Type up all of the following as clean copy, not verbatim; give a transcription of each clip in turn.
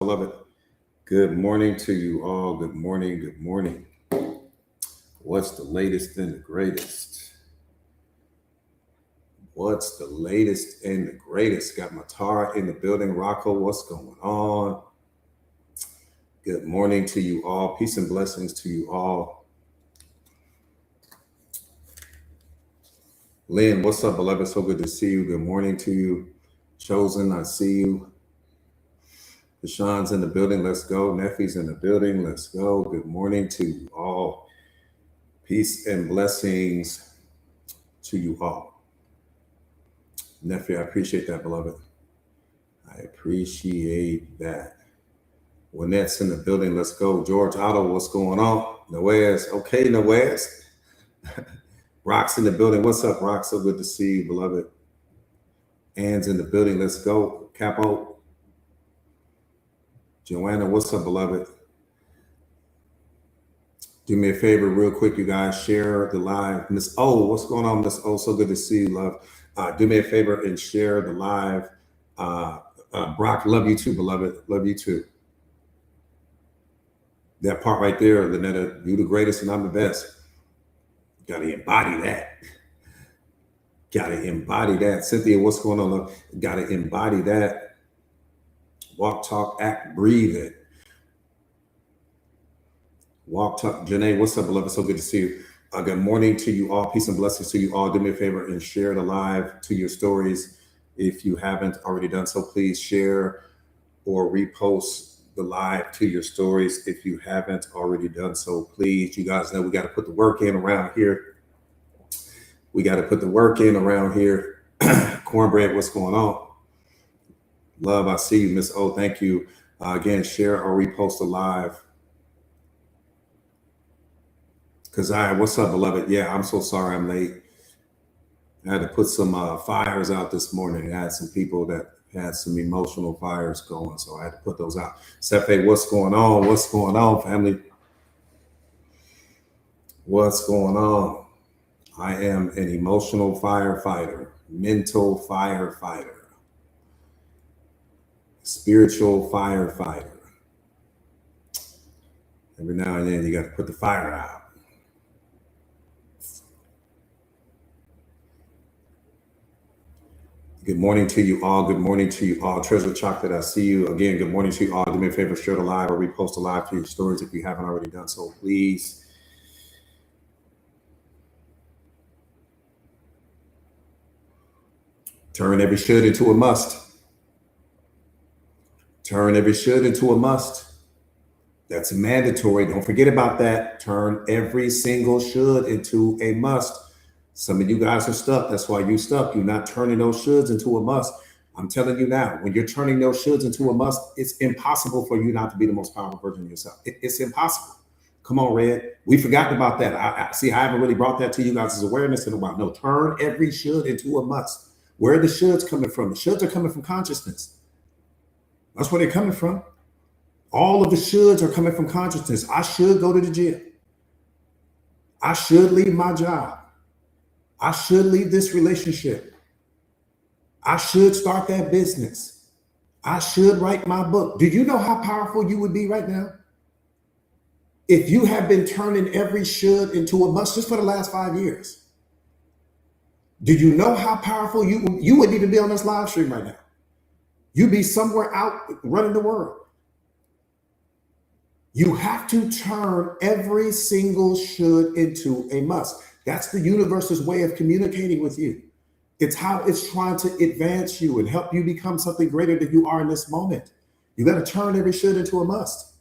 beloved? Good morning to you all. Good morning. Good morning. What's the latest and the greatest? What's the latest and the greatest? Got my Tara in the building. Rocco, what's going on? Good morning to you all. Peace and blessings to you all. Lynn, what's up, beloved? So good to see you. Good morning to you. Chosen, I see you. Deshaun's in the building. Let's go. Neffy's in the building. Let's go. Good morning to you all. Peace and blessings to you all. Nephew, I appreciate that, beloved. I appreciate that. Wynette's in the building. Let's go. George Otto, what's going on? Noez. Okay, Noez. Rock's in the building. What's up, Rock? So good to see you, beloved. Ann's in the building. Let's go. Capo. Joanna, what's up, beloved? Do me a favor real quick, you guys. Share the live. Miss O, what's going on, Miss O? So good to see you, love. Do me a favor and share the live. Brock, love you too, beloved. Love you too. That part right there, Lynetta, you the greatest and I'm the best. Got to embody that. Got to embody that. Cynthia, what's going on, love? Got to embody that. Walk, talk, act, breathe it. Walk, talk. Janae, what's up, beloved? So good to see you. Good morning to you all. Peace and blessings to you all. Do me a favor and share the live to your stories. If you haven't already done so, please share or repost the live to your stories. If you haven't already done so, please. You guys know we got to put the work in around here. We got to put the work in around here. Cornbread, what's going on? Love, I see you, Miss O. Thank you. Again, share or repost the live. Kazaya, what's up, beloved? Yeah, I'm so sorry I'm late. I had to put some fires out this morning. I had some people that had some emotional fires going, so I had to put those out. Sefe, what's going on? What's going on, family? What's going on? I am an emotional firefighter, mental firefighter, spiritual firefighter. Every now and then you got to put the fire out. Good morning to you all. Good morning to you all. Treasure Chocolate, I see you. Again, good morning to you all. Do me a favor, share the live or repost the live to your stories if you haven't already done so, please. Turn every should into a must. Turn every should into a must. That's mandatory. Don't forget about that. Turn every single should into a must. Some of you guys are stuck. That's why you're stuck. You're not turning those shoulds into a must. I'm telling you now, when you're turning those shoulds into a must, it's impossible for you not to be the most powerful version of yourself. It's impossible. Come on, Red. We forgot about that. I haven't really brought that to you guys' awareness in a while. No, turn every should into a must. Where are the shoulds coming from? The shoulds are coming from consciousness. That's where they're coming from. All of the shoulds are coming from consciousness. I should go to the gym. I should leave my job. I should leave this relationship. I should start that business. I should write my book. Do you know how powerful you would be right now? If you have been turning every should into a must just for the last 5 years. Do you know how powerful you wouldn't even be on this live stream right now? You'd be somewhere out running the world. You have to turn every single should into a must. That's the universe's way of communicating with you. It's how it's trying to advance you and help you become something greater than you are in this moment. You got to turn every should into a must.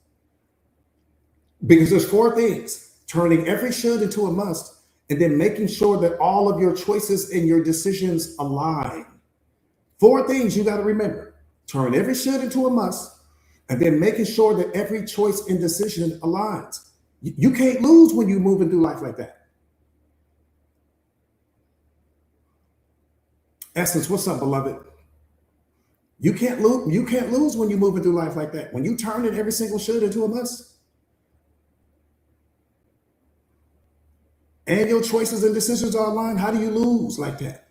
Because there's 4 things: turning every should into a must, and then making sure that all of your choices and your decisions align. 4 things you got to remember: turn every should into a must, and then making sure that every choice and decision aligns. You can't lose when you're moving through life like that. Essence, what's up, beloved? You can't lose when you're moving through life like that. When you turn every single should into a must, and your choices and decisions are aligned, how do you lose like that?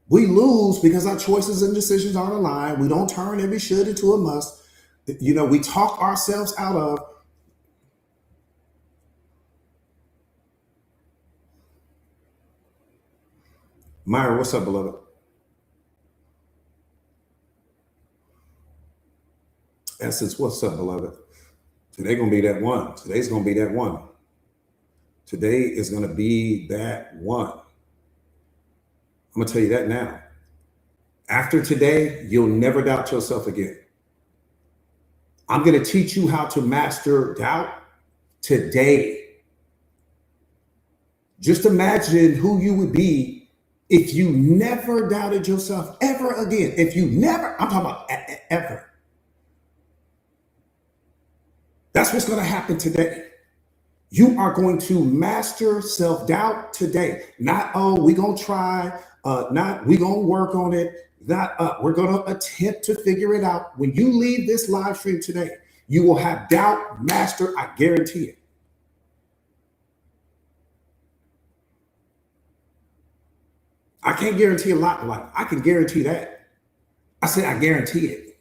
We lose because our choices and decisions aren't aligned. We don't turn every should into a must. we talk ourselves out of. Myra, what's up, beloved? Essence, what's up, beloved? Today gonna be that one. Today's gonna be that one. Today is gonna be that one. I'm gonna tell you that now. After today, you'll never doubt yourself again. I'm gonna teach you how to master doubt today. Just imagine who you would be if you never doubted yourself ever again. If you never, I'm talking about ever. That's what's going to happen today. You are going to master self-doubt today. Not, oh, we're going to try, not, we're going to work on it, not, we're going to attempt to figure it out. When you leave this live stream today, you will have doubt mastered, I guarantee it. I can't guarantee a lot in life. I can guarantee that. I said, I guarantee it.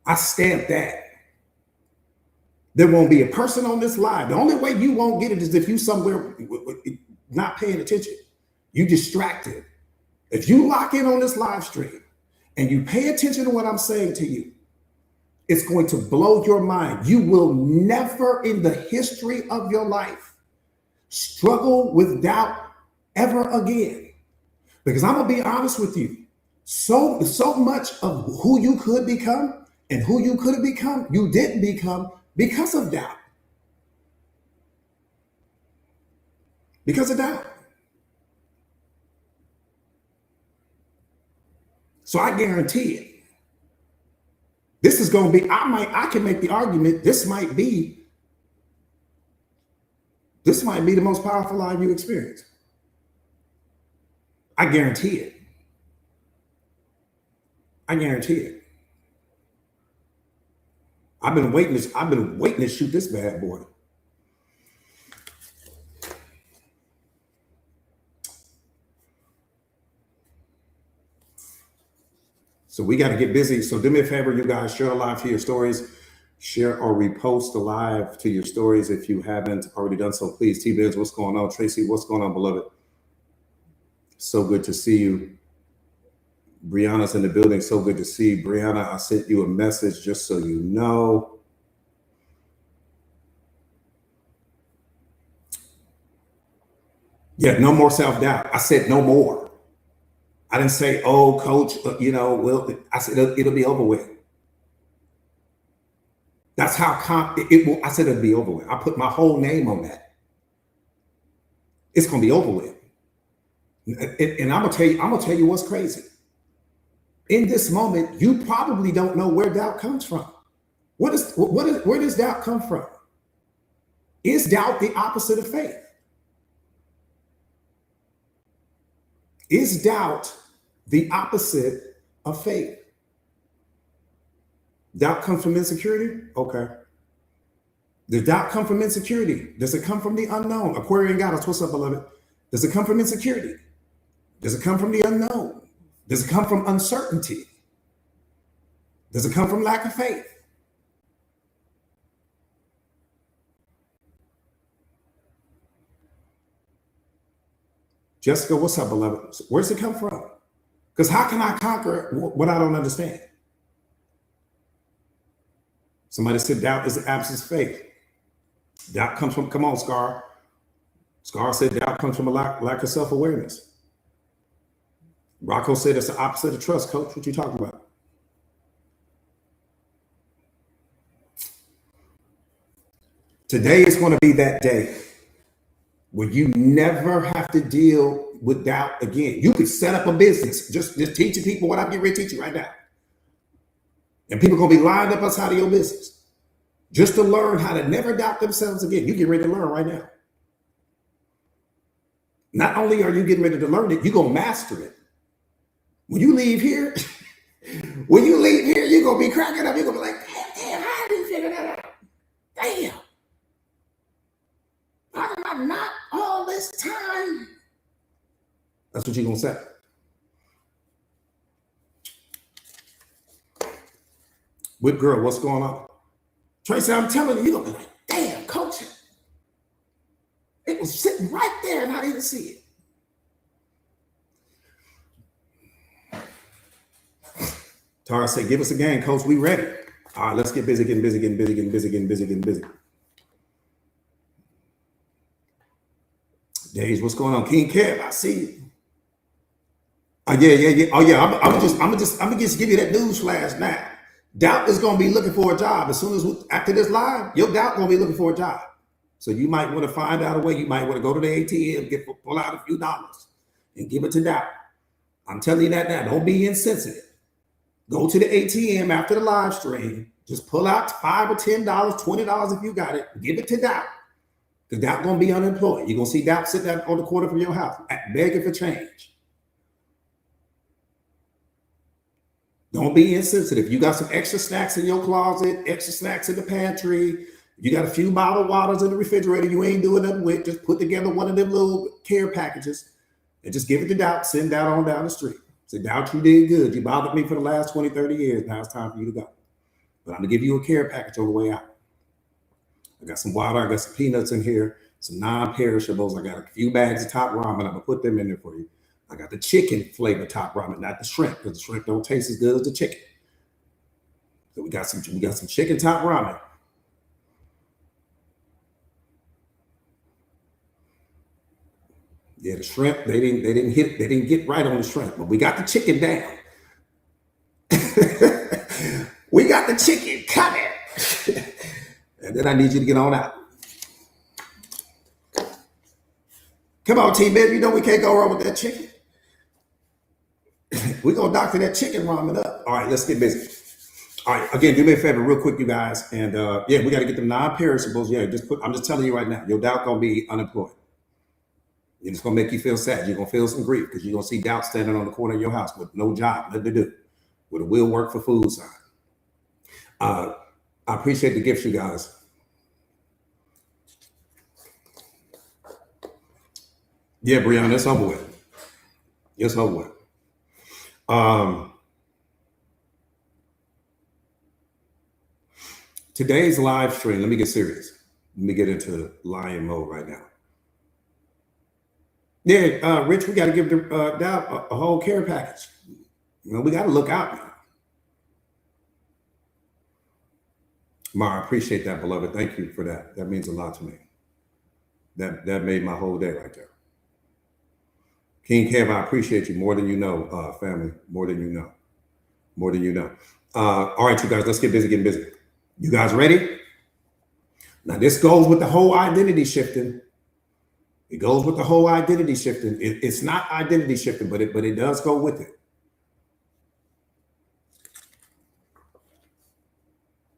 I stamp that. There won't be a person on this live. The only way you won't get it is if you somewhere not paying attention. You distracted. If you lock in on this live stream and you pay attention to what I'm saying to you, it's going to blow your mind. You will never in the history of your life struggle with doubt ever again. Because I'm going to be honest with you. So much of who you could become and who you could have become, you didn't become because of doubt. Because of doubt. So I guarantee it. This is going to be, I can make the argument, this might be the most powerful life you experience. I guarantee it. I guarantee it. I've been waiting to shoot this bad boy. So we got to get busy. So do me a favor, you guys, share a live to your stories. Share or repost the live to your stories if you haven't already done so. Please, T-Biz, what's going on? Tracy, what's going on, beloved? So good to see you. Brianna's in the building. So good to see you. Brianna, I sent you a message just so you know. Yeah, no more self-doubt. I said no more. I didn't say, oh, coach, I said it'll be over with. That's how it will. I said it'll be over with. I put my whole name on that. It's going to be over with. And I'm gonna tell you what's crazy. In this moment, you probably don't know where doubt comes from. Where does doubt come from? Is doubt the opposite of faith? Is doubt the opposite of faith? Doubt comes from insecurity? Okay. Does doubt come from insecurity? Does it come from the unknown? Aquarian goddess, what's up, beloved? Does it come from insecurity? Does it come from the unknown? Does it come from uncertainty? Does it come from lack of faith? Jessica, what's up, beloved? Where's it come from? Because how can I conquer what I don't understand? Somebody said doubt is the absence of faith. Doubt comes from, come on, Scar. Scar said doubt comes from a lack of self-awareness. Rocco said it's the opposite of trust, coach. What you talking about? Today is going to be that day where you never have to deal with doubt again. You could set up a business, just teaching people what I'm getting ready to teach you right now. And people are going to be lined up outside of your business just to learn how to never doubt themselves again. You get ready to learn right now. Not only are you getting ready to learn it, you're going to master it. When you leave here, you're going to be cracking up. You're going to be like, damn, how did you figure that out? Damn. Why did I not all this time? That's what you're going to say. What girl? What's going on? Tracy, I'm telling you, you're gonna be like, damn, coach, it was sitting right there and I didn't see it. Tara said, give us a game, coach. We ready. All right, let's get busy, getting busy, getting busy, getting busy, getting busy, getting busy. Days, what's going on? King Kev, I see you. Yeah. Oh yeah, I'm gonna just give you that news flash now. Doubt is gonna be looking for a job as soon as after this live. Your doubt gonna be looking for a job. So you might want to find out a way. You might want to go to the ATM, pull out a few dollars, and give it to doubt. I'm telling you that now. Don't be insensitive. Go to the ATM after the live stream. Just pull out $5 or $10, $20 if you got it. Give it to doubt. Because doubt gonna be unemployed. You're gonna see doubt sitting on the corner from your house, begging for change. Don't be insensitive. You got some extra snacks in your closet, extra snacks in the pantry. You got a few bottled waters in the refrigerator you ain't doing nothing with. Just put together one of them little care packages and just give it to doubt. Send doubt on down the street. Say, doubt, you did good. You bothered me for the last 20, 30 years. Now it's time for you to go. But I'm going to give you a care package on the way out. I got some water. I got some peanuts in here, some non-perishables. I got a few bags of top ramen. I'm going to put them in there for you. I got the chicken flavor top ramen, not the shrimp, because the shrimp don't taste as good as the chicken. So we got some chicken top ramen. Yeah, the shrimp, they didn't get right on the shrimp, but we got the chicken down. We got the chicken coming. And then I need you to get on out. Come on, T-Man, you know we can't go wrong with that chicken. We're going to doctor that chicken ramen up. All right, let's get busy. All right, again, do me a favor real quick, you guys. And yeah, we got to get them non-perishables. Yeah, I'm just telling you right now, your doubt going to be unemployed. And it's going to make you feel sad. You're going to feel some grief because you're going to see doubt standing on the corner of your house with no job, nothing to do, with a will work for food sign. I appreciate the gifts, you guys. Yeah, Brianna, it's over with. It's over with. Today's live stream, let me get serious. Let me get into lion mode right now. Yeah, Rich, we got to give doubt a whole care package. You know, we got to look out now. Mara, I appreciate that, beloved. Thank you for that. That means a lot to me. That made my whole day right there. King Kev, I appreciate you more than you know, family. More than you know. More than you know. All right, you guys, let's get busy, getting busy. You guys ready? Now, this goes with the whole identity shifting. It goes with the whole identity shifting. It's not identity shifting, but it does go with it.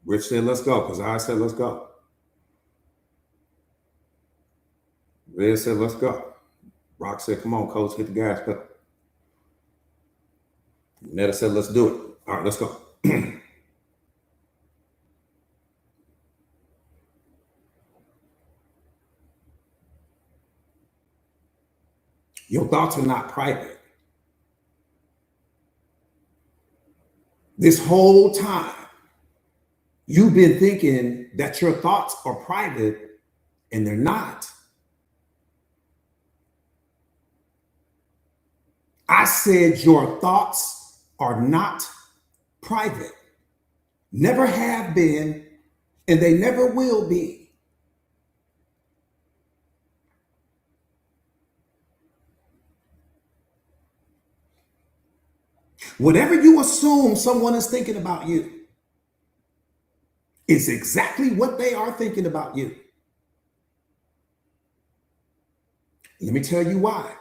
Rich said, let's go, because I said, let's go. Red said, let's go. Rock said, come on, coach, hit the gas pedal. Netta said, let's do it. All right, let's go. Your thoughts are not private. This whole time, you've been thinking that your thoughts are private, and they're not. I said your thoughts are not private, never have been, and they never will be. Whatever you assume someone is thinking about you is exactly what they are thinking about you. Let me tell you why.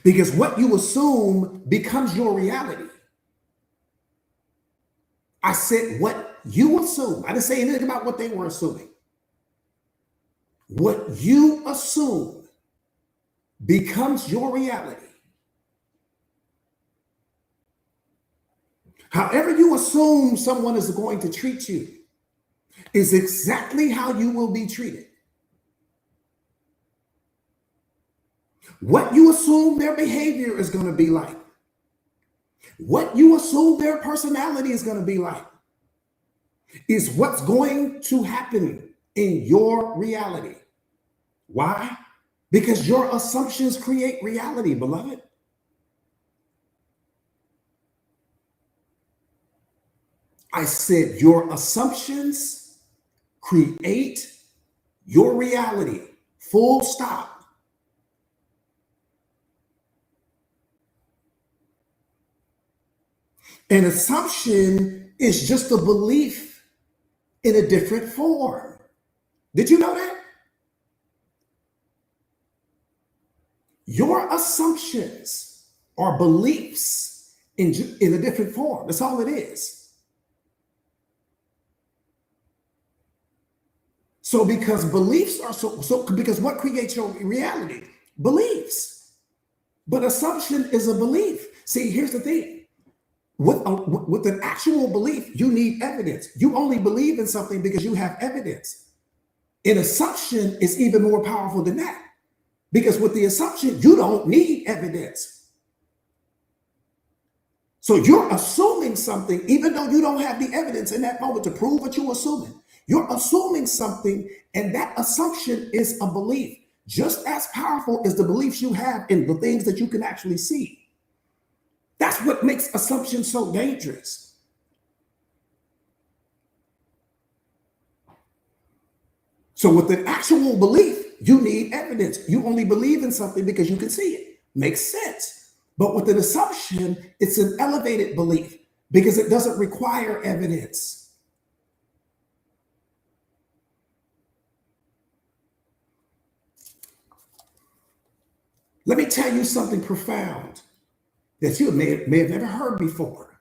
Because what you assume becomes your reality. I said what you assume. I didn't say anything about what they were assuming. What you assume becomes your reality. However you assume someone is going to treat you is exactly how you will be treated. What you assume their behavior is going to be like, what you assume their personality is going to be like, is what's going to happen in your reality. Why? Because your assumptions create reality, beloved. I said your assumptions create your reality. Full stop. An assumption is just a belief in a different form. Did you know that? Your assumptions are beliefs in a different form. That's all it is. So because beliefs are because what creates your reality? Beliefs. But assumption is a belief. See, here's the thing. With an actual belief, you need evidence. You only believe in something because you have evidence. An assumption is even more powerful than that. Because with the assumption, you don't need evidence. So you're assuming something, even though you don't have the evidence in that moment to prove what you're assuming. You're assuming something, and that assumption is a belief, just as powerful as the beliefs you have in the things that you can actually see. That's what makes assumptions so dangerous. So with an actual belief, you need evidence. You only believe in something because you can see it. Makes sense. But with an assumption, it's an elevated belief because it doesn't require evidence. Let me tell you something profound that you may have never heard before.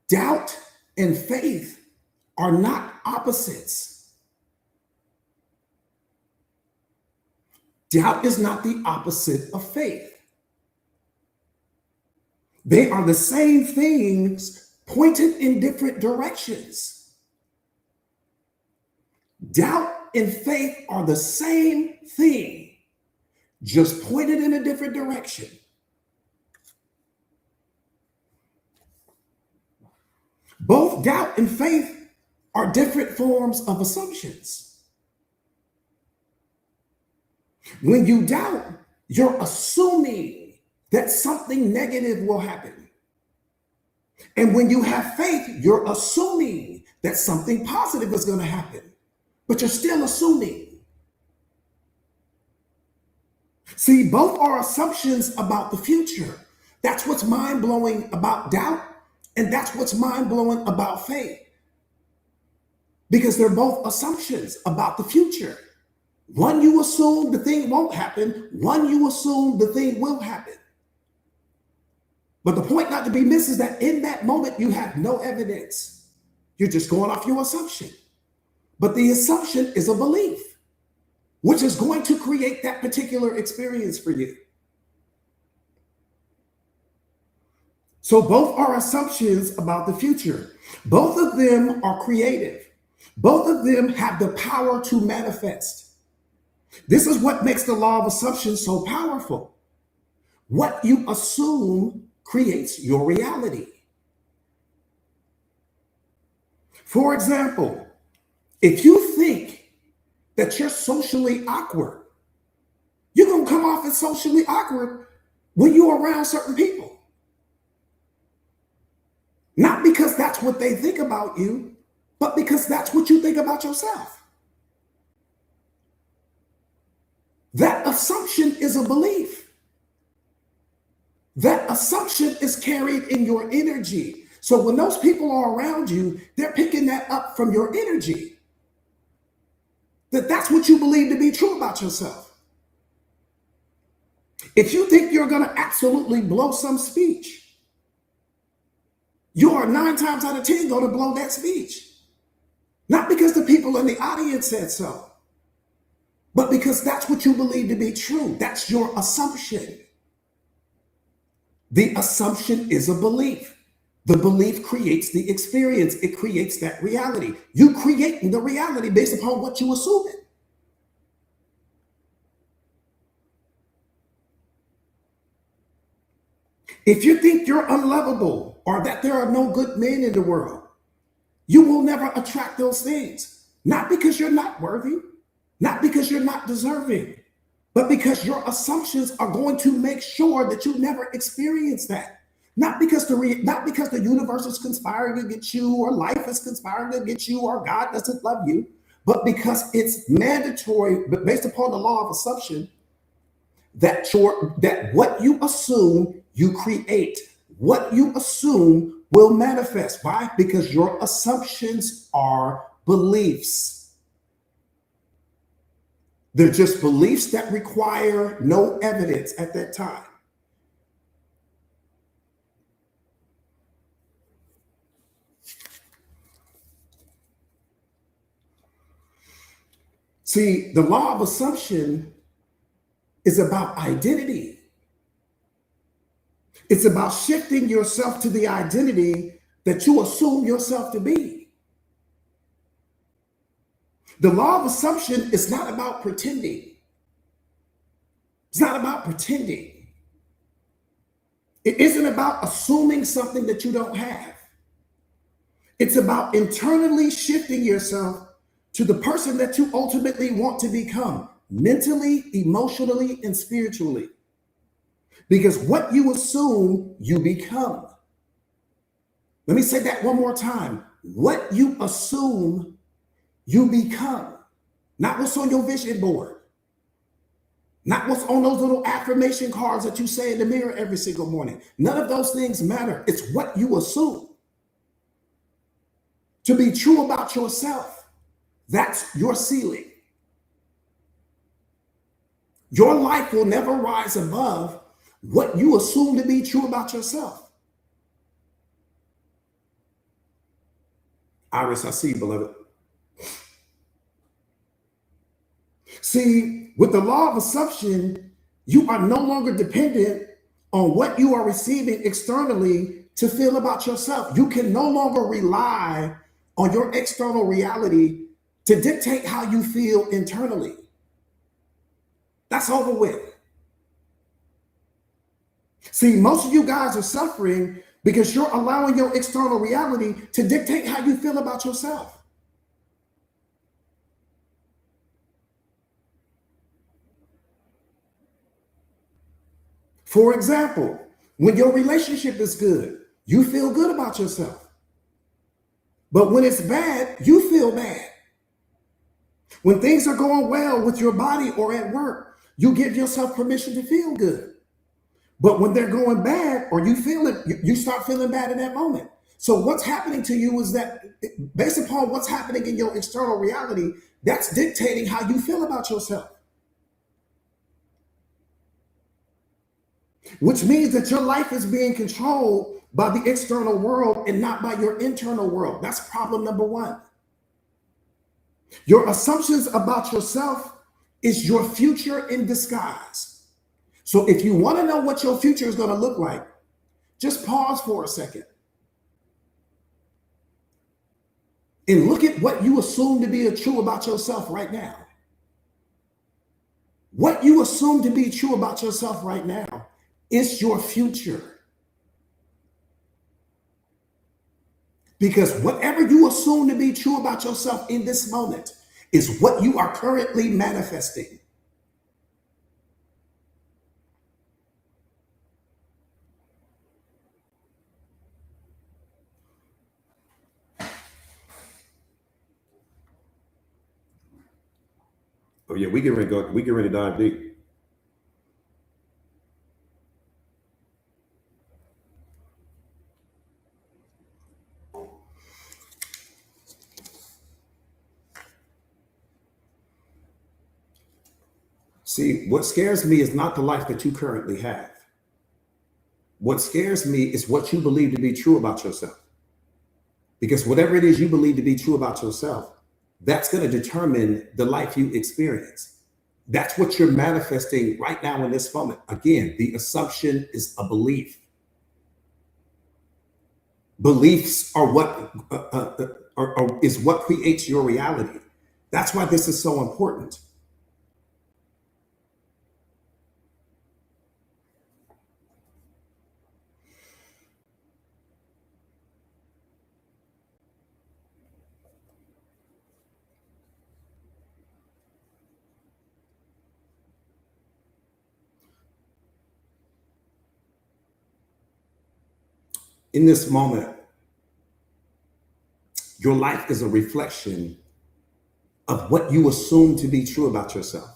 Doubt and faith are not opposites. Doubt is not the opposite of faith. They are the same things pointed in different directions. Doubt and faith are the same thing, just pointed in a different direction. Both doubt and faith are different forms of assumptions. When you doubt, you're assuming that something negative will happen. And when you have faith, you're assuming that something positive is going to happen, but you're still assuming. See, both are assumptions about the future. That's what's mind-blowing about doubt, and that's what's mind-blowing about faith. Because they're both assumptions about the future. One, you assume the thing won't happen. One, you assume the thing will happen. But the point not to be missed is that in that moment, you have no evidence. You're just going off your assumption. But the assumption is a belief, which is going to create that particular experience for you. So both are assumptions about the future. Both of them are creative. Both of them have the power to manifest. This is what makes the law of assumption so powerful. What you assume creates your reality. For example, if you think that you're socially awkward, you're going to come off as socially awkward when you're around certain people. Not because that's what they think about you, but because that's what you think about yourself. That assumption is a belief. That assumption is carried in your energy. So when those people are around you, they're picking that up from your energy. That's what you believe to be true about yourself. If you think you're going to absolutely blow some speech, you are 9 times out of 10 going to blow that speech. Not because the people in the audience said so, but because that's what you believe to be true. That's your assumption. The assumption is a belief. The belief creates the experience. It creates that reality. You create the reality based upon what you assume it. If you think you're unlovable or that there are no good men in the world, you will never attract those things. Not because you're not worthy, not because you're not deserving, but because your assumptions are going to make sure that you never experience that. Not because the universe is conspiring against you, or life is conspiring against you, or God doesn't love you, but because it's mandatory, but based upon the law of assumption, that what you assume you create, what you assume will manifest. Why? Because your assumptions are beliefs. They're just beliefs that require no evidence at that time. See, the law of assumption is about identity. It's about shifting yourself to the identity that you assume yourself to be. The law of assumption is not about pretending. It's not about pretending. It isn't about assuming something that you don't have. It's about internally shifting yourself to the person that you ultimately want to become, mentally, emotionally, and spiritually. Because what you assume, you become. Let me say that one more time. What you assume, you become. Not what's on your vision board. Not what's on those little affirmation cards that you say in the mirror every single morning. None of those things matter. It's what you assume to be true about yourself. That's your ceiling. Your life will never rise above what you assume to be true about yourself. Iris, I see you, beloved. See, with the law of assumption, you are no longer dependent on what you are receiving externally to feel about yourself. You can no longer rely on your external reality to dictate how you feel internally. That's over with. See, most of you guys are suffering because you're allowing your external reality to dictate how you feel about yourself. For example, when your relationship is good, you feel good about yourself. But when it's bad, you feel bad. When things are going well with your body or at work, you give yourself permission to feel good. But when they're going bad or you feel it, you start feeling bad in that moment. So what's happening to you is that based upon what's happening in your external reality, that's dictating how you feel about yourself. Which means that your life is being controlled by the external world and not by your internal world. That's problem number one. Your assumptions about yourself is your future in disguise. So if you want to know what your future is going to look like, just pause for a second and look at what you assume to be true about yourself right now. What you assume to be true about yourself right now is your future. Because whatever you assume to be true about yourself in this moment is what you are currently manifesting. Oh yeah, we get ready to dive deep. See, what scares me is not the life that you currently have. What scares me is what you believe to be true about yourself. Because whatever it is you believe to be true about yourself, that's going to determine the life you experience. That's what you're manifesting right now in this moment. Again, the assumption is a belief. Beliefs are what is what creates your reality. That's why this is so important. In this moment, your life is a reflection of what you assume to be true about yourself.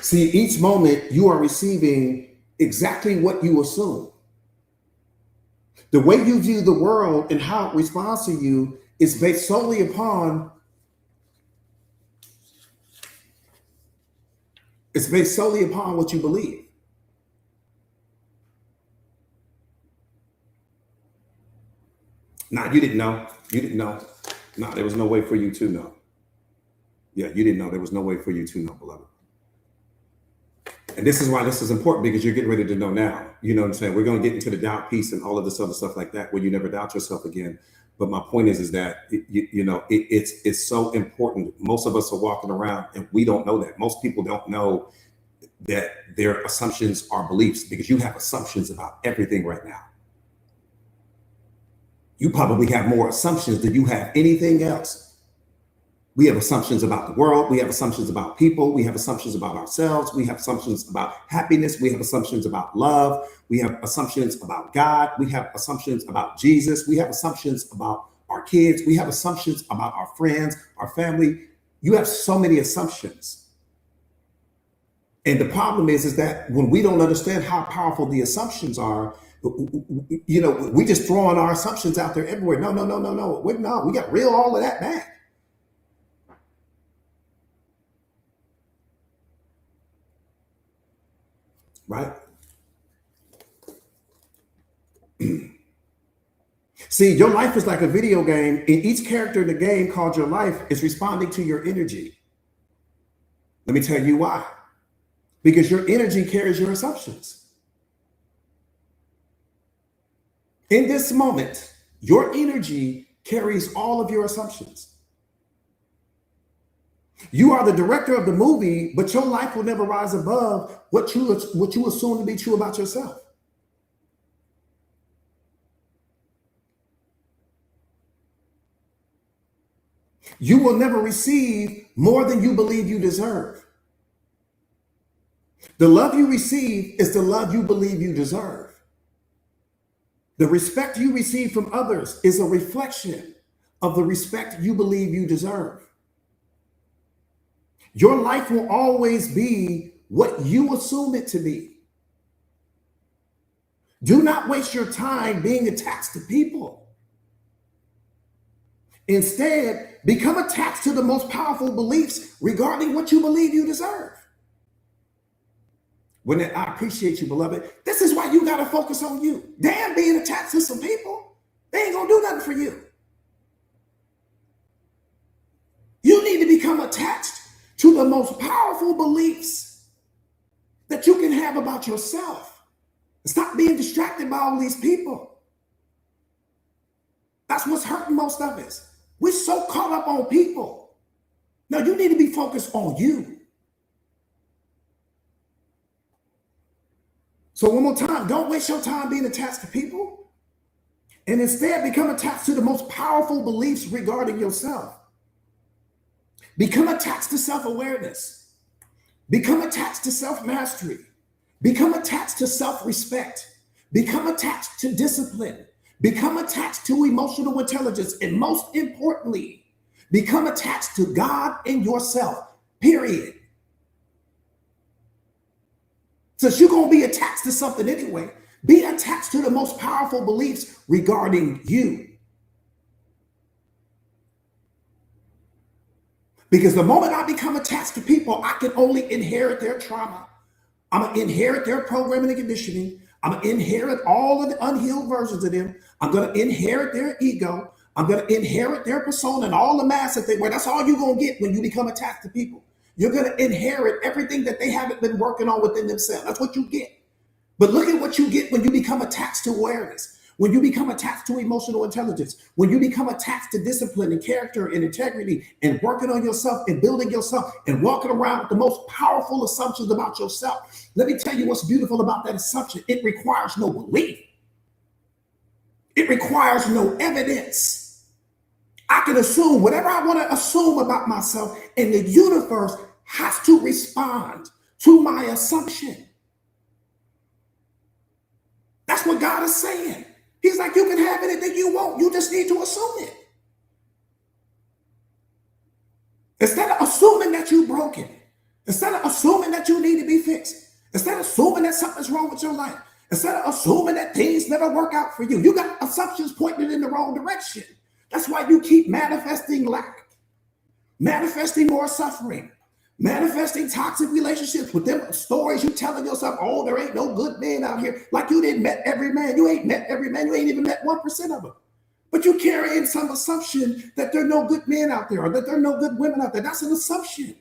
See, each moment you are receiving exactly what you assume. The way you view the world and how it responds to you is based solely upon what you believe. Nah, you didn't know. You didn't know. Nah, there was no way for you to know. Yeah, you didn't know. There was no way for you to know, beloved. And this is why this is important, because you're getting ready to know now. You know what I'm saying? We're going to get into the doubt piece and all of this other stuff like that, where you never doubt yourself again. But my point is that it's so important. Most of us are walking around and we don't know that. Most people don't know that their assumptions are beliefs, because you have assumptions about everything right now. You probably have more assumptions than you have anything else. We have assumptions about the world. We have assumptions about people. We have assumptions about ourselves. We have assumptions about happiness. We have assumptions about love. We have assumptions about God. We have assumptions about Jesus. We have assumptions about our kids. We have assumptions about our friends, our family. You have so many assumptions. And the problem is that when we don't understand how powerful the assumptions are, we just throwing our assumptions out there everywhere. No. We got to reel all of that back. Right? See, your life is like a video game, and each character in the game called your life is responding to your energy. Let me tell you why. Because your energy carries your assumptions. In this moment, your energy carries all of your assumptions. You are the director of the movie, but your life will never rise above what you assume to be true about yourself. You will never receive more than you believe you deserve. The love you receive is the love you believe you deserve. The respect you receive from others is a reflection of the respect you believe you deserve. Your life will always be what you assume it to be. Do not waste your time being attached to people. Instead, become attached to the most powerful beliefs regarding what you believe you deserve. I appreciate you, beloved. This is why you got to focus on you. Damn, being attached to some people, they ain't going to do nothing for you. You need to become attached to the most powerful beliefs that you can have about yourself. Stop being distracted by all these people. That's what's hurting most of us. We're so caught up on people. Now you need to be focused on you. So one more time, don't waste your time being attached to people, and instead become attached to the most powerful beliefs regarding yourself. Become attached to self-awareness. Become attached to self-mastery. Become attached to self-respect. Become attached to discipline. Become attached to emotional intelligence. And most importantly, become attached to God and yourself, period. Since you're going to be attached to something anyway, be attached to the most powerful beliefs regarding you. Because the moment I become attached to people, I can only inherit their trauma. I'm going to inherit their programming and conditioning. I'm going to inherit all of the unhealed versions of them. I'm going to inherit their ego. I'm going to inherit their persona and all the masks that they wear. That's all you're going to get when you become attached to people. You're going to inherit everything that they haven't been working on within themselves. That's what you get. But look at what you get when you become attached to awareness, when you become attached to emotional intelligence, when you become attached to discipline and character and integrity and working on yourself and building yourself and walking around with the most powerful assumptions about yourself. Let me tell you what's beautiful about that assumption. It requires no belief. It requires no evidence. I can assume whatever I want to assume about myself, and the universe has to respond to my assumption. That's what God is saying. He's like, you can have anything you want. You just need to assume it. Instead of assuming that you're broken, instead of assuming that you need to be fixed, instead of assuming that something's wrong with your life, instead of assuming that things never work out for you, you got assumptions pointing in the wrong direction. That's why you keep manifesting lack, manifesting more suffering, manifesting toxic relationships with them stories you telling yourself, oh, there ain't no good men out here. Like you didn't met every man. You ain't met every man. You ain't even met 1% of them. But you carry in some assumption that there are no good men out there or that there are no good women out there. That's an assumption.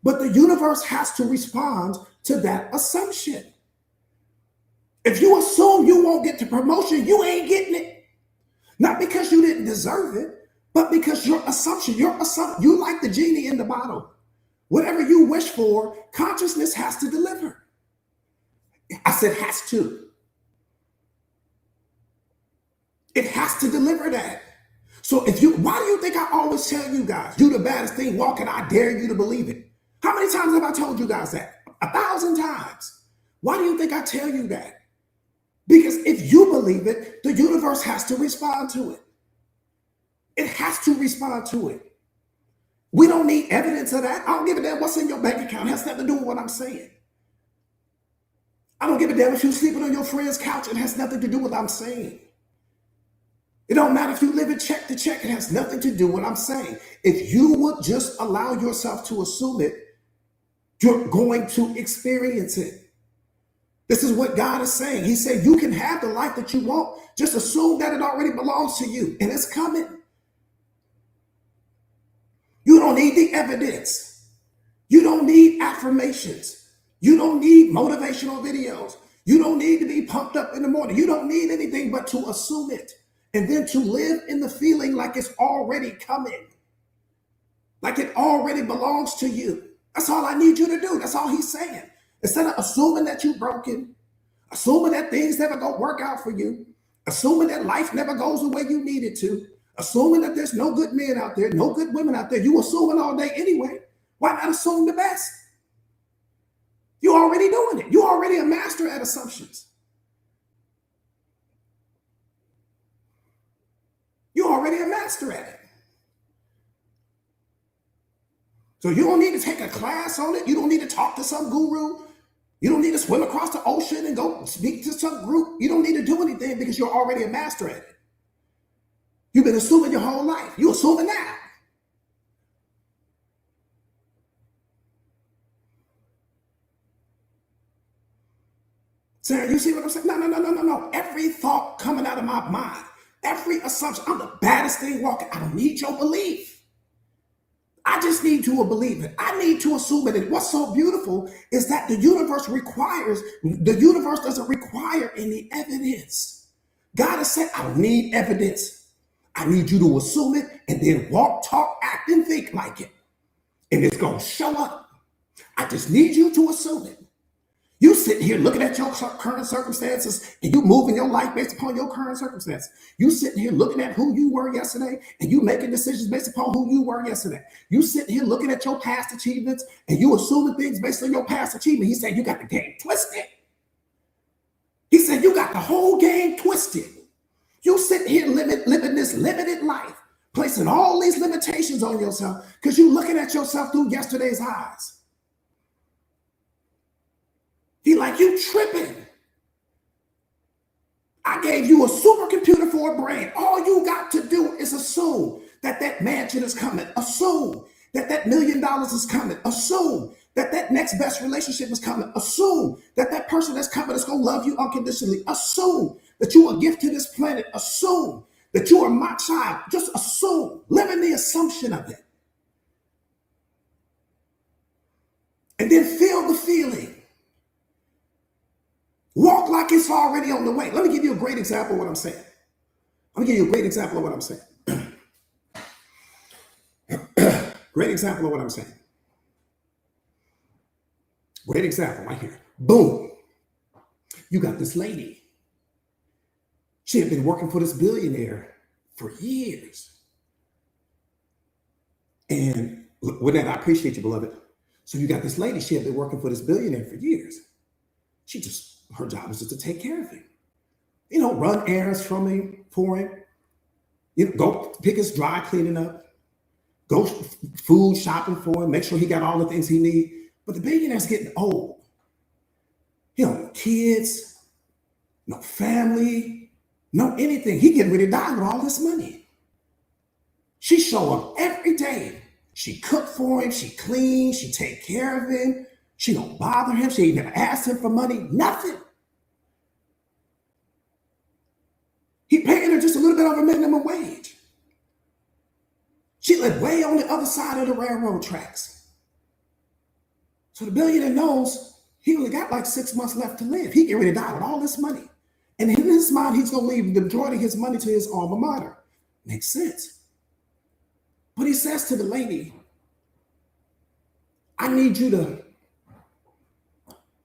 But the universe has to respond to that assumption. If you assume you won't get the promotion, you ain't getting it. Not because you didn't deserve it, but because your assumption, you like the genie in the bottle. Whatever you wish for, consciousness has to deliver. I said has to. It has to deliver that. So why do you think I always tell you guys, you the baddest thing walking, I dare you to believe it? How many times have I told you guys that? 1,000 times. Why do you think I tell you that? Because if you believe it, the universe has to respond to it. It has to respond to it. We don't need evidence of that. I don't give a damn what's in your bank account. It has nothing to do with what I'm saying. I don't give a damn if you're sleeping on your friend's couch. It has nothing to do with what I'm saying. It don't matter if you live in check to check. It has nothing to do with what I'm saying. If you would just allow yourself to assume it, you're going to experience it. This is what God is saying. He said, you can have the life that you want. Just assume that it already belongs to you and it's coming. You don't need the evidence. You don't need affirmations. You don't need motivational videos. You don't need to be pumped up in the morning. You don't need anything but to assume it. And then to live in the feeling like it's already coming, like it already belongs to you. That's all I need you to do. That's all he's saying. Instead of assuming that you're broken, assuming that things never go work out for you, assuming that life never goes the way you need it to, assuming that there's no good men out there, no good women out there, you assuming all day anyway. Why not assume the best? You're already doing it. You're already a master at assumptions. You're already a master at it. So you don't need to take a class on it. You don't need to talk to some guru. You don't need to swim across the ocean and go speak to some group. You don't need to do anything because you're already a master at it. You've been assuming your whole life. You're assuming now. Sarah, you see what I'm saying? No. Every thought coming out of my mind, every assumption, I'm the baddest thing walking. I don't need your belief. I just need to believe it. I need to assume it. And what's so beautiful is that the universe doesn't require any evidence. God has said, I don't need evidence. I need you to assume it and then walk, talk, act, and think like it. And it's going to show up. I just need you to assume it. You sitting here looking at your current circumstances and you moving your life based upon your current circumstances. You sitting here looking at who you were yesterday and you making decisions based upon who you were yesterday. You sitting here looking at your past achievements and you assuming things based on your past achievement. He said, you got the game twisted. He said, you got the whole game twisted. You sitting here living this limited life, placing all these limitations on yourself because you're looking at yourself through yesterday's eyes. He like, you tripping. I gave you a supercomputer for a brain. All you got to do is assume that that mansion is coming. Assume that that $1 million is coming. Assume that that next best relationship is coming. Assume that that person that's coming is going to love you unconditionally. Assume that you are a gift to this planet. Assume that you are my child. Just assume. Live in the assumption of it. And then feel the feeling. Walk like it's already on the way. Let me give you a great example of what I'm saying. Great example of what I'm saying. Great example right here. Boom. You got this lady. She had been working for this billionaire for years. And with that, I appreciate you, beloved. So you got this lady, she had been working for this billionaire for years. Her job is just to take care of him. Run errands for him. Go pick his dry cleaning up, go food shopping for him, make sure he got all the things he needs. But the billionaire's getting old. No kids, no family, no anything. He getting ready to die with all this money. She show up every day. She cook for him, she clean, she take care of him. She don't bother him. She ain't never asked him for money, nothing. He paying her just a little bit over minimum wage. She lived way on the other side of the railroad tracks. So the billionaire knows he only got like 6 months left to live. He get ready to die with all this money. And in his mind, he's going to leave the majority of his money to his alma mater. Makes sense. But he says to the lady, I need you to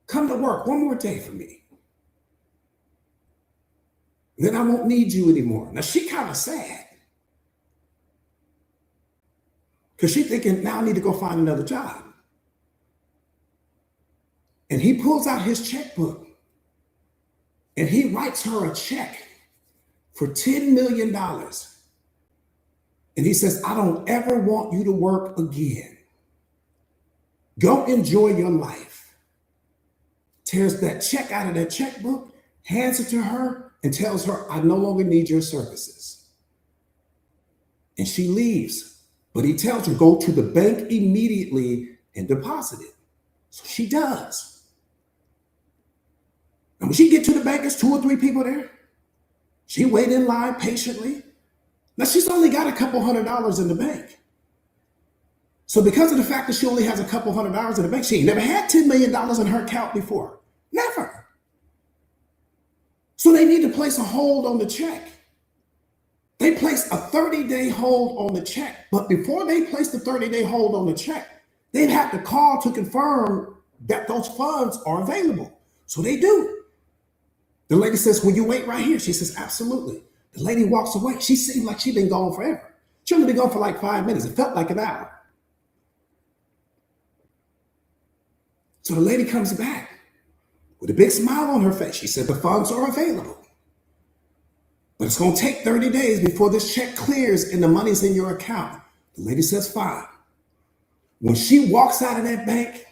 come to work one more day for me. Then I won't need you anymore. Now she kind of sad, because she's thinking, now I need to go find another job. And he pulls out his checkbook and he writes her a check for $10 million. And he says, I don't ever want you to work again. Go enjoy your life. Tears that check out of that checkbook, hands it to her, and tells her, I no longer need your services. And she leaves. But he tells her, go to the bank immediately and deposit it. So she does. And when she get to the bank, there's 2 or 3 people there. She wait in line patiently. Now she's only got a couple $100s in the bank. So because of the fact that she only has a couple $100s in the bank, she ain't never had $10 million in her account before. Never. So they need to place a hold on the check. They place a 30-day hold on the check. But before they place the 30-day hold on the check, they'd have to call to confirm that those funds are available. So they do. The lady says, will you wait right here? She says, absolutely. The lady walks away. She seemed like she'd been gone forever. She only been gone for like 5 minutes. It felt like an hour. So the lady comes back with a big smile on her face. She said, the funds are available, but it's going to take 30 days before this check clears and the money's in your account. The lady says, fine. When she walks out of that bank,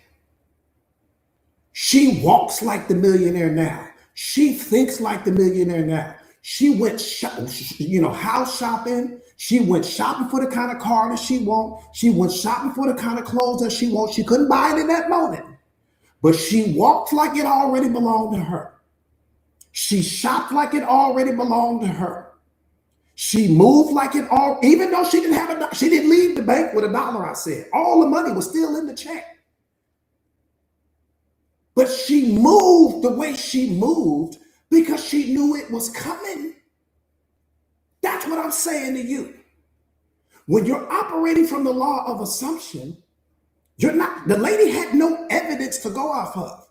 she walks like the millionaire now. She thinks like the millionaire now. She went, house shopping. She went shopping for the kind of car that she wants. She went shopping for the kind of clothes that she wants. She couldn't buy it in that moment, but she walked like it already belonged to her. She shopped like it already belonged to her. She moved like it all, even though she didn't leave the bank with $1, I said. All the money was still in the check. But she moved the way she moved because she knew it was coming. That's what I'm saying to you. When you're operating from the law of assumption, the lady had no evidence to go off of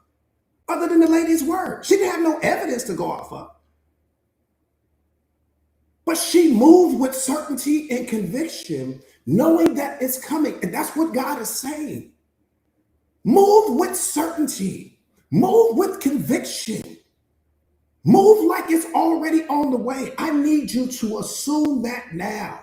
other than the lady's word. She didn't have no evidence to go off of. But she moved with certainty and conviction, knowing that it's coming. And that's what God is saying. Move with certainty. Move with conviction. Move like it's already on the way. I need you to assume that now.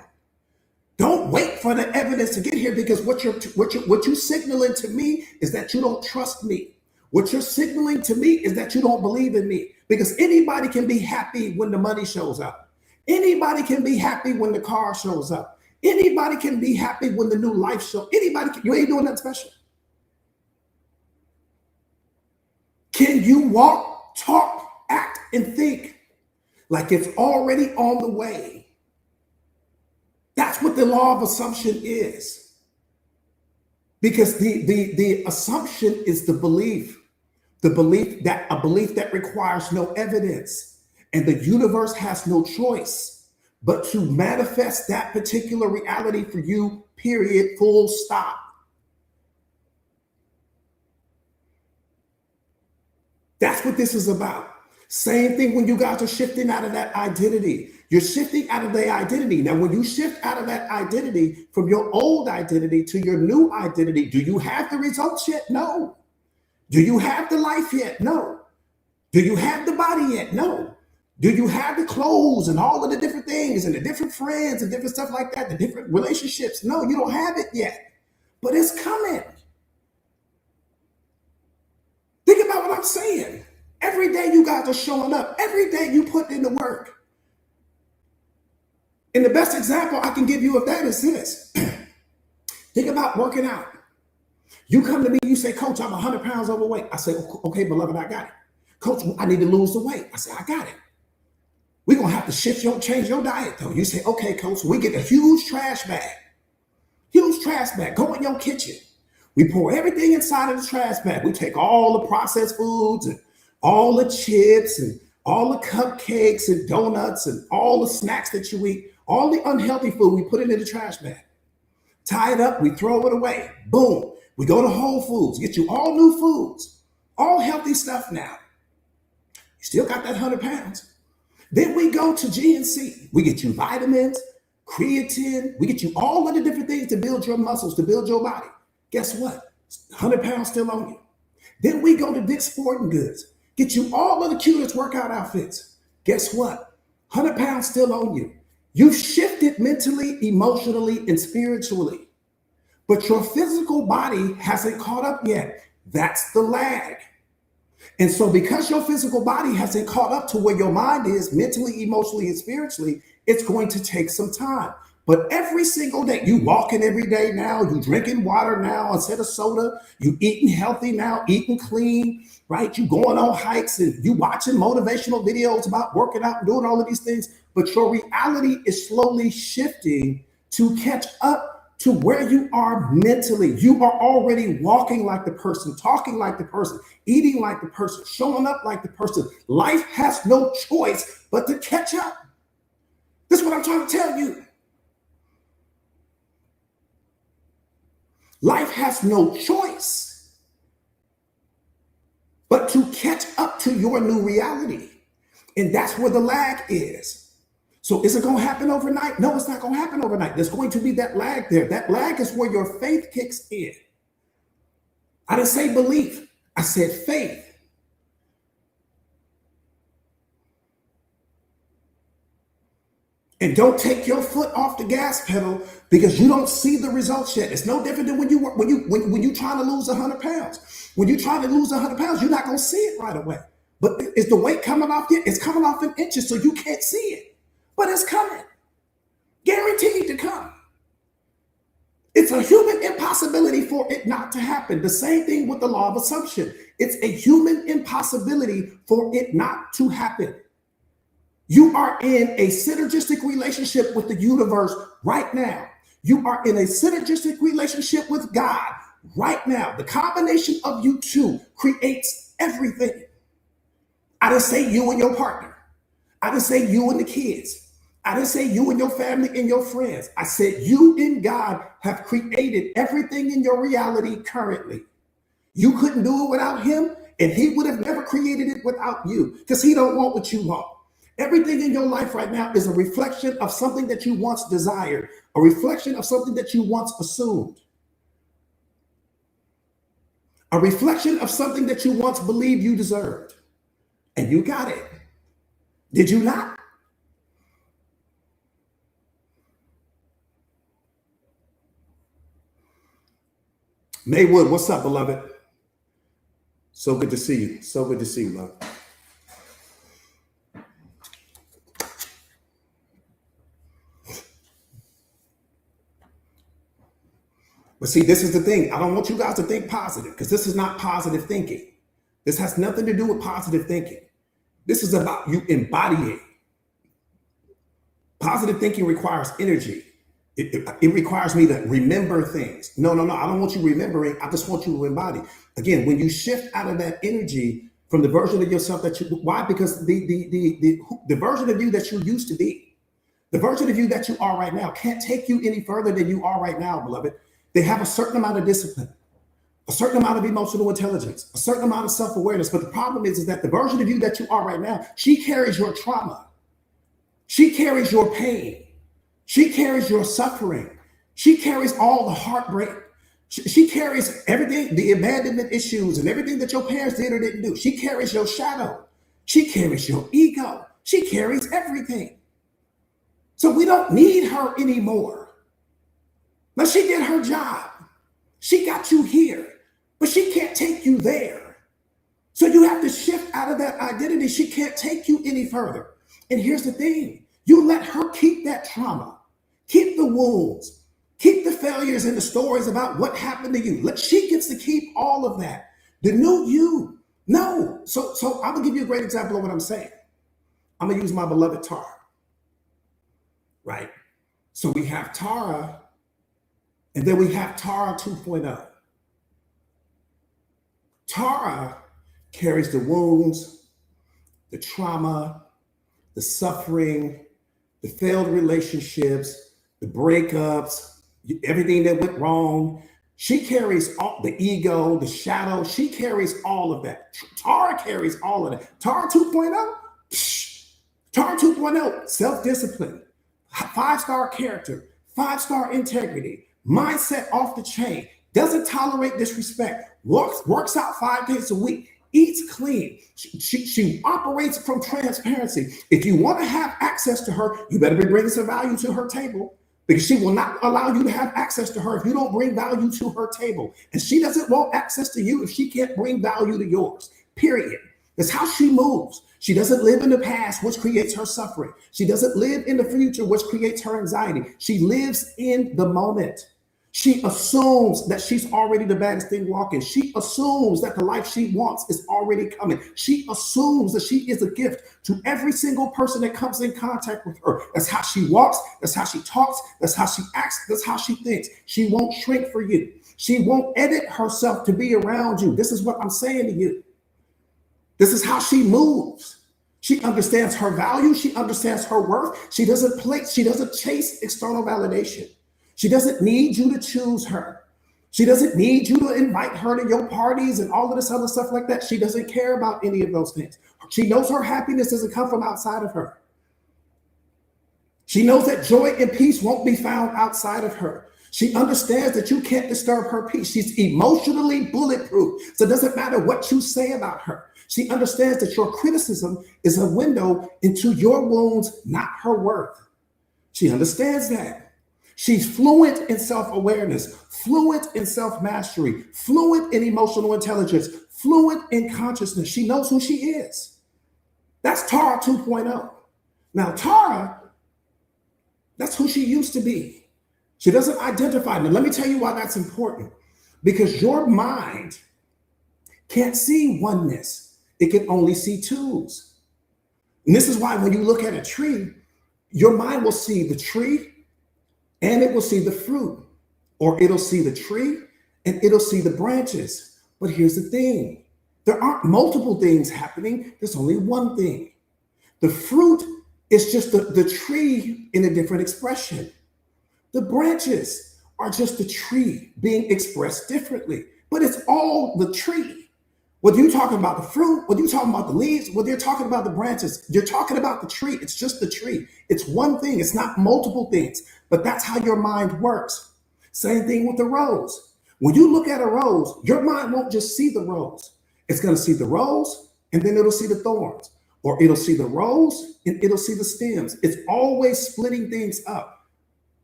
Don't wait for the evidence to get here, because what you're signaling to me is that you don't trust me. What you're signaling to me is that you don't believe in me, because anybody can be happy when the money shows up. Anybody can be happy when the car shows up. Anybody can be happy when the new life shows. You ain't doing nothing special. Can you walk, talk, act, and think like it's already on the way? That's what the law of assumption is. Because the assumption is the belief that requires no evidence. And the universe has no choice but to manifest that particular reality for you, period, full stop. That's what this is about. Same thing when you guys are shifting out of that identity. You're shifting out of the identity. Now, when you shift out of that identity from your old identity to your new identity, do you have the results yet? No. Do you have the life yet? No. Do you have the body yet? No. Do you have the clothes and all of the different things and the different friends and different stuff like that, the different relationships? No, you don't have it yet, but it's coming. Think about what I'm saying. Every day you guys are showing up. Every day you put in the work. And the best example I can give you of that is this. Think about working out. You come to me, you say, Coach, I'm 100 pounds overweight. I say, okay, beloved, I got it. Coach, I need to lose the weight. I say, I got it. We're going to have to change your diet, though. You say, okay, Coach, we get a huge trash bag. Huge trash bag. Go in your kitchen. We pour everything inside of the trash bag. We take all the processed foods and all the chips and all the cupcakes and donuts and all the snacks that you eat, all the unhealthy food, we put it in the trash bag. Tie it up, we throw it away. Boom. We go to Whole Foods, get you all new foods, all healthy stuff now. You still got that 100 pounds. Then we go to GNC. We get you vitamins, creatine. We get you all of the different things to build your muscles, to build your body. Guess what? 100 pounds still on you. Then we go to Dick's Sporting Goods. Get you all of the cutest workout outfits. Guess what? 100 pounds still on you. You've shifted mentally, emotionally, and spiritually. But your physical body hasn't caught up yet. That's the lag. And so because your physical body hasn't caught up to where your mind is mentally, emotionally, and spiritually, it's going to take some time. But every single day, you walking every day now, you drinking water now instead of soda, you eating healthy now, eating clean, right? You going on hikes and you watching motivational videos about working out and doing all of these things. But your reality is slowly shifting to catch up to where you are mentally. You are already walking like the person, talking like the person, eating like the person, showing up like the person. Life has no choice but to catch up. This is what I'm trying to tell you. Life has no choice but to catch up to your new reality. And that's where the lag is. So is it going to happen overnight? No, it's not going to happen overnight. There's going to be that lag there. That lag is where your faith kicks in. I didn't say belief. I said faith. And don't take your foot off the gas pedal because you don't see the results yet. It's no different than when you trying to lose 100 pounds. When you try to lose 100 pounds, you're not going to see it right away. But is the weight coming off yet? It's coming off in inches, so you can't see it. But it's coming. Guaranteed to come. It's a human impossibility for it not to happen. The same thing with the law of assumption. It's a human impossibility for it not to happen. You are in a synergistic relationship with the universe right now. You are in a synergistic relationship with God right now. The combination of you two creates everything. I didn't say you and your partner. I didn't say you and the kids. I didn't say you and your family and your friends. I said you and God have created everything in your reality currently. You couldn't do it without him, and he would have never created it without you because he don't want what you want. Everything in your life right now is a reflection of something that you once desired, a reflection of something that you once assumed, a reflection of something that you once believed you deserved, and you got it. Did you not? Maywood, what's up, beloved? So good to see you. So good to see you, love. But see, this is the thing. I don't want you guys to think positive because this is not positive thinking. This has nothing to do with positive thinking. This is about you embodying. Positive thinking requires energy. It requires me to remember things. No. I don't want you remembering. I just want you to embody. Again, when you shift out of that energy from the version of yourself that you, why? Because the version of you that you used to be, the version of you that you are right now can't take you any further than you are right now, beloved. They have a certain amount of discipline, a certain amount of emotional intelligence, a certain amount of self-awareness. But the problem is that the version of you that you are right now, she carries your trauma. She carries your pain. She carries your suffering. She carries all the heartbreak. She carries everything, the abandonment issues and everything that your parents did or didn't do. She carries your shadow. She carries your ego. She carries everything. So we don't need her anymore. Now, she did her job. She got you here, but she can't take you there. So you have to shift out of that identity. She can't take you any further. And here's the thing. You let her keep that trauma, keep the wounds, keep the failures and the stories about what happened to you. She gets to keep all of that. The new you. No. So I'm going to give you a great example of what I'm saying. I'm going to use my beloved Tara, right? So we have Tara, and then we have Tara 2.0. Tara carries the wounds, the trauma, the suffering, the failed relationships, the breakups, everything that went wrong. She carries all the ego, the shadow. She carries all of that. Tara carries all of that. Tara 2.0, Tara 2.0, self-discipline, 5-star character, 5-star integrity, mindset off the chain, doesn't tolerate disrespect, works out 5 days a week, eats clean. She operates from transparency. If you want to have access to her, you better be bringing some value to her table, because she will not allow you to have access to her if you don't bring value to her table. And she doesn't want access to you if she can't bring value to yours, period. That's how she moves. She doesn't live in the past, which creates her suffering. She doesn't live in the future, which creates her anxiety. She lives in the moment. She assumes that she's already the baddest thing walking. She assumes that the life she wants is already coming. She assumes that she is a gift to every single person that comes in contact with her. That's how she walks. That's how she talks. That's how she acts. That's how she thinks. She won't shrink for you. She won't edit herself to be around you. This is what I'm saying to you. This is how she moves. She understands her value. She understands her worth. She doesn't chase external validation. She doesn't need you to choose her. She doesn't need you to invite her to your parties and all of this other stuff like that. She doesn't care about any of those things. She knows her happiness doesn't come from outside of her. She knows that joy and peace won't be found outside of her. She understands that you can't disturb her peace. She's emotionally bulletproof. So it doesn't matter what you say about her. She understands that your criticism is a window into your wounds, not her worth. She understands that. She's fluent in self-awareness, fluent in self-mastery, fluent in emotional intelligence, fluent in consciousness. She knows who she is. That's Tara 2.0. Now, Tara, that's who she used to be. She doesn't identify. Now, let me tell you why that's important. Because your mind can't see oneness. It can only see twos. And this is why when you look at a tree, your mind will see the tree, and it will see the fruit, or it'll see the tree and it'll see the branches. But here's the thing. There aren't multiple things happening. There's only one thing. The fruit is just the tree in a different expression. The branches are just the tree being expressed differently, but it's all the tree. Whether you're talking about the fruit, whether you're talking about the leaves, whether you're talking about the branches, you're talking about the tree. It's just the tree. It's one thing. It's not multiple things, but that's how your mind works. Same thing with the rose. When you look at a rose, your mind won't just see the rose. It's going to see the rose, and then it'll see the thorns, or it'll see the rose and it'll see the stems. It's always splitting things up.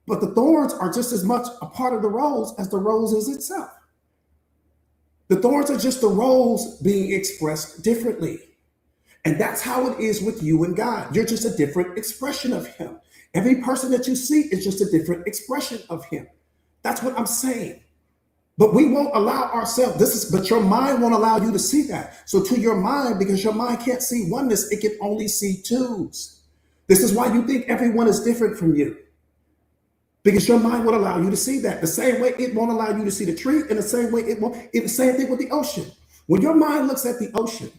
But the thorns are just as much a part of the rose as the rose is itself. The thorns are just the rose being expressed differently. And that's how it is with you and God. You're just a different expression of him. Every person that you see is just a different expression of him. That's what I'm saying. But we won't allow ourselves, but your mind won't allow you to see that. So to your mind, because your mind can't see oneness, it can only see twos. This is why you think everyone is different from you. Because your mind won't allow you to see that. The same way it won't allow you to see the tree, and the same way it won't. It's the same thing with the ocean. When your mind looks at the ocean,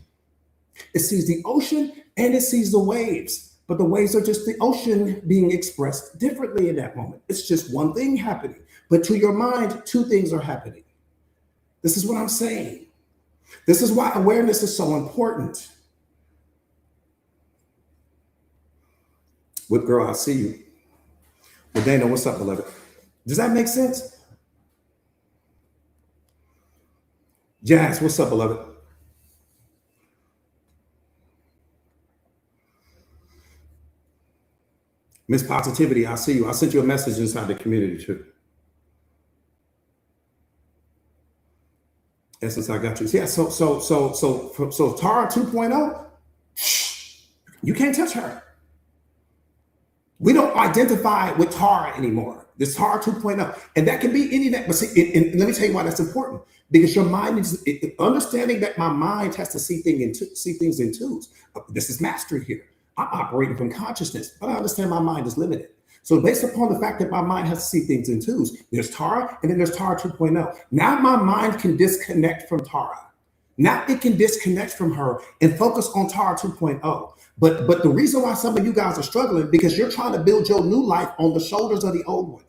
it sees the ocean and it sees the waves. But the waves are just the ocean being expressed differently in that moment. It's just one thing happening. But to your mind, two things are happening. This is what I'm saying. This is why awareness is so important. Whip girl, I see you. Well, Dana, what's up, beloved? Does that make sense? Jazz, what's up, beloved? Miss Positivity, I see you. I sent you a message inside the community too. Essence, I got you. Yeah, so Tara 2.0, you can't touch her. We don't identify with Tara anymore. This Tara 2.0. And that can be any of that. But see, and let me tell you why that's important. Because your mind is understanding that my mind has to see things in twos. This is mastery here. I'm operating from consciousness, but I understand my mind is limited. So based upon the fact that my mind has to see things in twos, there's Tara and then there's Tara 2.0. Now my mind can disconnect from Tara. Now it can disconnect from her and focus on Tara 2.0. But the reason why some of you guys are struggling, because you're trying to build your new life on the shoulders of the old one.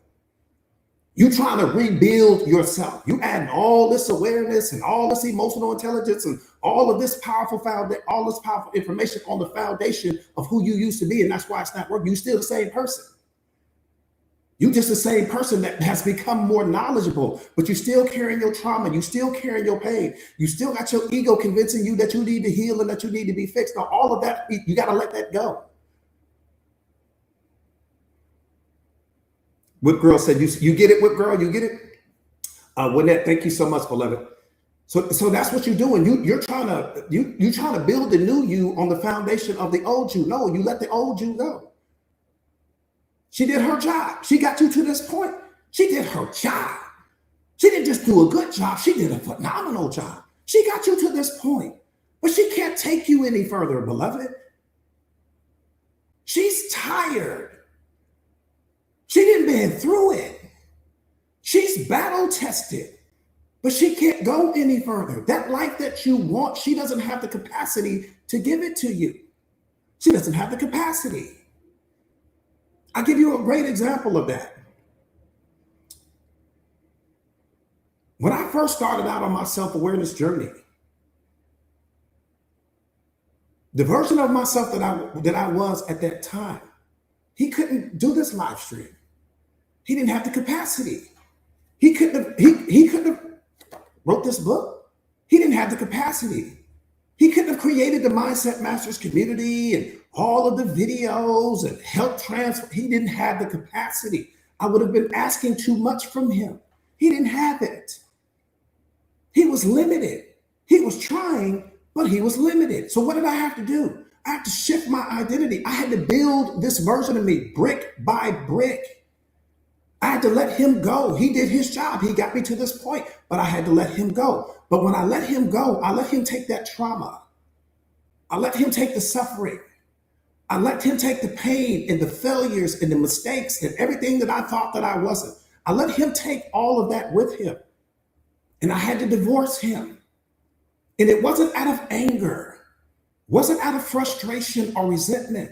You're trying to rebuild yourself. You adding all this awareness and all this emotional intelligence and all of this powerful information on the foundation of who you used to be. And that's why it's not working. You're still the same person. You're just the same person that has become more knowledgeable, but you're still carrying your trauma. You still carrying your pain. You still got your ego convincing you that you need to heal and that you need to be fixed. Now, all of that, you got to let that go. Whip girl said, you get it, Whip girl, you get it? Wynette, thank you so much, beloved. So that's what you're doing. You're trying to build the new you on the foundation of the old you. No, you let the old you go. She did her job. She got you to this point. She did her job. She didn't just do a good job. She did a phenomenal job. She got you to this point, but she can't take you any further, beloved. She's tired. She didn't been through it. She's battle tested, but she can't go any further. That life that you want, she doesn't have the capacity to give it to you. She doesn't have the capacity. I'll give you a great example of that. When I first started out on my self-awareness journey, the version of myself that I was at that time, he couldn't do this live stream. He didn't have the capacity. He couldn't have wrote this book. He didn't have the capacity. He couldn't have created the Mindset Masters community and all of the videos and help transfer. He didn't have the capacity. I would have been asking too much from him. He didn't have it. He was limited. He was trying, but he was limited. So what did I have to do? I had to shift my identity. I had to build this version of me brick by brick. I had to let him go. He did his job. He got me to this point, but I had to let him go. But when I let him go, I let him take that trauma. I let him take the suffering. I let him take the pain and the failures and the mistakes and everything that I thought that I wasn't. I let him take all of that with him. And I had to divorce him. And it wasn't out of anger, wasn't out of frustration or resentment.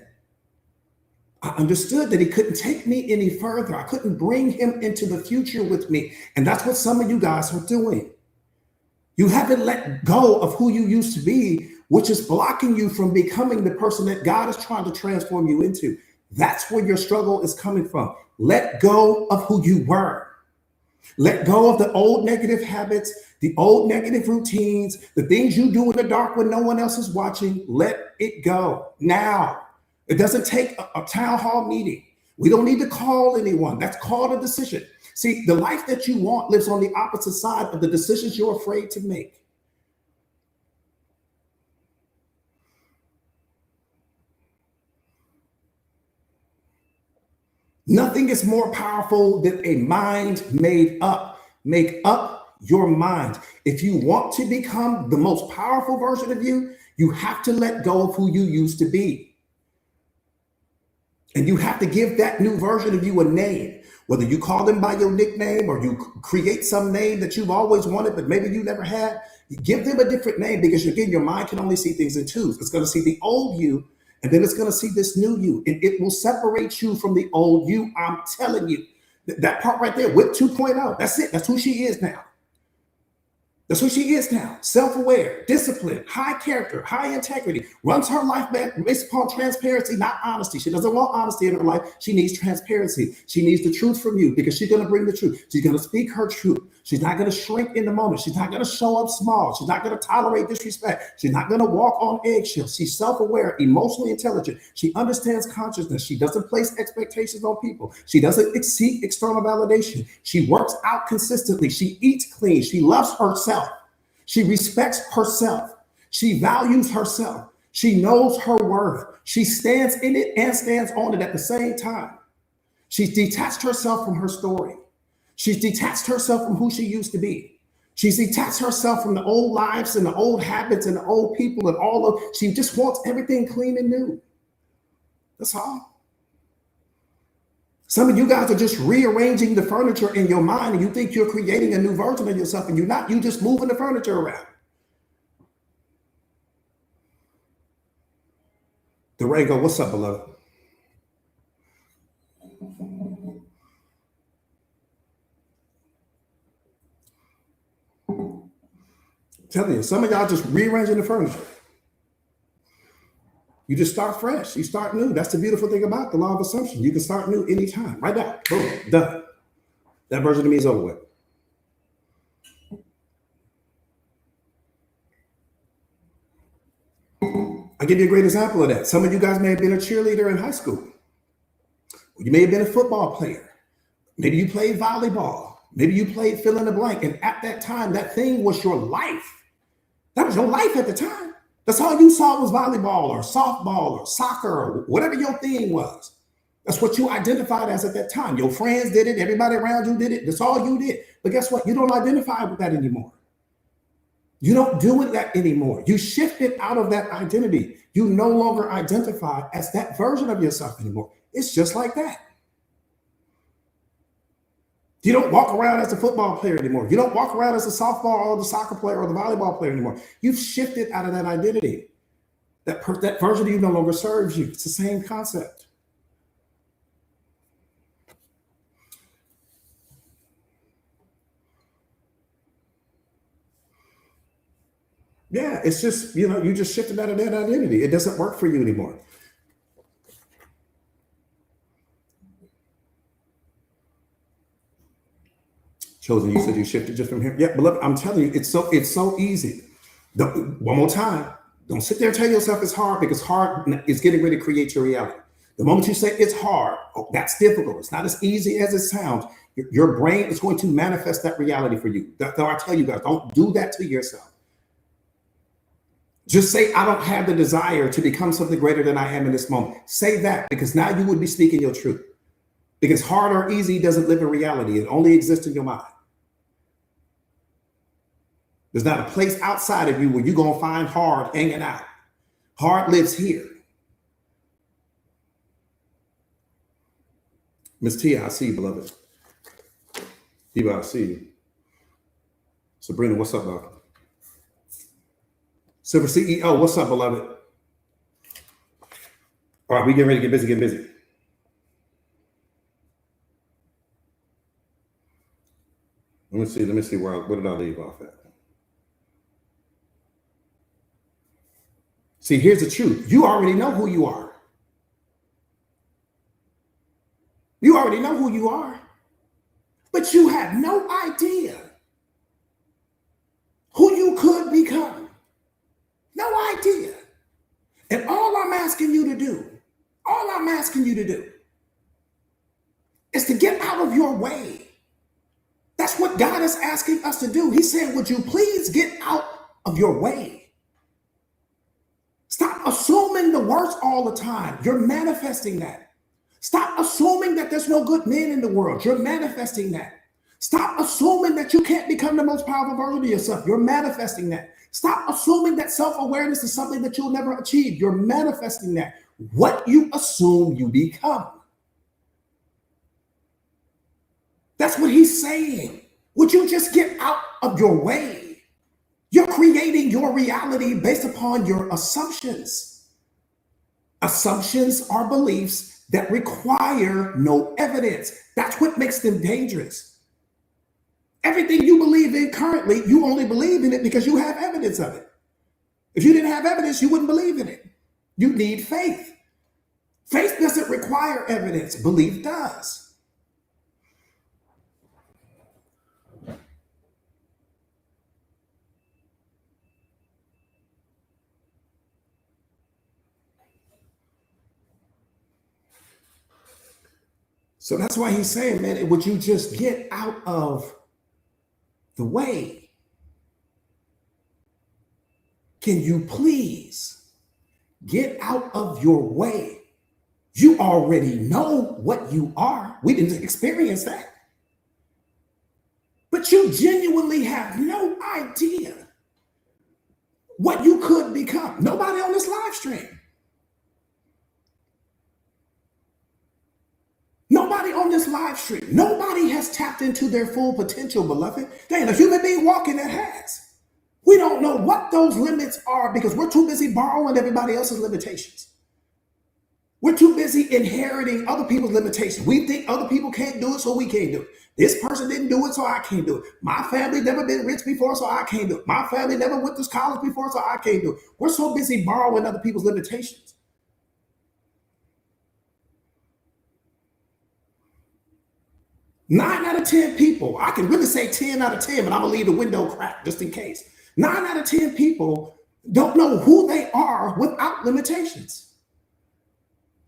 I understood that he couldn't take me any further. I couldn't bring him into the future with me. And that's what some of you guys are doing. You haven't let go of who you used to be, which is blocking you from becoming the person that God is trying to transform you into. That's where your struggle is coming from. Let go of who you were. Let go of the old negative habits, the old negative routines, the things you do in the dark when no one else is watching. Let it go now. It doesn't take a town hall meeting. We don't need to call anyone. That's called a decision. See, the life that you want lives on the opposite side of the decisions you're afraid to make. Nothing is more powerful than a mind made up. Make up your mind. If you want to become the most powerful version of you, you have to let go of who you used to be. And you have to give that new version of you a name, whether you call them by your nickname or you create some name that you've always wanted, but maybe you never had. You give them a different name because, again, your mind can only see things in twos. It's going to see the old you, and then it's going to see this new you. And it will separate you from the old you. I'm telling you, that part right there, Whip 2.0, that's it. That's who she is now. That's who she is now. Self-aware, disciplined, high character, high integrity, runs her life based upon transparency, not honesty. She doesn't want honesty in her life. She needs transparency. She needs the truth from you because she's going to bring the truth. She's going to speak her truth. She's not going to shrink in the moment. She's not going to show up small. She's not going to tolerate disrespect. She's not going to walk on eggshells. She's self-aware, emotionally intelligent. She understands consciousness. She doesn't place expectations on people. She doesn't seek external validation. She works out consistently. She eats clean. She loves herself. She respects herself. She values herself. She knows her worth. She stands in it and stands on it at the same time. She's detached herself from her story. She's detached herself from who she used to be. She's detached herself from the old lives and the old habits and the old people and all of, she just wants everything clean and new. That's all. Some of you guys are just rearranging the furniture in your mind and you think you're creating a new version of yourself and you're not, you just moving the furniture around. Durango, what's up, beloved? Telling you, some of y'all just rearranging the furniture. You just start fresh. You start new. That's the beautiful thing about the law of assumption. You can start new anytime. Right now. Boom. Done. That version of me is over with. I'll give you a great example of that. Some of you guys may have been a cheerleader in high school. You may have been a football player. Maybe you played volleyball. Maybe you played fill in the blank. And at that time, that thing was your life. That was your life at the time. That's all you saw was volleyball or softball or soccer or whatever your thing was. That's what you identified as at that time. Your friends did it. Everybody around you did it. That's all you did. But guess what? You don't identify with that anymore. You don't do that anymore. You shifted out of that identity. You no longer identify as that version of yourself anymore. It's just like that. You don't walk around as a football player anymore. You don't walk around as a softball or the soccer player or the volleyball player anymore. You've shifted out of that identity. That version of you no longer serves you. It's the same concept. Yeah, it's just, you just shifted out of that identity. It doesn't work for you anymore. Chosen, you said you shifted just from here. Yeah, beloved, I'm telling you, it's so easy. One more time. Don't sit there and tell yourself it's hard because hard is getting ready to create your reality. The moment you say it's hard, that's difficult. It's not as easy as it sounds. Your brain is going to manifest that reality for you. So I tell you guys, don't do that to yourself. Just say, I don't have the desire to become something greater than I am in this moment. Say that because now you would be speaking your truth. Because hard or easy doesn't live in reality. It only exists in your mind. There's not a place outside of you where you're going to find hard hanging out. Hard lives here. Miss Tia, I see you, beloved. Eva, I see you. Sabrina, what's up, dog? Silver CEO, what's up, beloved? All right, we getting ready to get busy. Let me see where did I leave off at? See, here's the truth. You already know who you are. You already know who you are. But you have no idea who you could become. No idea. And all I'm asking you to do is to get out of your way. That's what God is asking us to do. He said, would you please get out of your way? Stop assuming the worst all the time. You're manifesting that. Stop assuming that there's no good men in the world. You're manifesting that. Stop assuming that you can't become the most powerful version of yourself. You're manifesting that. Stop assuming that self-awareness is something that you'll never achieve. You're manifesting that. What you assume, you become. That's what he's saying. Would you just get out of your way? You're creating your reality based upon your assumptions. Assumptions are beliefs that require no evidence. That's what makes them dangerous. Everything you believe in currently, you only believe in it because you have evidence of it. If you didn't have evidence, you wouldn't believe in it. You need faith. Faith doesn't require evidence. Belief does. So that's why he's saying, man, would you just get out of the way? Can you please get out of your way? You already know what you are. We didn't experience that. But you genuinely have no idea what you could become. Nobody on this live stream. Nobody on this live stream. Nobody has tapped into their full potential, beloved. There ain't a human being walking that has. We don't know what those limits are because we're too busy borrowing everybody else's limitations. We're too busy inheriting other people's limitations. We think other people can't do it, so we can't do it. This person didn't do it, so I can't do it. My family never been rich before, so I can't do it. My family never went to college before, so I can't do it. We're so busy borrowing other people's limitations. 9 out of 10 people, I can really say 10 out of 10, but I'm gonna leave the window cracked just in case. 9 out of 10 people don't know who they are without limitations.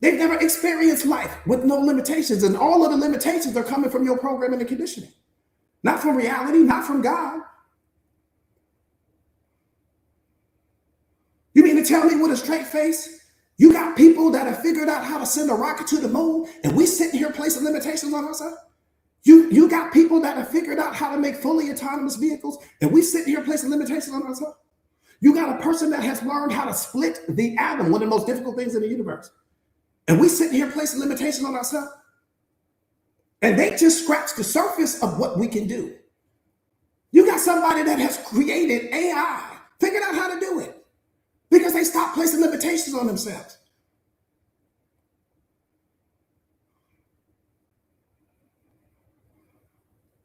They've never experienced life with no limitations, and all of the limitations are coming from your programming and conditioning, not from reality, not from God. You mean to tell me with a straight face, you got people that have figured out how to send a rocket to the moon, and we sitting here placing limitations on ourselves? You got people that have figured out how to make fully autonomous vehicles, and we sit here placing limitations on ourselves. You got a person that has learned how to split the atom, one of the most difficult things in the universe, and we sit here placing limitations on ourselves. And they just scratch the surface of what we can do. You got somebody that has created AI, figured out how to do it, because they stopped placing limitations on themselves.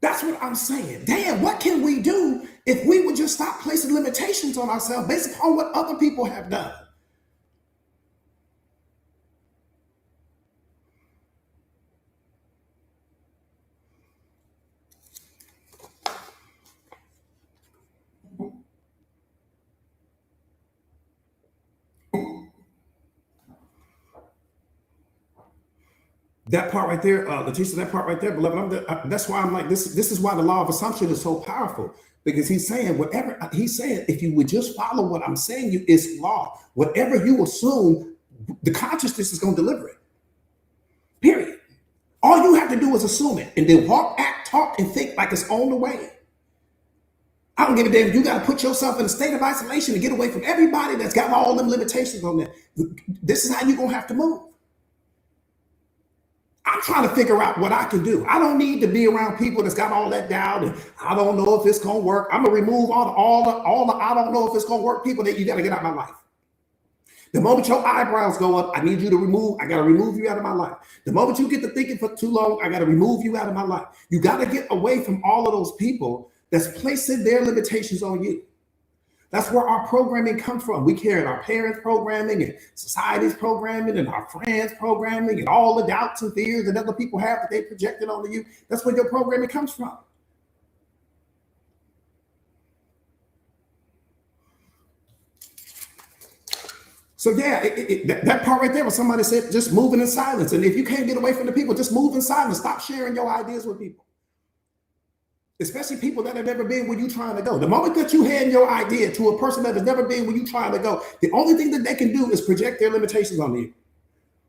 That's what I'm saying. Damn, what can we do if we would just stop placing limitations on ourselves based upon what other people have done? That part right there, Letitia, that part right there, beloved, that's why I'm like, this is why the law of assumption is so powerful, because he's saying whatever, he's saying, if you would just follow what I'm saying, you it's law. Whatever you assume, the consciousness is going to deliver it. Period. All you have to do is assume it and then walk, act, talk, and think like it's on the way. I don't give a damn. You got to put yourself in a state of isolation to get away from everybody that's got all them limitations on them. This is how you're going to have to move. I'm trying to figure out what I can do. I don't need to be around people that's got all that doubt and I don't know if it's gonna work. I'm gonna remove all the I don't know if it's gonna work people that you gotta get out of my life. The moment your eyebrows go up, I need you to I gotta remove you out of my life. The moment you get to thinking for too long, I gotta remove you out of my life. You gotta get away from all of those people that's placing their limitations on you. That's where our programming comes from. We carry our parents' programming and society's programming and our friends' programming and all the doubts and fears that other people have that they projected onto you. That's where your programming comes from. So yeah, that part right there was somebody said, just moving in silence. And if you can't get away from the people, just move in silence. Stop sharing your ideas with people. Especially people that have never been where you're trying to go. The moment that you hand your idea to a person that has never been where you're trying to go, the only thing that they can do is project their limitations on you.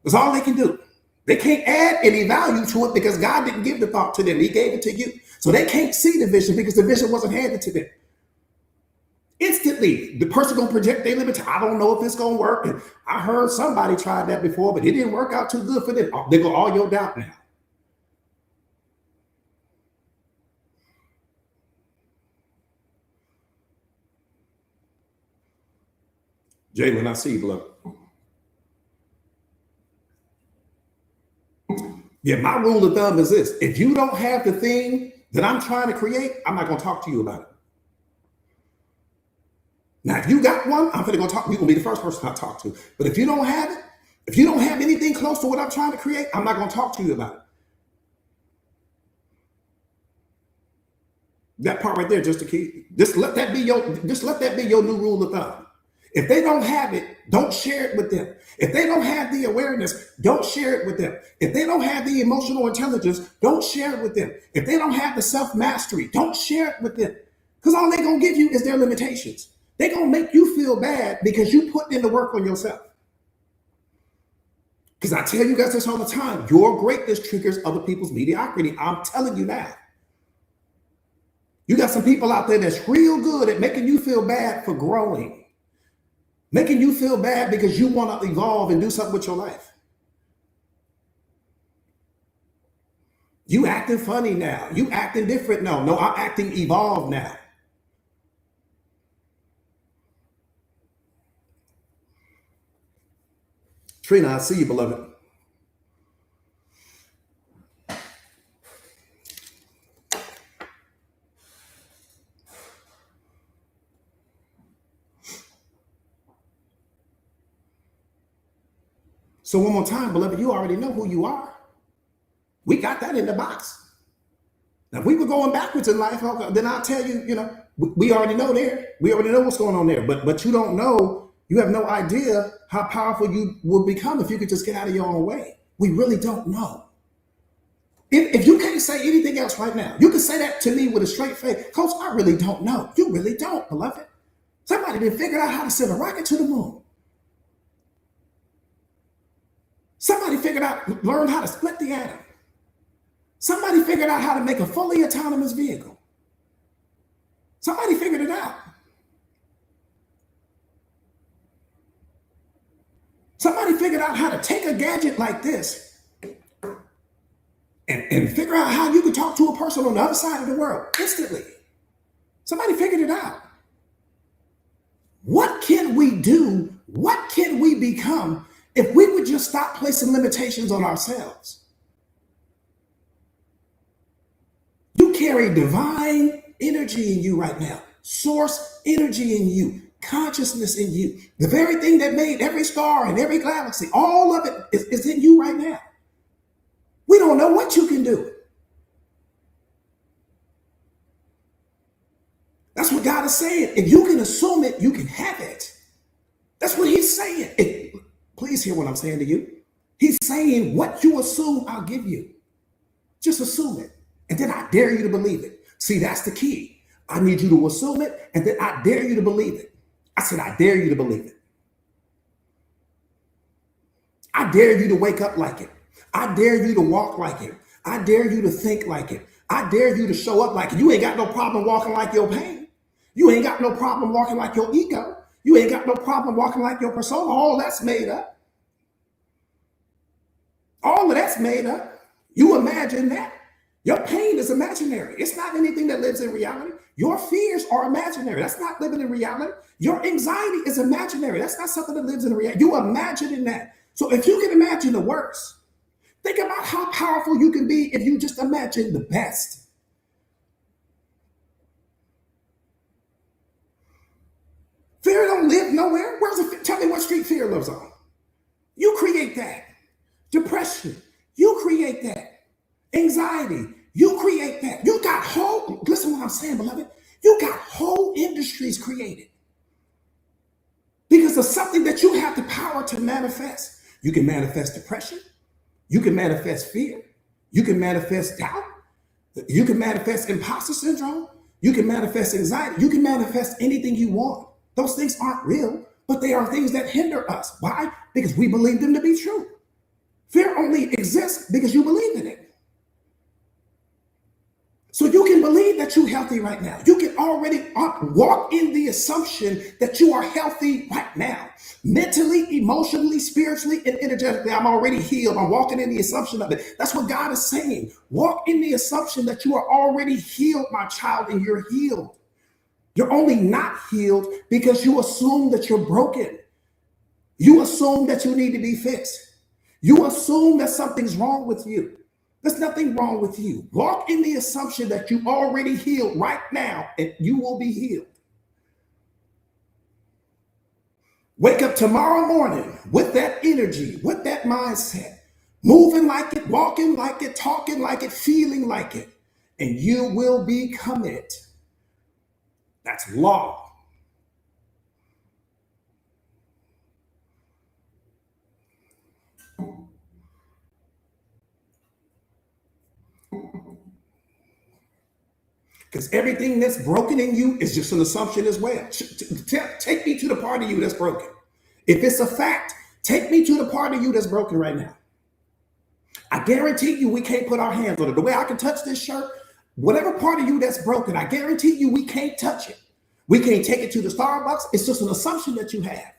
That's all they can do. They can't add any value to it because God didn't give the thought to them. He gave it to you. So they can't see the vision because the vision wasn't handed to them. Instantly, the person gonna project their limit. I don't know if it's gonna work. And I heard somebody tried that before, but it didn't work out too good for them. They go all your doubt now. Jalen, I see you, beloved. Yeah, my rule of thumb is this. If you don't have the thing that I'm trying to create, I'm not going to talk to you about it. Now, if you got one, I'm going to go talk. You're going to be the first person I talk to. But if you don't have it, if you don't have anything close to what I'm trying to create, I'm not going to talk to you about it. That part right there, just to keep, just let that be your new rule of thumb. If they don't have it, don't share it with them. If they don't have the awareness, don't share it with them. If they don't have the emotional intelligence, don't share it with them. If they don't have the self-mastery, don't share it with them. Because all they're going to give you is their limitations. They're going to make you feel bad because you put in the work on yourself. Because I tell you guys this all the time, your greatness triggers other people's mediocrity. I'm telling you now. You got some people out there that's real good at making you feel bad for growing. Making you feel bad because you want to evolve and do something with your life. You acting funny now. You acting different. No, I'm acting evolved now. Trina, I see you, beloved. So one more time, beloved, you already know who you are. We got that in the box. Now, if we were going backwards in life, then I'll tell you, we already know there. We already know what's going on there. But you don't know, you have no idea how powerful you will become if you could just get out of your own way. We really don't know. If you can't say anything else right now, you can say that to me with a straight face. Coach, I really don't know. You really don't, beloved. Somebody done figured out how to send a rocket to the moon. Somebody learned how to split the atom. Somebody figured out how to make a fully autonomous vehicle. Somebody figured it out. Somebody figured out how to take a gadget like this and figure out how you could talk to a person on the other side of the world instantly. Somebody figured it out. What can we do? What can we become if we would just stop placing limitations on ourselves? You carry divine energy in you right now, source energy in you, consciousness in you. The very thing that made every star and every galaxy, all of it is in you right now. We don't know what you can do. That's what God is saying. If you can assume it, you can have it. That's what he's saying. Please hear what I'm saying to you. He's saying, what you assume, I'll give you. Just assume it. And then I dare you to believe it. See, that's the key. I need you to assume it, and then I dare you to believe it. I said, I dare you to believe it. I dare you to wake up like it. I dare you to walk like it. I dare you to think like it. I dare you to show up like it. You ain't got no problem walking like your pain. You ain't got no problem walking like your ego. You ain't got no problem walking like your persona. All that's made up. All of that's made up. You imagine that. Your pain is imaginary. It's not anything that lives in reality. Your fears are imaginary. That's not living in reality. Your anxiety is imaginary. That's not something that lives in reality. You imagine in that. So if you can imagine the worst, think about how powerful you can be if you just imagine the best. Fear don't live nowhere. Tell me what street fear lives on. You create that. Depression, you create that. Anxiety, you create that. You got listen to what I'm saying, beloved. You got whole industries created because of something that you have the power to manifest. You can manifest depression. You can manifest fear. You can manifest doubt. You can manifest imposter syndrome. You can manifest anxiety. You can manifest anything you want. Those things aren't real, but they are things that hinder us. Why? Because we believe them to be true. Fear only exists because you believe in it. So you can believe that you're healthy right now. You can already walk in the assumption that you are healthy right now. Mentally, emotionally, spiritually, and energetically, I'm already healed. I'm walking in the assumption of it. That's what God is saying. Walk in the assumption that you are already healed, my child, and you're healed. You're only not healed because you assume that you're broken. You assume that you need to be fixed. You assume that something's wrong with you. There's nothing wrong with you. Walk in the assumption that you already healed right now and you will be healed. Wake up tomorrow morning with that energy, with that mindset, moving like it, walking like it, talking like it, feeling like it, and you will become it. That's law. Because everything that's broken in you is just an assumption as well. Take me to the part of you that's broken. If it's a fact, take me to the part of you that's broken right now. I guarantee you we can't put our hands on it. The way I can touch this shirt, whatever part of you that's broken, I guarantee you we can't touch it. We can't take it to the Starbucks. It's just an assumption that you have.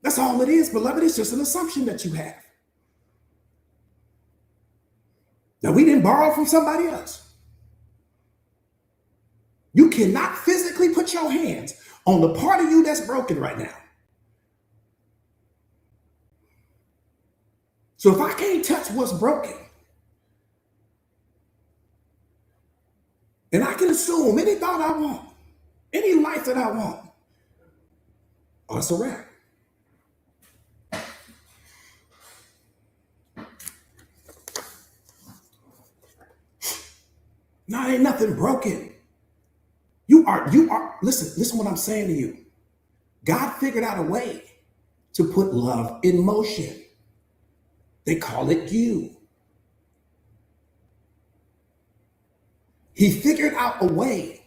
That's all it is, beloved. It's just an assumption that you have. Now, we didn't borrow from somebody else. You cannot physically put your hands on the part of you that's broken right now. So if I can't touch what's broken, then I can assume any thought I want, any life that I want, oh, it's a wrap. No, ain't nothing broken. Listen what I'm saying to you. God figured out a way to put love in motion. They call it you. He figured out a way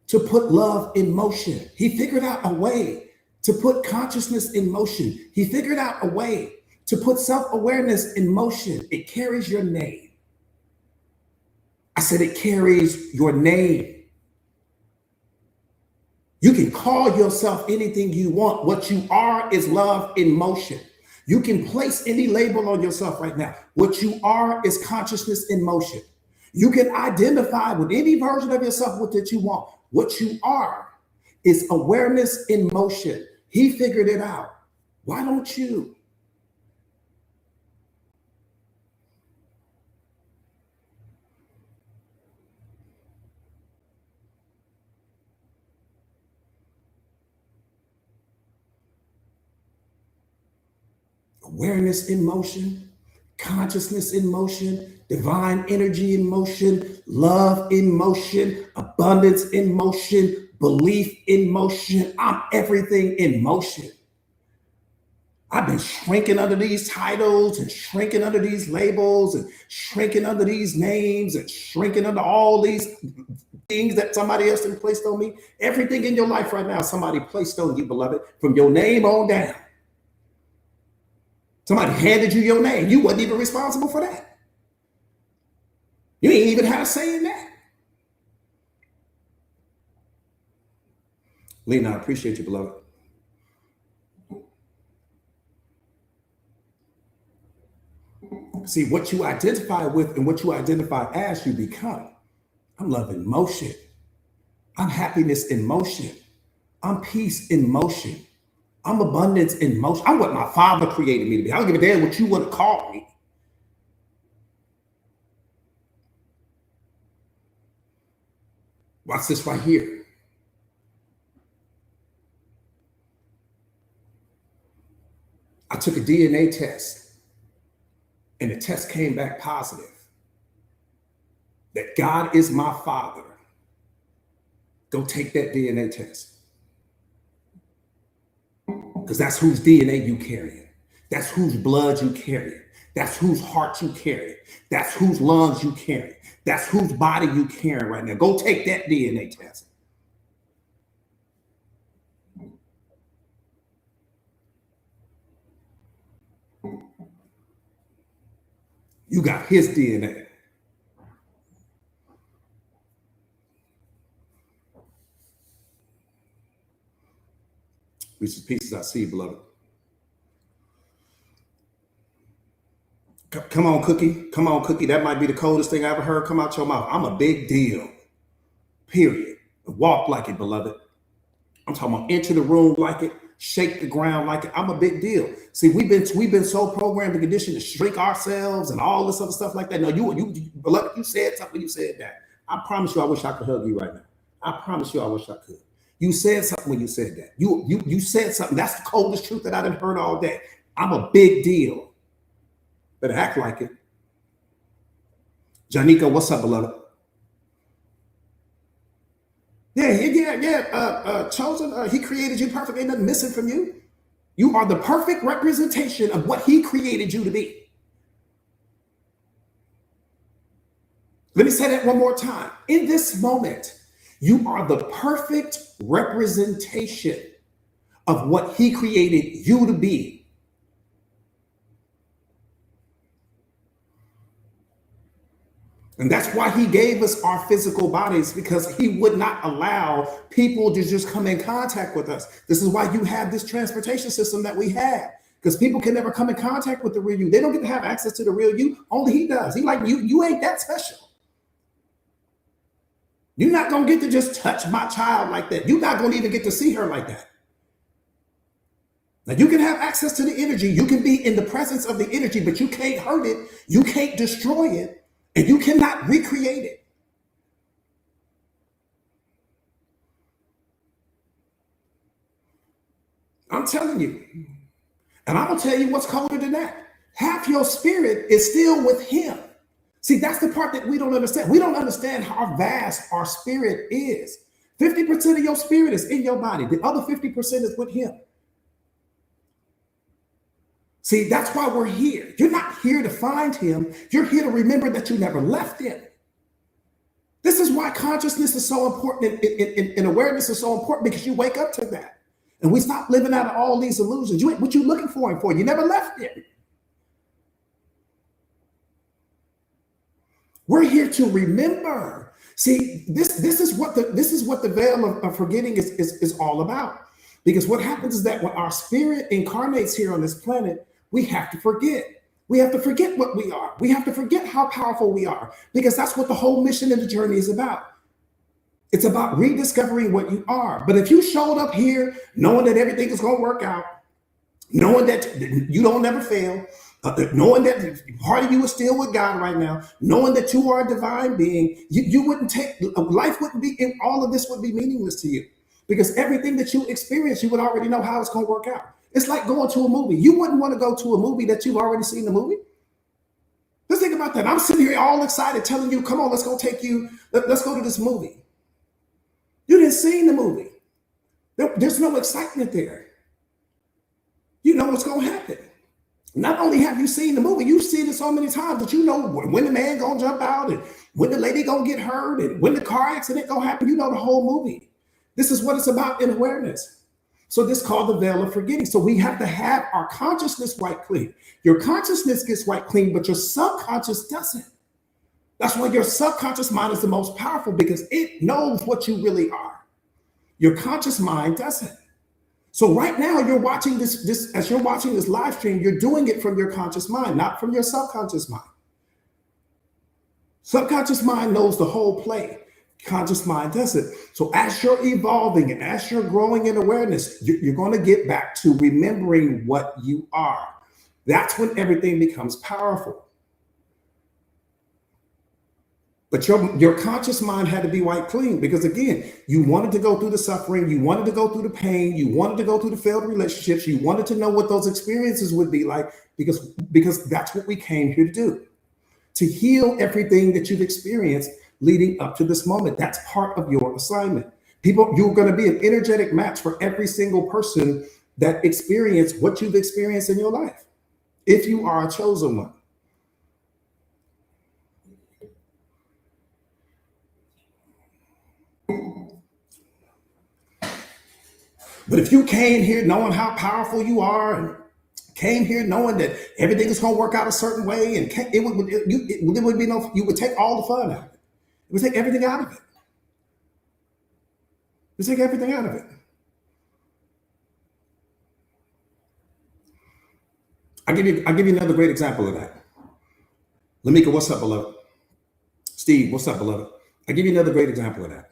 to put love in motion. He figured out a way to put consciousness in motion. He figured out a way to put self-awareness in motion. It carries your name. I said it carries your name. You can call yourself anything you want. What you are is love in motion. You can place any label on yourself right now. What you are is consciousness in motion. You can identify with any version of yourself that you want. What you are is awareness in motion. He figured it out. Why don't you? Awareness in motion, consciousness in motion, divine energy in motion, love in motion, abundance in motion, belief in motion. I'm everything in motion. I've been shrinking under these titles and shrinking under these labels and shrinking under these names and shrinking under all these things that somebody else has placed on me. Everything in your life right now, somebody placed on you, beloved, from your name on down. Somebody handed you your name. You wasn't even responsible for that. You ain't even had a say in that. Lena, I appreciate you, beloved. See, what you identify with and what you identify as, you become. I'm love in motion. I'm happiness in motion. I'm peace in motion. I'm abundance in motion. I'm what my father created me to be. I don't give a damn what you want to call me. Watch this right here. I took a DNA test and the test came back positive. That God is my father. Go take that DNA test. Because that's whose DNA you carry. That's whose blood you carry. That's whose heart you carry. That's whose lungs you carry. That's whose body you carry right now. Go take that DNA test. You got his DNA. Reese's Pieces, I see, beloved. Come on, Cookie. Come on, Cookie. That might be the coldest thing I ever heard come out your mouth. I'm a big deal. Period. Walk like it, beloved. I'm talking about enter the room like it, shake the ground like I'm a big deal. See, we've been so programmed and conditioned to shrink ourselves and all this other stuff like that. No, beloved, you said something. You said that. I promise you, I wish I could hug you right now. I promise you, I wish I could. You said something when you said that. You said something. That's the coldest truth that I done heard all day. I'm a big deal. Better act like it. Janika, what's up, beloved? Yeah. Chosen. He created you perfect. Ain't nothing missing from you. You are the perfect representation of what he created you to be. Let me say that one more time. In this moment, you are the perfect representation of what he created you to be. And that's why he gave us our physical bodies, because he would not allow people to just come in contact with us. This is why you have this transportation system that we have, because people can never come in contact with the real you. They don't get to have access to the real you. Only he does. He like, you ain't that special. You're not going to get to just touch my child like that. You're not going to even get to see her like that. Now, you can have access to the energy. You can be in the presence of the energy, but you can't hurt it. You can't destroy it. And you cannot recreate it. I'm telling you. And I'm going to tell you what's colder than that. Half your spirit is still with him. See, that's the part that we don't understand. We don't understand how vast our spirit is. 50% of your spirit is in your body. The other 50% is with him. See, that's why we're here. You're not here to find him. You're here to remember that you never left him. This is why consciousness is so important and awareness is so important, because you wake up to that. And we stop living out of all these illusions. What you looking for him for? You never left him. We're here to remember. See, this is what the veil of forgetting is all about. Because what happens is that when our spirit incarnates here on this planet, we have to forget. We have to forget what we are. We have to forget how powerful we are, because that's what the whole mission of the journey is about. It's about rediscovering what you are. But if you showed up here knowing that everything is going to work out, knowing that you don't never fail, knowing that part of you is still with God right now, knowing that you are a divine being, you wouldn't take life, wouldn't be, all of this would be meaningless to you, because everything that you experience, you would already know how it's going to work out. It's like going to a movie. You wouldn't want to go to a movie that you've already seen the movie. Just think about that. I'm sitting here all excited telling you, come on, let's go to this movie. You didn't see the movie. There's no excitement there. You know what's going to happen. Not only have you seen the movie, you've seen it so many times that you know when the man gonna jump out and when the lady gonna get hurt and when the car accident gonna happen. You know the whole movie. This is what it's about in awareness. So this is called the veil of forgetting. So we have to have our consciousness wiped clean. Your consciousness gets wiped clean, but your subconscious doesn't. That's why your subconscious mind is the most powerful, because it knows what you really are. Your conscious mind doesn't. So right now you're watching this as you're watching this live stream, you're doing it from your conscious mind, not from your subconscious mind. Subconscious mind knows the whole play. Conscious mind doesn't. So as you're evolving and as you're growing in awareness, you're going to get back to remembering what you are. That's when everything becomes powerful. But your conscious mind had to be wiped clean, because again, you wanted to go through the suffering, you wanted to go through the pain, you wanted to go through the failed relationships, you wanted to know what those experiences would be like, because that's what we came here to do. To heal everything that you've experienced leading up to this moment. That's part of your assignment. You're going to be an energetic match for every single person that experienced what you've experienced in your life, if you are a chosen one. But if you came here knowing how powerful you are, and came here knowing that everything is going to work out a certain way, and you would take all the fun out of it. It would take everything out of it. It would take everything out of it. I'll give you another great example of that. Lamika, what's up, beloved? Steve, what's up, beloved? I'll give you another great example of that.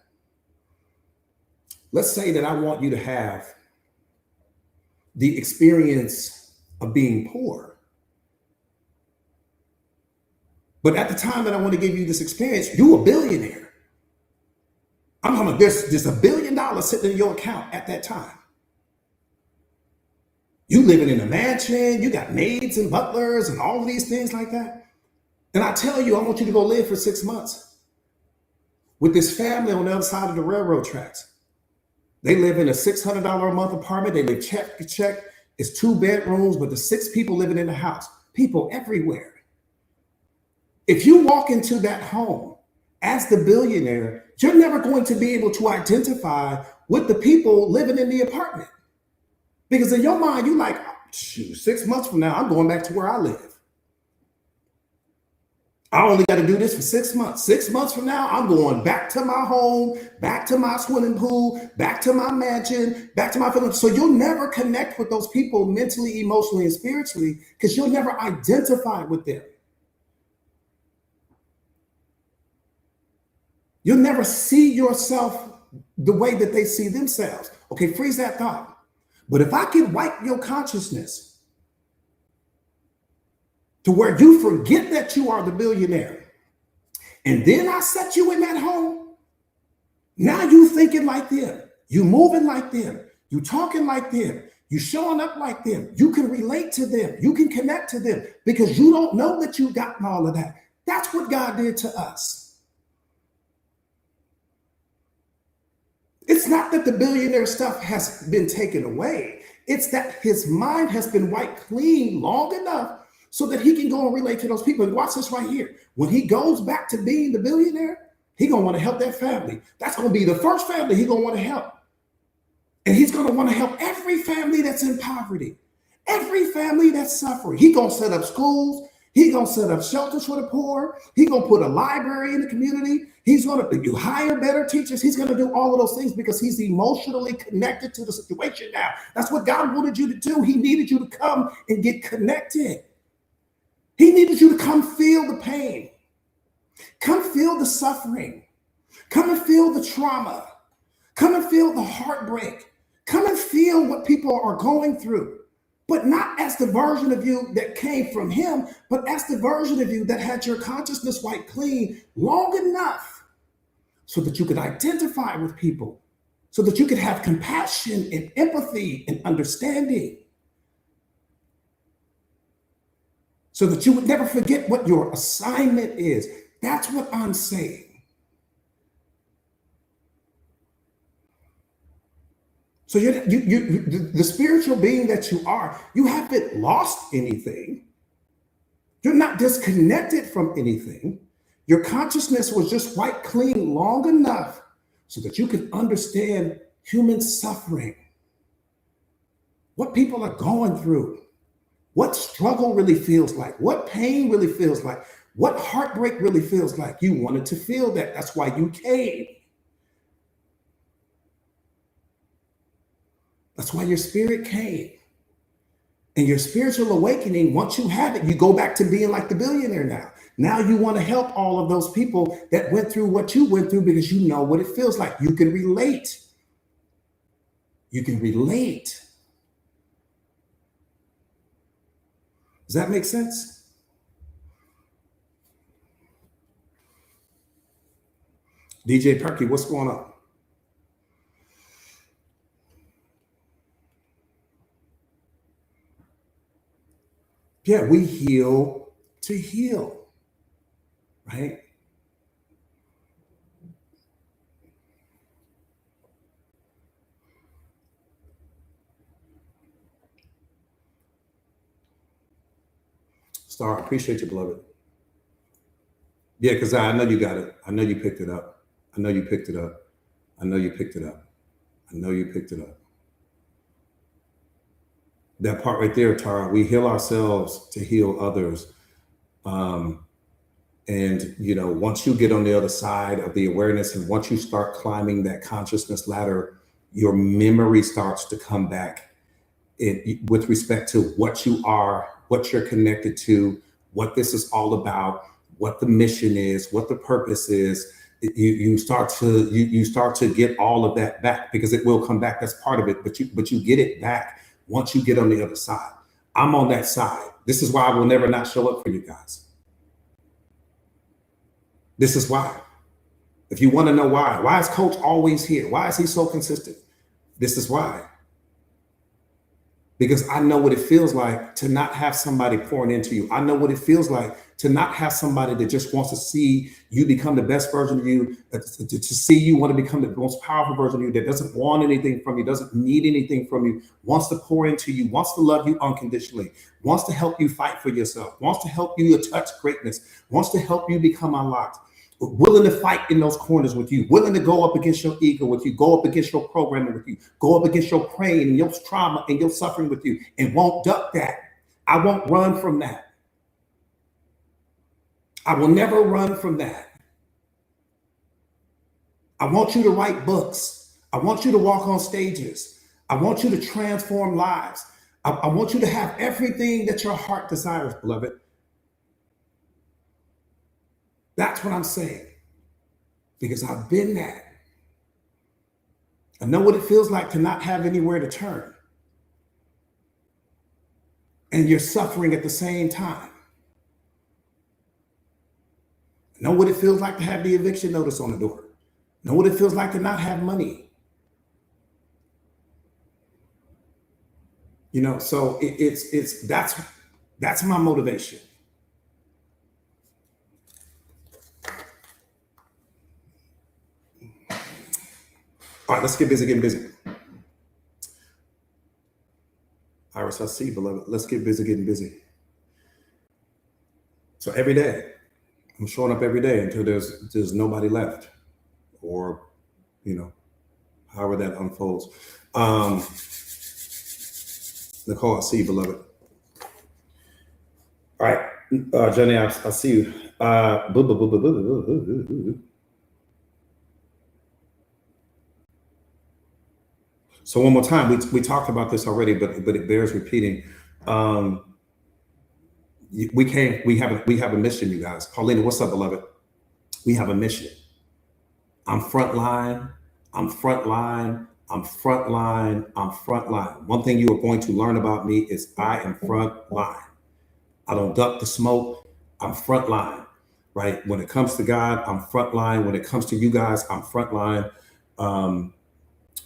Let's say that I want you to have the experience of being poor. But at the time that I want to give you this experience, you a billionaire. I'm talking about there's $1 billion sitting in your account at that time. You living in a mansion, you got maids and butlers and all of these things like that. And I tell you, I want you to go live for 6 months with this family on the other side of the railroad tracks. They live in a $600 a month apartment. They live check to check. It's 2 bedrooms, but there's 6 people living in the house. People everywhere. If you walk into that home as the billionaire, you're never going to be able to identify with the people living in the apartment. Because in your mind, you're like, shoot, 6 months from now, I'm going back to where I live. I only got to do this for 6 months. 6 months from now, I'm going back to my home, back to my swimming pool, back to my mansion, back to my family. So you'll never connect with those people mentally, emotionally, and spiritually because you'll never identify with them. You'll never see yourself the way that they see themselves. Okay, freeze that thought. But if I can wipe your consciousness to where you forget that you are the billionaire, and then I set you in that home, now you thinking like them, you moving like them, you talking like them, you showing up like them, you can relate to them, you can connect to them because you don't know that you've gotten all of that. That's what God did to us. It's not that the billionaire stuff has been taken away. It's that his mind has been wiped clean long enough so that he can go and relate to those people. And watch this right here. When he goes back to being the billionaire, he's going to want to help that family. That's going to be the first family he's going to want to help. And he's going to want to help every family that's in poverty, every family that's suffering. He's going to set up schools. He's going to set up shelters for the poor. He's going to put a library in the community. He's going to hire better teachers. He's going to do all of those things because he's emotionally connected to the situation now. That's what God wanted you to do. He needed you to come and get connected. He needed you to come feel the pain. Come feel the suffering. Come and feel the trauma. Come and feel the heartbreak. Come and feel what people are going through. But not as the version of you that came from him, but as the version of you that had your consciousness wiped clean long enough so that you could identify with people, so that you could have compassion and empathy and understanding, so that you would never forget what your assignment is. That's what I'm saying. So the spiritual being that you are, you haven't lost anything. You're not disconnected from anything. Your consciousness was just wiped clean long enough so that you can understand human suffering, what people are going through, what struggle really feels like, what pain really feels like, what heartbreak really feels like. You wanted to feel that. That's why you came. That's why your spirit came. And your spiritual awakening, once you have it, you go back to being like the billionaire now. Now you want to help all of those people that went through what you went through because you know what it feels like. You can relate. You can relate. Does that make sense? DJ Perky, what's going on? Yeah, we heal to heal, right? Star, I appreciate you, beloved. Yeah, because I know you got it. I know you picked it up. I know you picked it up. I know you picked it up. I know you picked it up. That part right there, Tara, we heal ourselves to heal others. And, once you get on the other side of the awareness and once you start climbing that consciousness ladder, your memory starts to come back with respect to what you are, what you're connected to, what this is all about, what the mission is, what the purpose is. You start to get all of that back because it will come back. That's part of it, but you get it back once you get on the other side. I'm on that side. This is why I will never not show up for you guys. This is why. If you want to know why is Coach always here? Why is he so consistent? This is why. Because I know what it feels like to not have somebody pouring into you. I know what it feels like to not have somebody that just wants to see you become the best version of you, to see you want to become the most powerful version of you, that doesn't want anything from you, doesn't need anything from you, wants to pour into you, wants to love you unconditionally, wants to help you fight for yourself, wants to help you touch greatness, wants to help you become unlocked. Willing to fight in those corners with you, willing to go up against your ego with you, go up against your programming with you, go up against your pain and your trauma and your suffering with you, and won't duck that. I won't run from that. I will never run from that. I want you to write books. I want you to walk on stages. I want you to transform lives. I want you to have everything that your heart desires, beloved. That's what I'm saying, because I've been that. I know what it feels like to not have anywhere to turn. And you're suffering at the same time. I know what it feels like to have the eviction notice on the door. I know what it feels like to not have money. You know, so that's my motivation. All right, let's get busy getting busy. Iris, I see, beloved. Let's get busy getting busy. So every day, I'm showing up every day until there's nobody left, or, you know, however that unfolds. Nicole, I see you, beloved. All right, Jenny, I see you. So one more time, we talked about this already, but it bears repeating. We have a mission, you guys. Paulina, what's up, beloved? We have a mission. I'm frontline. I'm frontline. I'm frontline. I'm frontline. One thing you are going to learn about me is I am frontline. I don't duck the smoke. I'm frontline, right? When it comes to God, I'm frontline. When it comes to you guys, I'm frontline.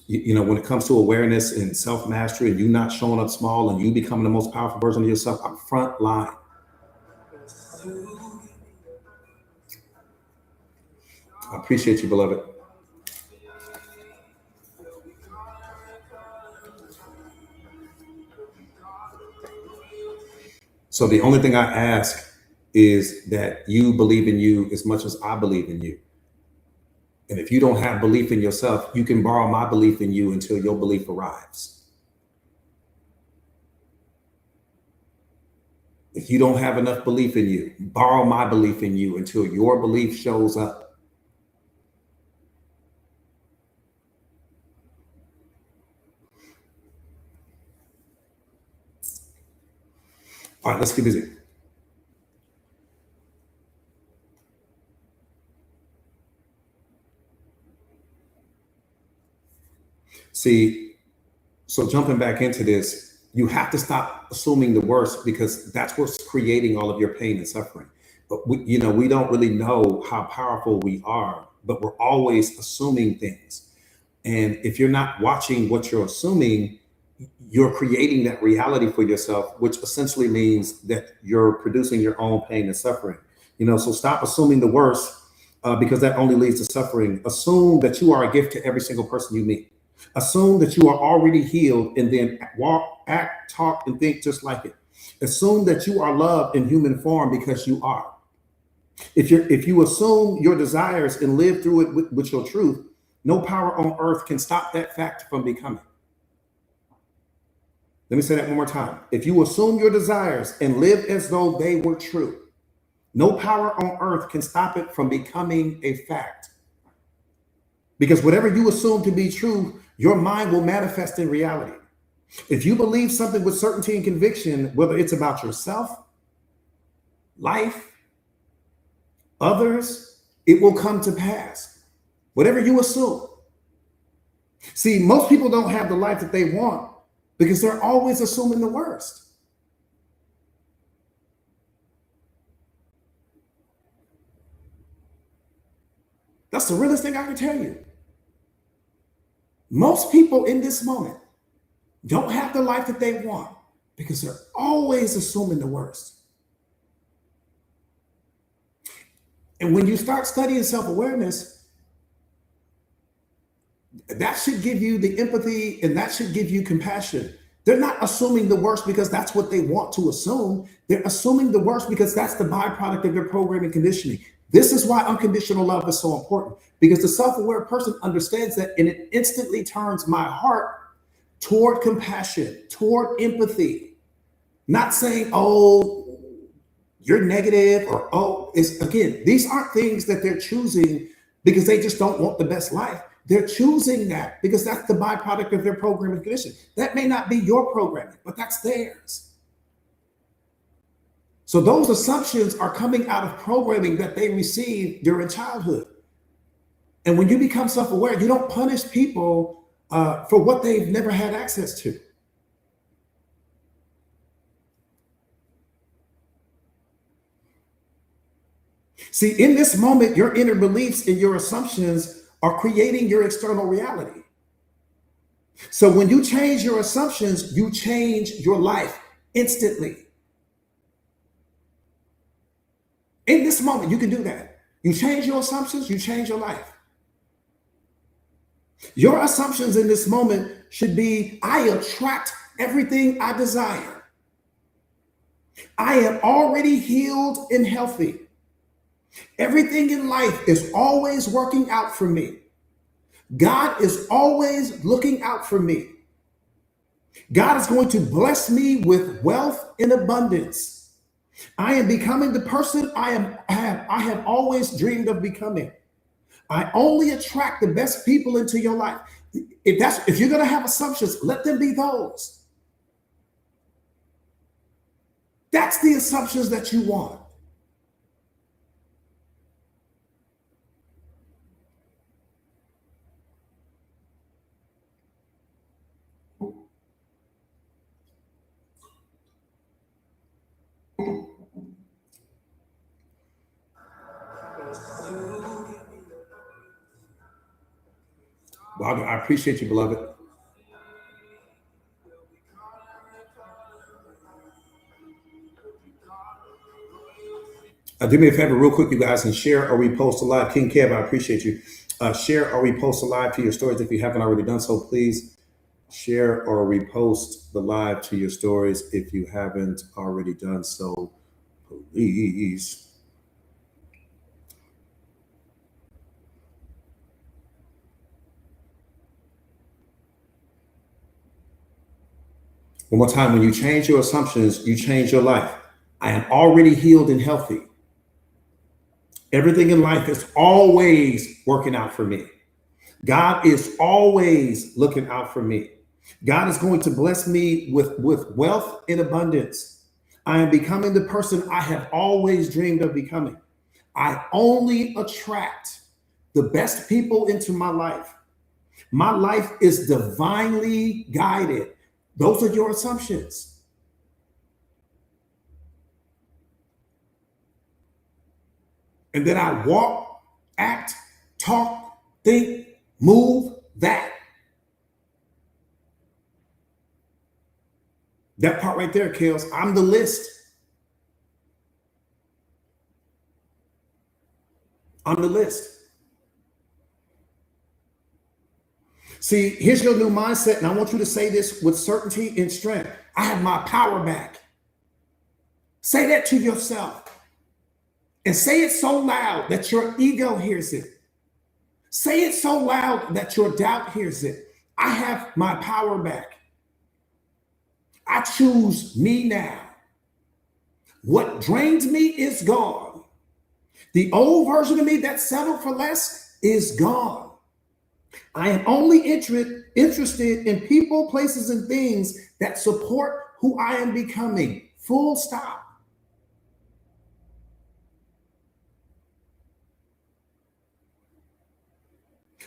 You know, when it comes to awareness and self-mastery and you not showing up small and you becoming the most powerful version of yourself, I'm frontline. I appreciate you, beloved. So the only thing I ask is that you believe in you as much as I believe in you. And if you don't have belief in yourself, you can borrow my belief in you until your belief arrives. If you don't have enough belief in you, borrow my belief in you until your belief shows up. All right, let's get busy. See, so jumping back into this, you have to stop assuming the worst, because that's what's creating all of your pain and suffering. But we don't really know how powerful we are, but we're always assuming things. And if you're not watching what you're assuming, you're creating that reality for yourself, which essentially means that you're producing your own pain and suffering. So stop assuming the worst, because that only leads to suffering. Assume that you are a gift to every single person you meet. Assume that you are already healed, and then walk, act, talk, and think just like it. Assume that you are loved in human form, because you are. If you assume your desires and live through it with your truth, no power on earth can stop that fact from becoming. Let me say that one more time. If you assume your desires and live as though they were true, no power on earth can stop it from becoming a fact. Because whatever you assume to be true, your mind will manifest in reality. If you believe something with certainty and conviction, whether it's about yourself, life, others, it will come to pass. Whatever you assume. See, most people don't have the life that they want because they're always assuming the worst. That's the realest thing I can tell you. Most people in this moment don't have the life that they want because they're always assuming the worst. And when you start studying self-awareness, that should give you the empathy and that should give you compassion. They're not assuming the worst because that's what they want to assume. They're assuming the worst because that's the byproduct of their programming conditioning. This is why unconditional love is so important, because the self-aware person understands that, and it instantly turns my heart toward compassion, toward empathy. Not saying, oh, you're negative, or oh, it's again, these aren't things that they're choosing because they just don't want the best life. They're choosing that because that's the byproduct of their programming condition. That may not be your programming, but that's theirs. So those assumptions are coming out of programming that they received during childhood. And when you become self-aware, you don't punish people for what they've never had access to. See, in this moment, your inner beliefs and your assumptions are creating your external reality. So when you change your assumptions, you change your life instantly. In this moment, you can do that. You change your assumptions, you change your life. Your assumptions in this moment should be, I attract everything I desire. I am already healed and healthy. Everything in life is always working out for me. God is always looking out for me. God is going to bless me with wealth and abundance. I am becoming the person I have always dreamed of becoming. I only attract the best people into your life. If you're going to have assumptions, let them be those. That's the assumptions that you want. Well, I appreciate you, beloved. Do me a favor, real quick, you guys, and share or repost a live. King Kev, I appreciate you. Share or repost a live to your stories if you haven't already done so. Please share or repost the live to your stories if you haven't already done so. Please. One more time, when you change your assumptions, you change your life. I am already healed and healthy. Everything in life is always working out for me. God is always looking out for me. God is going to bless me with wealth and abundance. I am becoming the person I have always dreamed of becoming. I only attract the best people into my life. My life is divinely guided. Those are your assumptions. And then I walk, act, talk, think, move that. That part right there, Kels, I'm the list. I'm the list. See, here's your new mindset, and I want you to say this with certainty and strength. I have my power back. Say that to yourself. And say it so loud that your ego hears it. Say it so loud that your doubt hears it. I have my power back. I choose me now. What drains me is gone. The old version of me that settled for less is gone. I am only interested in people, places, and things that support who I am becoming. Full stop.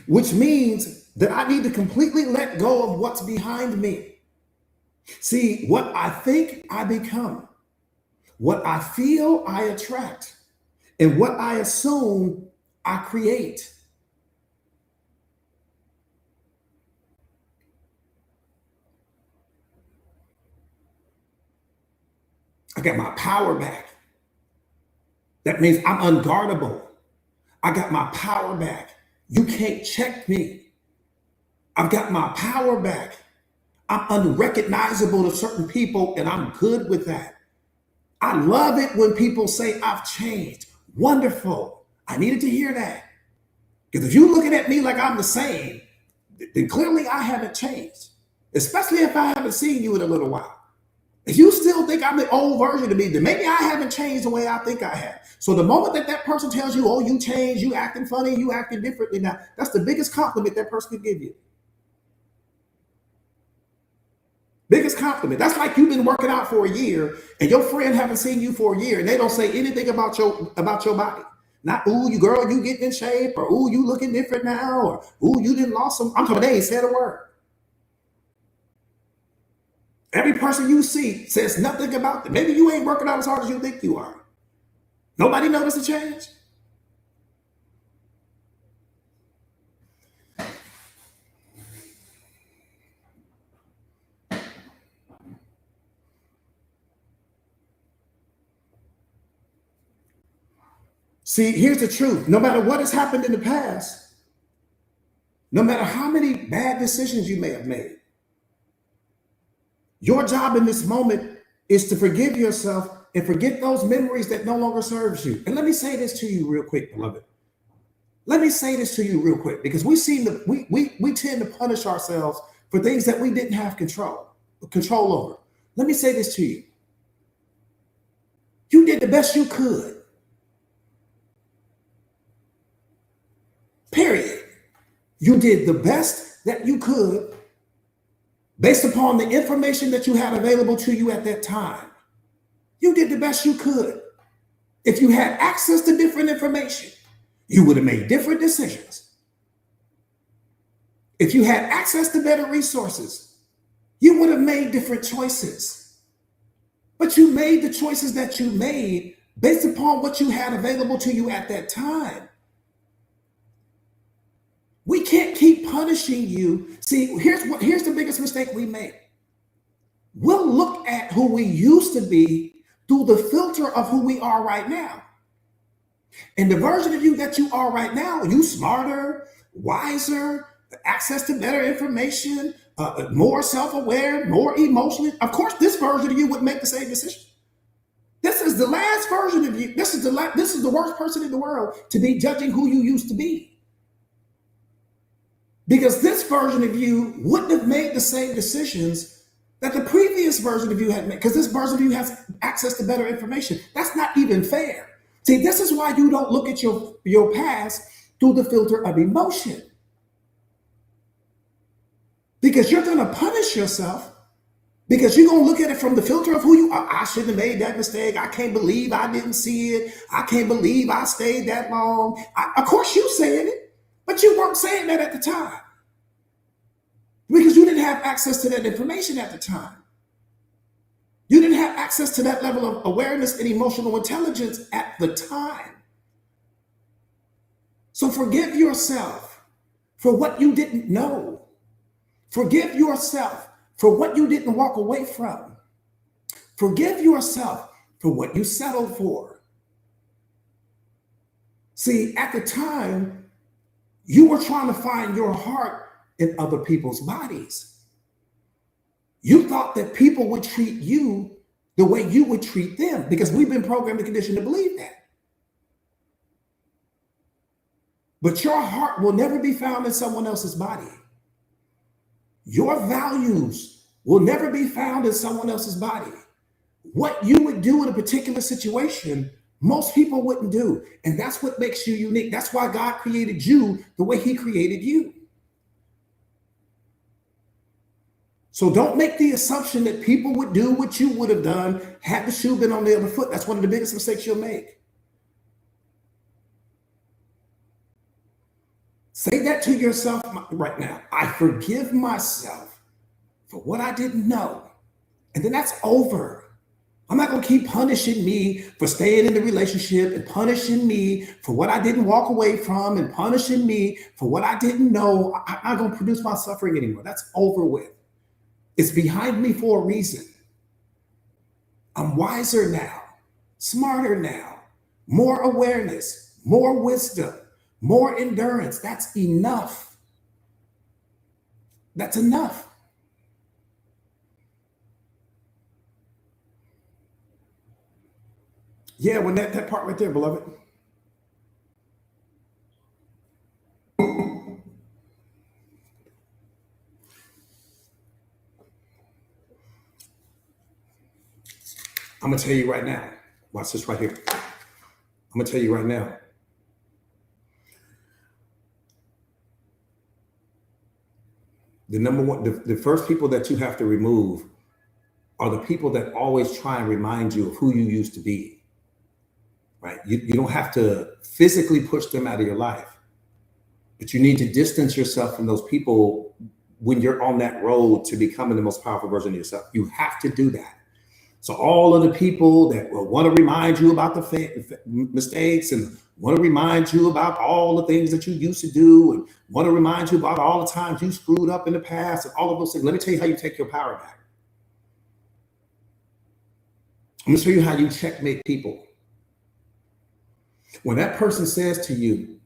Which means that I need to completely let go of what's behind me. See, what I think I become, what I feel I attract, and what I assume I create. I got my power back. That means I'm unguardable. I got my power back. You can't check me. I've got my power back. I'm unrecognizable to certain people, and I'm good with that. I love it when people say I've changed. Wonderful. I needed to hear that. Because if you're looking at me like I'm the same, then clearly I haven't changed, especially if I haven't seen you in a little while. If you still think I'm the old version of me, then maybe I haven't changed the way I think I have. So the moment that that person tells you, oh, you changed, you acting funny, you acting differently now, that's the biggest compliment that person could give you. Biggest compliment. That's like you've been working out for a year and your friend haven't seen you for a year and they don't say anything about your body. Not, ooh, you girl, you getting in shape, or ooh, you looking different now, or ooh, you didn't lost some. I'm talking, they ain't said a word. Every person you see says nothing about them. Maybe you ain't working out as hard as you think you are. Nobody noticed a change. See, here's the truth. No matter what has happened in the past, no matter how many bad decisions you may have made, your job in this moment is to forgive yourself and forget those memories that no longer serves you. And let me say this to you real quick, beloved. Let me say this to you real quick, because we tend to punish ourselves for things that we didn't have control over. Let me say this to you. You did the best you could. Period. You did the best that you could based upon the information that you had available to you at that time. You did the best you could. If you had access to different information, you would have made different decisions. If you had access to better resources, you would have made different choices. But you made the choices that you made based upon what you had available to you at that time. We can't keep punishing you. See, here's the biggest mistake we make. We'll look at who we used to be through the filter of who we are right now. And the version of you that you are right now, you smarter, wiser, access to better information, more self-aware, more emotional. Of course, this version of you would make the same decision. This is the last version of you. This is the worst person in the world to be judging who you used to be. Because this version of you wouldn't have made the same decisions that the previous version of you had made, because this version of you has access to better information. That's not even fair. See, this is why you don't look at your past through the filter of emotion. Because you're going to punish yourself, because you're going to look at it from the filter of who you are. I shouldn't have made that mistake. I can't believe I didn't see it. I can't believe I stayed that long. Of course you saying it, but you weren't saying that at the time, because you didn't have access to that information at the time. You didn't have access to that level of awareness and emotional intelligence at the time. So forgive yourself for what you didn't know. Forgive yourself for what you didn't walk away from. Forgive yourself for what you settled for. See, at the time, you were trying to find your heart in other people's bodies. You thought that people would treat you the way you would treat them, because we've been programmed and conditioned to believe that. But your heart will never be found in someone else's body. Your values will never be found in someone else's body. What you would do in a particular situation, most people wouldn't do. And that's what makes you unique. That's why God created you the way he created you. So don't make the assumption that people would do what you would have done had the shoe been on the other foot. That's one of the biggest mistakes you'll make. Say that to yourself right now. I forgive myself for what I didn't know. And then that's over. I'm not going to keep punishing me for staying in the relationship and punishing me for what I didn't walk away from and punishing me for what I didn't know. I'm not going to produce my suffering anymore. That's over with. It's behind me for a reason. I'm wiser now, smarter now, more awareness, more wisdom, more endurance. That's enough. That's enough. Yeah, when that part right there, beloved. I'm gonna tell you right now. Watch this right here. I'm gonna tell you right now. The number one, the first people that you have to remove are the people that always try and remind you of who you used to be. Right? You don't have to physically push them out of your life, but you need to distance yourself from those people when you're on that road to becoming the most powerful version of yourself. You have to do that. So all of the people that will want to remind you about the mistakes and want to remind you about all the things that you used to do and want to remind you about all the times you screwed up in the past and all of those things. Let me tell you how you take your power back. I'm going to show you how you checkmate people. When that person says to you,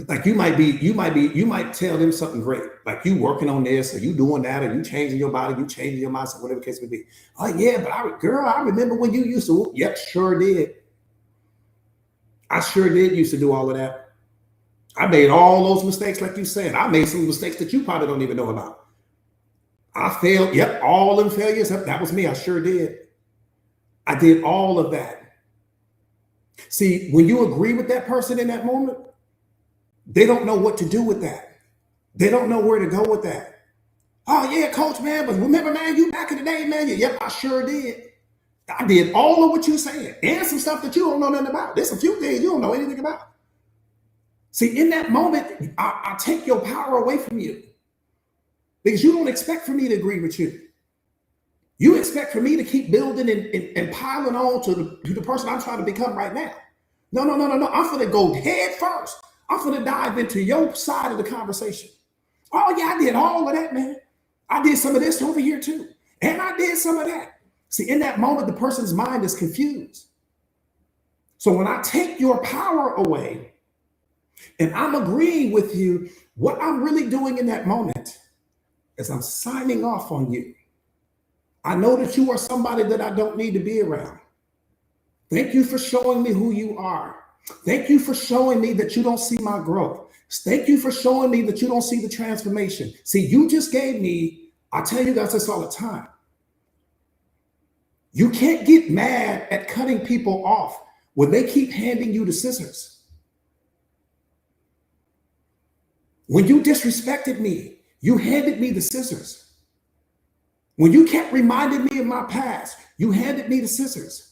like you might tell them something great, like you working on this, or you doing that, or you changing your body, you changing your mindset, whatever the case may be. Oh yeah, but I remember when you used to. Yep, sure did. I sure did used to do all of that. I made all those mistakes, like you said. I made some mistakes that you probably don't even know about. I failed. Yep, all them failures. That was me. I sure did. I did all of that. See, when you agree with that person in that moment, they don't know what to do with that. They don't know where to go with that. Oh yeah, coach, man, but remember, man, you back in the day, man. Yep, I sure did. I did all of what you're saying and some stuff that you don't know nothing about. There's a few things you don't know anything about. See, in that moment, I take your power away from you because you don't expect for me to agree with you. You expect for me to keep building and piling on to the person I'm trying to become right now. No. I'm going to go head first. I'm going to dive into your side of the conversation. Oh, yeah, I did all of that, man. I did some of this over here, too. And I did some of that. See, in that moment, the person's mind is confused. So when I take your power away and I'm agreeing with you, what I'm really doing in that moment is I'm signing off on you. I know that you are somebody that I don't need to be around. Thank you for showing me who you are. Thank you for showing me that you don't see my growth. Thank you for showing me that you don't see the transformation. See, you just gave me, I tell you guys this all the time. You can't get mad at cutting people off when they keep handing you the scissors. When you disrespected me, you handed me the scissors. When you kept reminding me of my past, you handed me the scissors.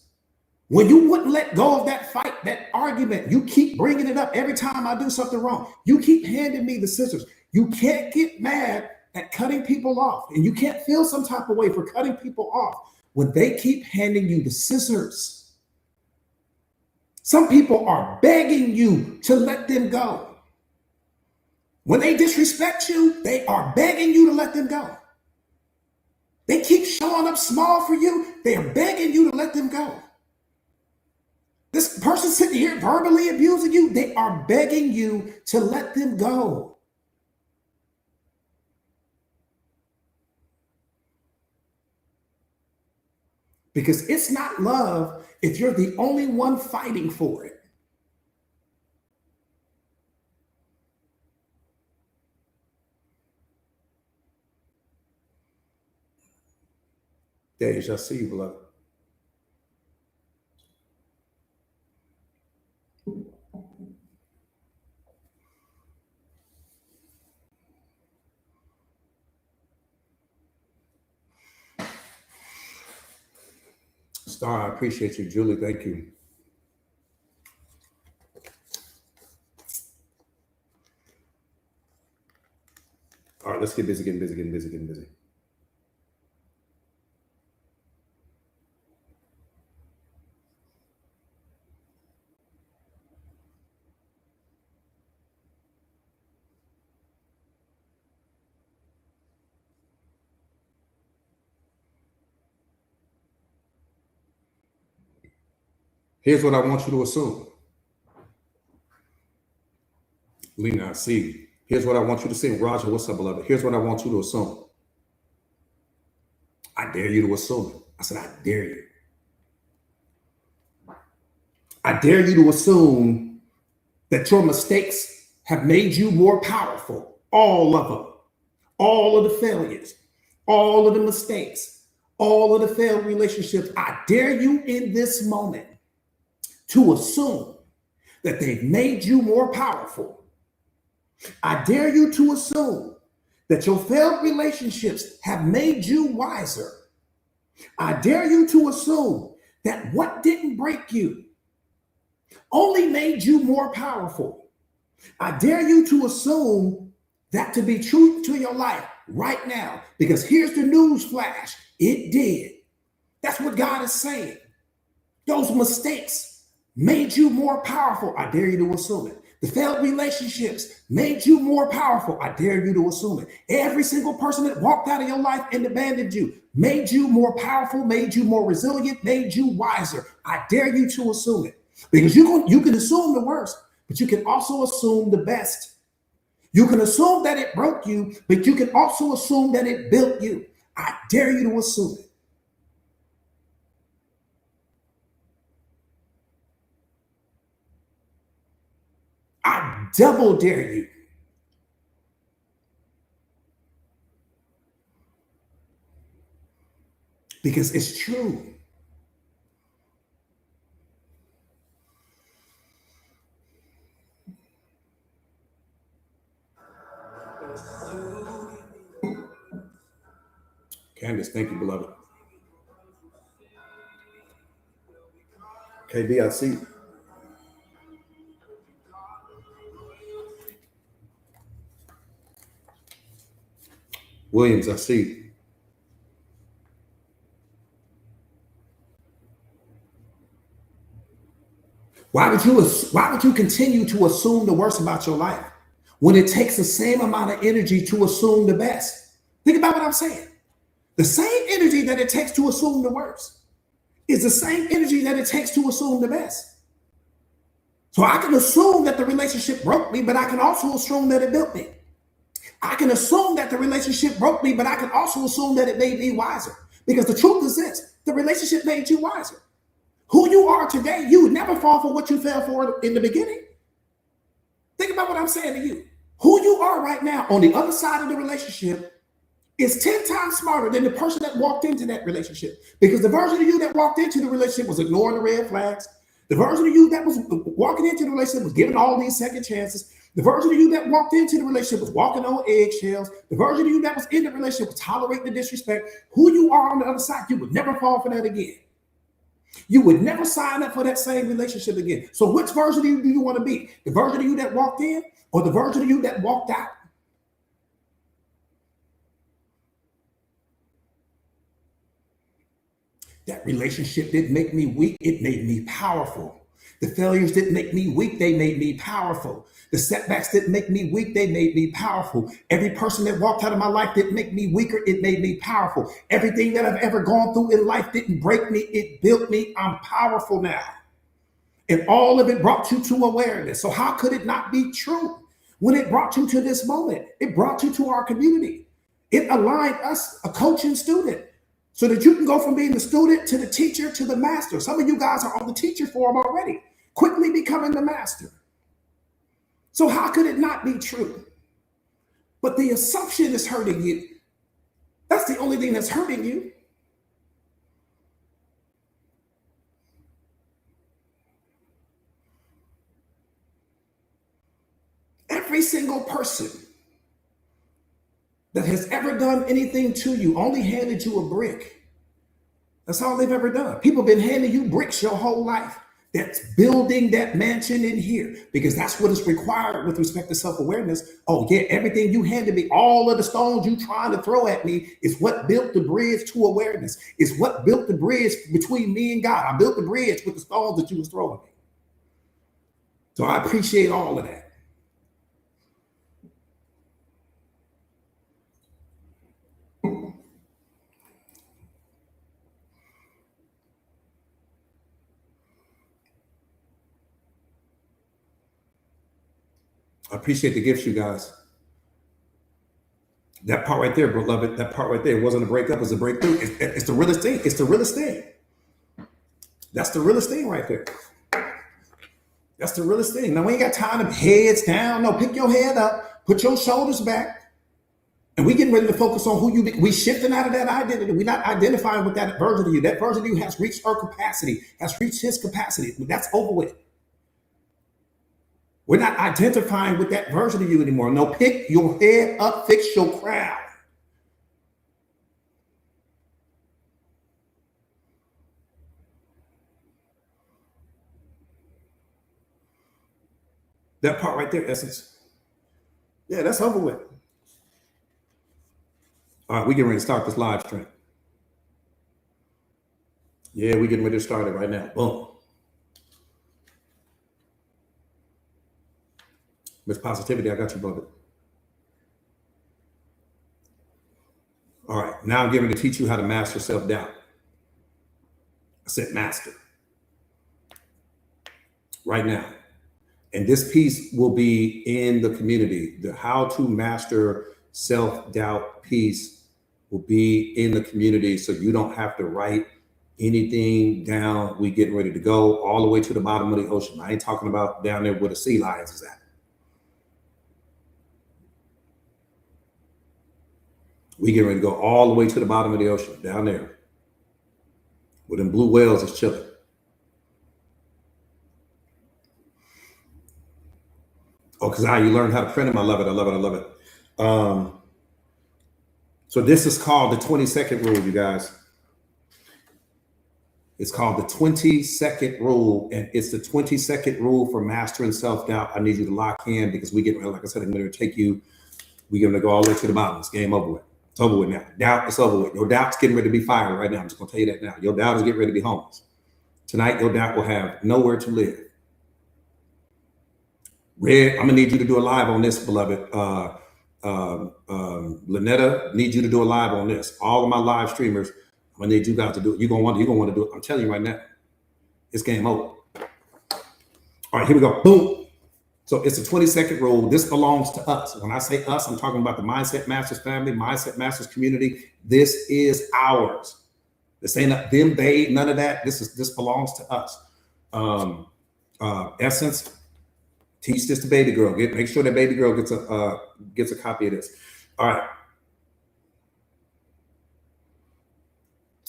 When you wouldn't let go of that fight, that argument, you keep bringing it up every time I do something wrong. You keep handing me the scissors. You can't get mad at cutting people off, and you can't feel some type of way for cutting people off when they keep handing you the scissors. Some people are begging you to let them go. When they disrespect you, they are begging you to let them go. They keep showing up small for you. They are begging you to let them go. This person sitting here verbally abusing you, they are begging you to let them go. Because it's not love if you're the only one fighting for it. There you shall see, beloved. Star, I appreciate you. Julie, thank you. All right, let's get busy, getting busy. Here's what I want you to assume. Lena, I see you. Here's what I want you to say. Roger, what's up, beloved? Here's what I want you to assume. I dare you to assume it. I said, I dare you. I dare you to assume that your mistakes have made you more powerful. All of them. All of the failures. All of the mistakes. All of the failed relationships. I dare you in this moment to assume that they've made you more powerful. I dare you to assume that your failed relationships have made you wiser. I dare you to assume that what didn't break you only made you more powerful. I dare you to assume that to be true to your life right now, because here's the news flash. It did. That's what God is saying. Those mistakes made you more powerful. I dare you to assume it. The failed relationships made you more powerful. I dare you to assume it. Every single person that walked out of your life and abandoned you made you more powerful, made you more resilient, made you wiser. I dare you to assume it. Because you can assume the worst, but you can also assume the best. You can assume that it broke you, but you can also assume that it built you. I dare you to assume it. I double dare you. Because it's true. Candace, thank you, beloved. KB, I see. Williams, I see. Why would you continue to assume the worst about your life when it takes the same amount of energy to assume the best? Think about what I'm saying. The same energy that it takes to assume the worst is the same energy that it takes to assume the best. So I can assume that the relationship broke me, but I can also assume that it built me. I can assume that the relationship broke me, but I can also assume that it made me wiser. Because the truth is this, the relationship made you wiser. Who you are today, you would never fall for what you fell for in the beginning. Think about what I'm saying to you. Who you are right now on the other side of the relationship is 10 times smarter than the person that walked into that relationship. Because the version of you that walked into the relationship was ignoring the red flags. The version of you that was walking into the relationship was giving all these second chances. The version of you that walked into the relationship was walking on eggshells. The version of you that was in the relationship was tolerating the disrespect. Who you are on the other side, you would never fall for that again. You would never sign up for that same relationship again. So which version of you do you want to be? The version of you that walked in or the version of you that walked out? That relationship didn't make me weak, it made me powerful. The failures didn't make me weak, they made me powerful. The setbacks didn't make me weak, they made me powerful. Every person that walked out of my life didn't make me weaker, it made me powerful. Everything that I've ever gone through in life didn't break me, it built me. I'm powerful now. And all of it brought you to awareness. So how could it not be true? When it brought you to this moment, it brought you to our community. It aligned us, a coach and student, so that you can go from being the student to the teacher to the master. Some of you guys are on the teacher form already, quickly becoming the master. So how could it not be true? But the assumption is hurting you. That's the only thing that's hurting you. Every single person that has ever done anything to you only handed you a brick. That's all they've ever done. People have been handing you bricks your whole life. That's building that mansion in here because that's what is required with respect to self-awareness. Oh, yeah, everything you handed me, all of the stones you trying to throw at me is what built the bridge to awareness. It's what built the bridge between me and God. I built the bridge with the stones that you was throwing me. So I appreciate all of that. I appreciate the gifts, you guys. That part right there, beloved, that part right there wasn't a breakup, it's a breakthrough. It's the realest thing. It's the realest thing. That's the realest thing right there. That's the realest thing. Now, we ain't got time to heads down. No, pick your head up, put your shoulders back, and we getting ready to focus on who you be. We shifting out of that identity. We're not identifying with that version of you. That version of you has reached her capacity, has reached his capacity. That's over with. We're not identifying with that version of you anymore. No, pick your head up, fix your crown. That part right there, Essence. Yeah, that's over with. All right, we getting ready to start this live stream. Yeah, we getting ready to start it right now. Boom. Miss Positivity, I got you, brother. All right, now I'm getting ready to teach you how to master self-doubt. I said master. Right now. And this piece will be in the community. The how to master self-doubt piece will be in the community, so you don't have to write anything down. We getting ready to go all the way to the bottom of the ocean. I ain't talking about down there where the sea lions is at. We getting ready to go all the way to the bottom of the ocean, down there, where them blue whales is chilling. Oh, because how you learn how to print them. I love it. I love it. I love it. So this is called the 20-second rule, you guys. It's called the 20-second rule, and it's the 20-second rule for mastering self-doubt. I need you to lock in because we get, like I said, I'm going to take you. We're going to go all the way to the bottom. It's game over with. It's over with now. Doubt is over with. Your doubt's getting ready to be fired right now. I'm just going to tell you that now. Your doubt is getting ready to be homeless. Tonight, your doubt will have nowhere to live. Red, I'm gonna need you to do a live on this, beloved. Lynetta, need you to do a live on this. All of my live streamers, I'm gonna need you guys to do it. You're gonna want to do it. I'm telling you right now, it's game over. All right, here we go. Boom. So it's a 20-second rule. This belongs to us. When I say us, I'm talking about the Mindset Masters family, Mindset Masters community. This is ours. This ain't them, they, none of that. This belongs to us. Essence. Teach this to baby girl. Make sure that baby girl gets a copy of this. All right.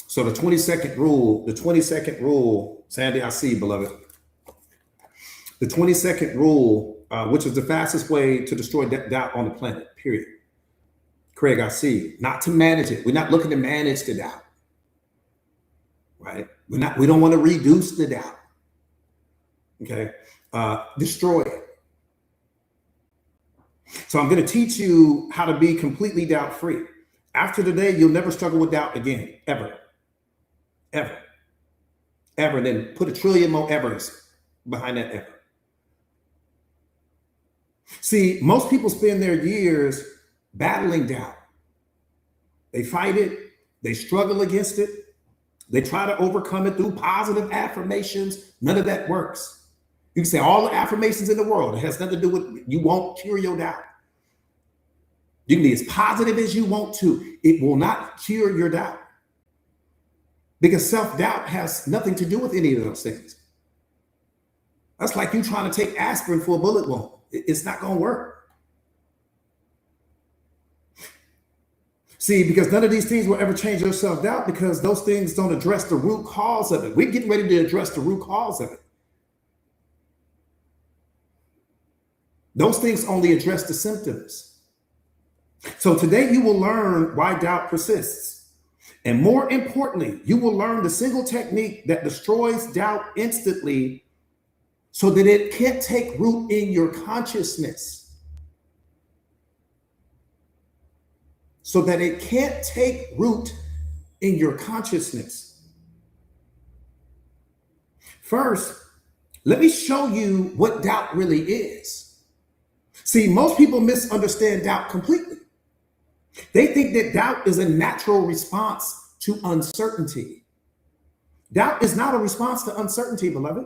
So the 20-second rule, Sandy, I see, beloved. The 20-second rule, which is the fastest way to destroy doubt on the planet, period. Craig, I see. Not to manage it. We're not looking to manage the doubt. Right? We don't want to reduce the doubt. Okay. Destroy it. So I'm going to teach you how to be completely doubt free. After today, you'll never struggle with doubt again, ever, ever, ever. Then put 1 trillion more evers behind that ever. See, most people spend their years battling doubt. They fight it. They struggle against it. They try to overcome it through positive affirmations. None of that works. You can say all the affirmations in the world. It has nothing to do with, you won't cure your doubt. You can be as positive as you want to. It will not cure your doubt. Because self-doubt has nothing to do with any of those things. That's like you trying to take aspirin for a bullet wound. It's not going to work. See, because none of these things will ever change your self-doubt because those things don't address the root cause of it. We're getting ready to address the root cause of it. Those things only address the symptoms. So today you will learn why doubt persists. And more importantly, you will learn the single technique that destroys doubt instantly so that it can't take root in your consciousness. So that it can't take root in your consciousness. First, let me show you what doubt really is. See, most people misunderstand doubt completely. They think that doubt is a natural response to uncertainty. Doubt is not a response to uncertainty, beloved.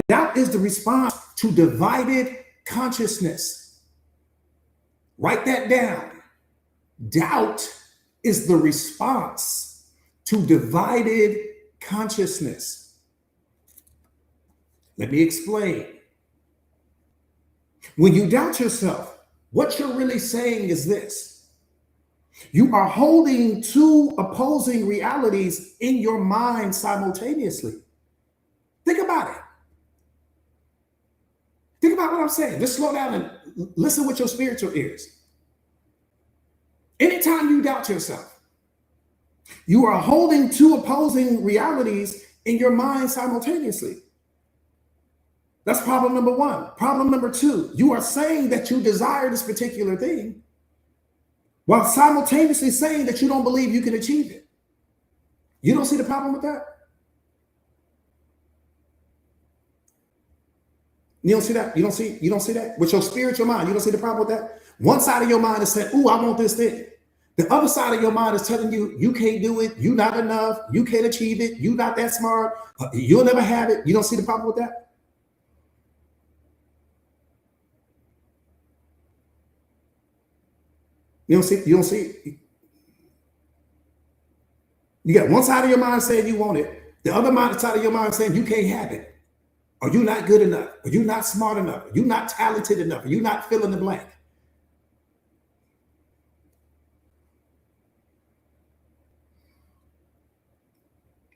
Doubt is the response to divided consciousness. Write that down. Doubt is the response to divided consciousness. Let me explain. When you doubt yourself, what you're really saying is this: you are holding two opposing realities in your mind simultaneously. Think about it. Think about what I'm saying. Just slow down and listen with your spiritual ears. Anytime you doubt yourself, you are holding two opposing realities in your mind simultaneously. That's problem number one. Problem number two, you are saying that you desire this particular thing while simultaneously saying that you don't believe you can achieve it. You don't see the problem with that? You don't see that? You don't see that? With your spiritual mind, you don't see the problem with that? One side of your mind is saying, "Ooh, I want this thing." The other side of your mind is telling you, you can't do it, you're not enough, you can't achieve it, you're not that smart, you'll never have it. You don't see the problem with that? You don't see it. You got one side of your mind saying you want it, the other side of your mind saying you can't have it, or you're not good enough, or you're not smart enough, or you're not talented enough, or you're not fill in the blank.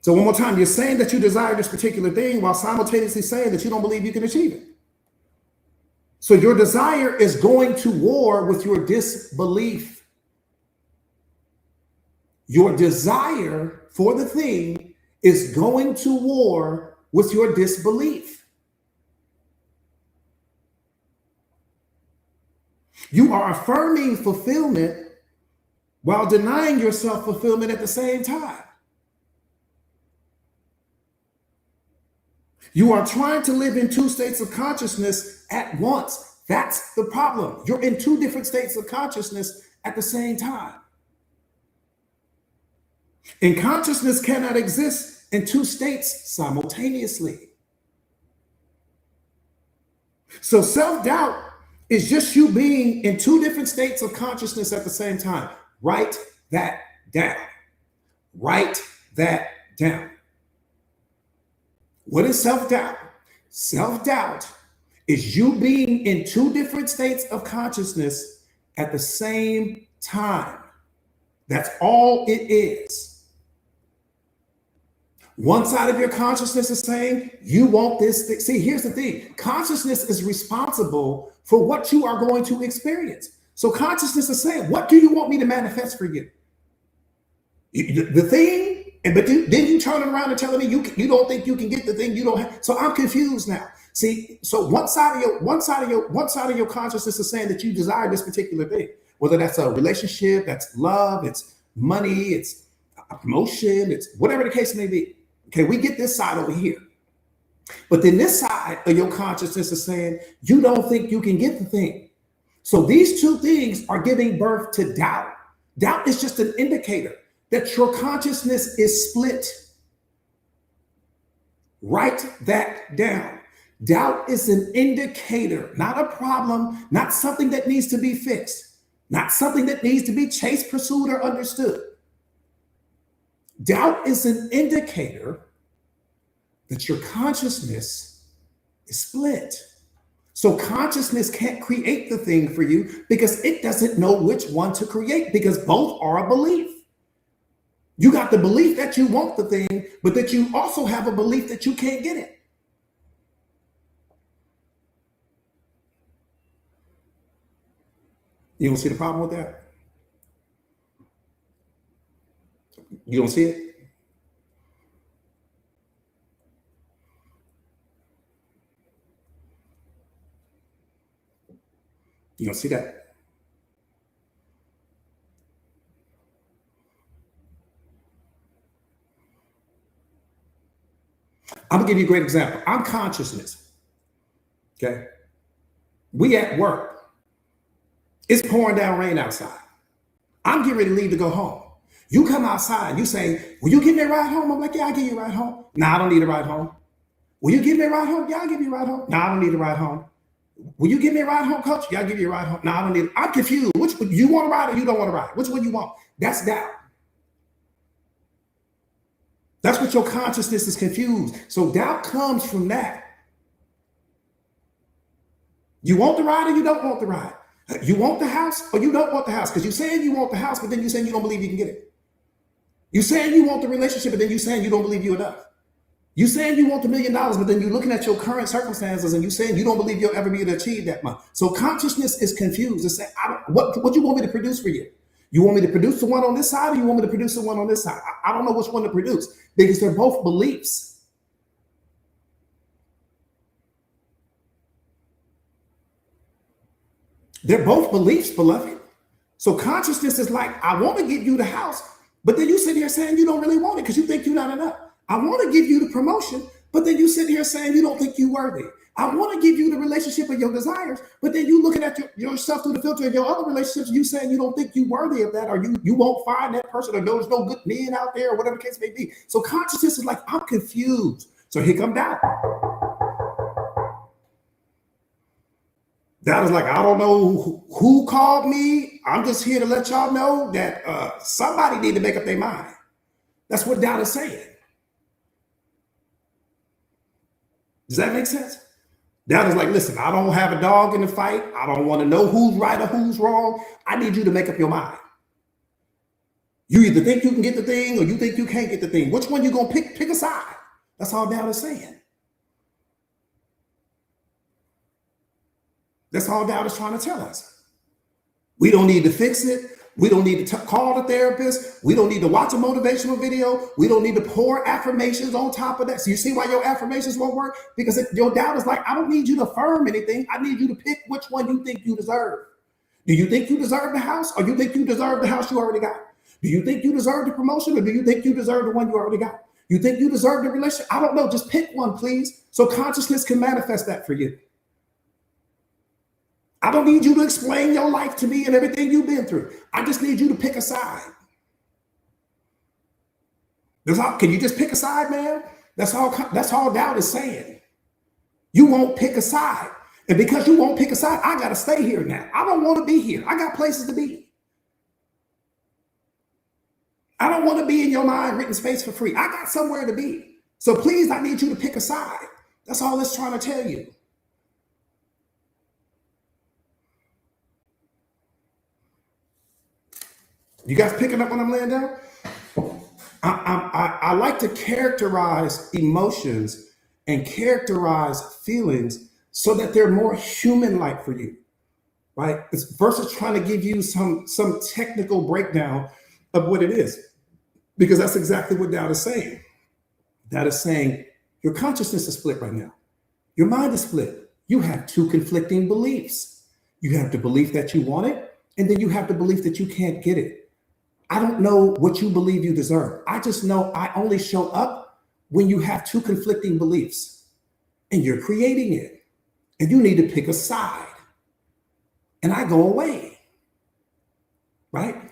So one more time, you're saying that you desire this particular thing while simultaneously saying that you don't believe you can achieve it. So your desire is going to war with your disbelief. Your desire for the thing is going to war with your disbelief. You are affirming fulfillment while denying yourself fulfillment at the same time. You are trying to live in two states of consciousness at once. That's the problem. You're in two different states of consciousness at the same time. And consciousness cannot exist in two states simultaneously. So self-doubt is just you being in two different states of consciousness at the same time. Write that down. Write that down. What is self-doubt? Self-doubt is you being in two different states of consciousness at the same time. That's all it is. One side of your consciousness is saying, you want this thing. See, here's the thing. Consciousness is responsible for what you are going to experience. So consciousness is saying, what do you want me to manifest for you? The thing. But then you turn around and telling me you don't think you can get the thing you don't have. So I'm confused now. See, so one side of your consciousness is saying that you desire this particular thing, whether that's a relationship, that's love, it's money, it's a promotion, it's whatever the case may be. Okay, we get this side over here. But then this side of your consciousness is saying you don't think you can get the thing. So these two things are giving birth to doubt. Doubt is just an indicator that your consciousness is split. Write that down. Doubt is an indicator, not a problem, not something that needs to be fixed, not something that needs to be chased, pursued, or understood. Doubt is an indicator that your consciousness is split. So consciousness can't create the thing for you because it doesn't know which one to create, because both are a belief. You got the belief that you want the thing, but that you also have a belief that you can't get it. You don't see the problem with that? You don't see it? You don't see that? I'm gonna give you a great example. I'm consciousness. Okay. We at work. It's pouring down rain outside. I'm getting ready to leave to go home. You come outside, you say, will you give me a ride home? I'm like, yeah, I'll give you a ride home. No, I don't need a ride home. Will you give me a ride home? Yeah, I'll give you a ride home. No, I don't need a ride home. Will you give me a ride home, coach? Yeah, I'll give you a ride home. No, I don't need it. I'm confused. Which one, you want to ride or you don't want to ride? Which one you want? That's doubt. That's what your consciousness is confused. So doubt comes from that. You want the ride or you don't want the ride? You want the house or you don't want the house? Because you're saying you want the house, but then you're saying you don't believe you can get it. You're saying you want the relationship, but then you're saying you don't believe you're enough. You're saying you want $1 million, but then you're looking at your current circumstances and you're saying you don't believe you'll ever be able to achieve that much. So consciousness is confused. It's saying, what you want me to produce for you? You want me to produce the one on this side or you want me to produce the one on this side? I don't know which one to produce because they're both beliefs. They're both beliefs, beloved. So consciousness is like, I want to give you the house, but then you sit here saying you don't really want it because you think you're not enough. I want to give you the promotion, but then you sit here saying you don't think you're worthy. I want to give you the relationship of your desires, but then you looking at yourself through the filter of your other relationships, you saying you don't think you're worthy of that, or you won't find that person, or there's no good men out there, or whatever the case may be. So consciousness is like, I'm confused. So here come doubt. Doubt is like, I don't know who called me. I'm just here to let y'all know that somebody need to make up their mind. That's what doubt is saying. Does that make sense? Doubt is like, listen, I don't have a dog in the fight. I don't want to know who's right or who's wrong. I need you to make up your mind. You either think you can get the thing or you think you can't get the thing. Which one you going to pick? Pick a side. That's all doubt is saying. That's all doubt is trying to tell us. We don't need to fix it. We don't need to call the therapist. We don't need to watch a motivational video. We don't need to pour affirmations on top of that. So you see why your affirmations won't work? Because your doubt is like, I don't need you to affirm anything. I need you to pick which one you think you deserve. Do you think you deserve the house, or you think you deserve the house you already got? Do you think you deserve the promotion, or do you think you deserve the one you already got? You think you deserve the relationship? I don't know. Just pick one, please. So consciousness can manifest that for you. I don't need you to explain your life to me and everything you've been through. I just need you to pick a side. Can you just pick a side, man? That's all doubt is saying. You won't pick a side. And because you won't pick a side, I got to stay here now. I don't want to be here. I got places to be. I don't want to be in your mind written space for free. I got somewhere to be. So please, I need you to pick a side. That's all it's trying to tell you. You guys picking up what I'm laying down? I like to characterize emotions and characterize feelings so that they're more human-like for you, right? It's versus trying to give you some technical breakdown of what it is, because that's exactly what doubt is saying. That is saying your consciousness is split right now. Your mind is split. You have two conflicting beliefs. You have the belief that you want it, and then you have the belief that you can't get it. I don't know what you believe you deserve. I just know I only show up when you have two conflicting beliefs and you're creating it and you need to pick a side and I go away, right?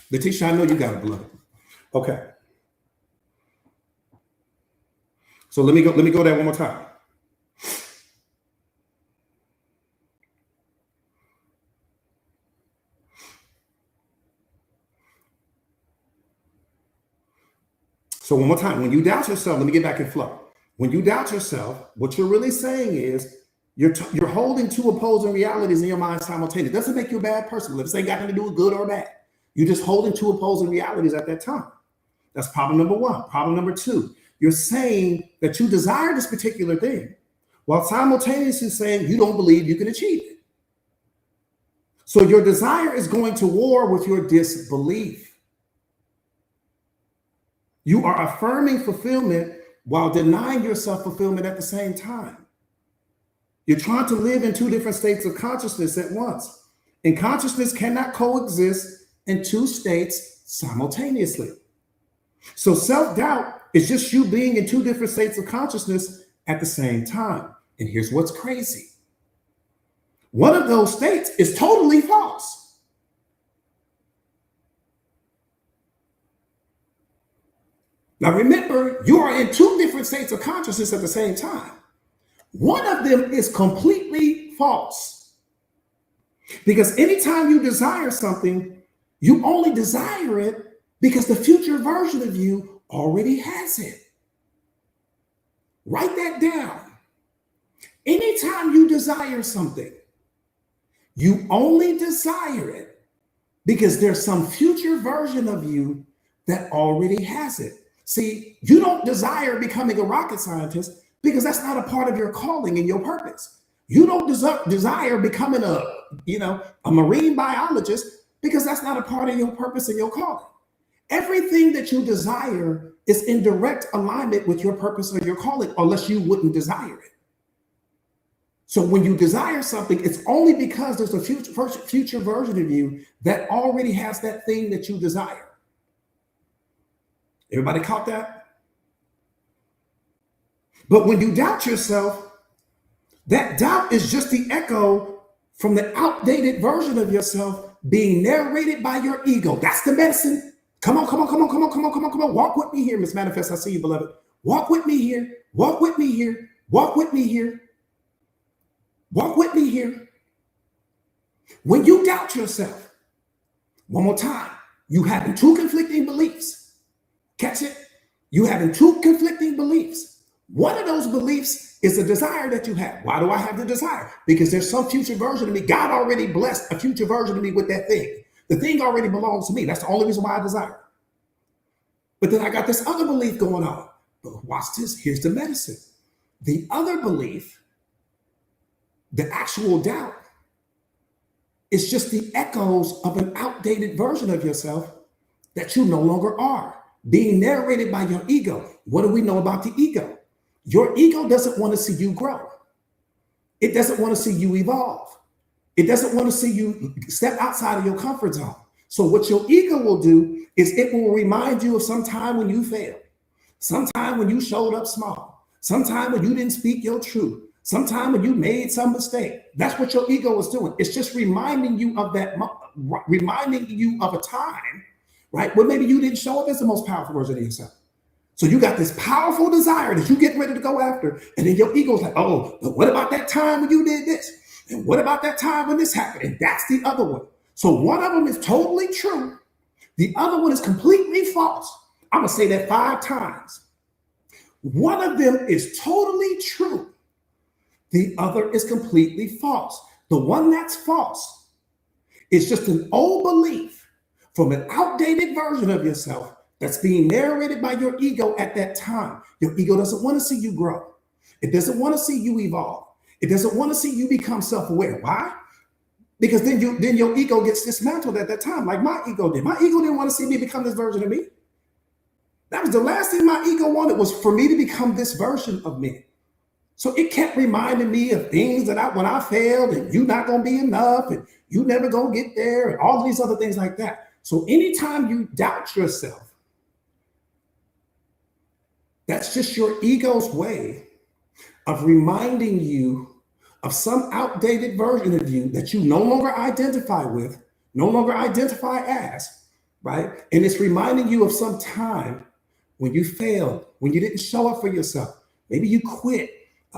Letitia, I know you got it, beloved. Okay. So let me go there one more time. So one more time, when you doubt yourself, let me get back in flow. When you doubt yourself, what you're really saying is you're holding two opposing realities in your mind simultaneously. It doesn't make you a bad person. This ain't got nothing to do with good or bad. You're just holding two opposing realities at that time. That's problem number one. Problem number two, you're saying that you desire this particular thing while simultaneously saying you don't believe you can achieve it. So your desire is going to war with your disbelief. You are affirming fulfillment while denying yourself fulfillment at the same time. You're trying to live in two different states of consciousness at once. And consciousness cannot coexist in two states simultaneously. So self-doubt is just you being in two different states of consciousness at the same time. And here's what's crazy. One of those states is totally false. Now remember, you are in two different states of consciousness at the same time. One of them is completely false. Because anytime you desire something, you only desire it because the future version of you already has it. Write that down. Anytime you desire something, you only desire it because there's some future version of you that already has it. See, you don't desire becoming a rocket scientist because that's not a part of your calling and your purpose. You don't desire becoming a marine biologist because that's not a part of your purpose and your calling. Everything that you desire is in direct alignment with your purpose or your calling, unless you wouldn't desire it. So when you desire something, it's only because there's a future version of you that already has that thing that you desire. Everybody caught that? But when you doubt yourself, that doubt is just the echo from the outdated version of yourself being narrated by your ego. That's the medicine. Come on, come on, come on, come on, come on, come on, come on. Walk with me here, Miss Manifest. I see you, beloved. Walk with me here. Walk with me here. Walk with me here. Walk with me here. When you doubt yourself, one more time, you having two conflicting beliefs. Catch it? You having two conflicting beliefs. One of those beliefs is a desire that you have. Why do I have the desire? Because there's some future version of me. God already blessed a future version of me with that thing. The thing already belongs to me. That's the only reason why I desire it. But then I got this other belief going on. But watch this. Here's the medicine. The other belief, the actual doubt, is just the echoes of an outdated version of yourself that you no longer are, being narrated by your ego. What do we know about the ego? Your ego doesn't want to see you grow. It doesn't want to see you evolve. It doesn't want to see you step outside of your comfort zone. So what your ego will do is it will remind you of some time when you failed, sometime when you showed up small, sometime when you didn't speak your truth, sometime when you made some mistake. That's what your ego is doing. It's just reminding you of that, reminding you of a time, right, where maybe you didn't show up as the most powerful version of yourself. So you got this powerful desire that you get ready to go after, and then your ego's like, oh, but what about that time when you did this? And what about that time when this happened? And that's the other one. So one of them is totally true. The other one is completely false. I'm going to say that 5 times. One of them is totally true. The other is completely false. The one that's false is just an old belief from an outdated version of yourself that's being narrated by your ego at that time. Your ego doesn't want to see you grow. It doesn't want to see you evolve. It doesn't want to see you become self-aware. Why? Because then your ego gets dismantled at that time, like my ego did. My ego didn't want to see me become this version of me. That was the last thing my ego wanted, was for me to become this version of me. So it kept reminding me of things that when I failed, and you not gonna be enough, and you never gonna get there, and all these other things like that. So anytime you doubt yourself, that's just your ego's way of reminding you of some outdated version of you that you no longer identify with, no longer identify as, right? And it's reminding you of some time when you failed, when you didn't show up for yourself. Maybe you quit.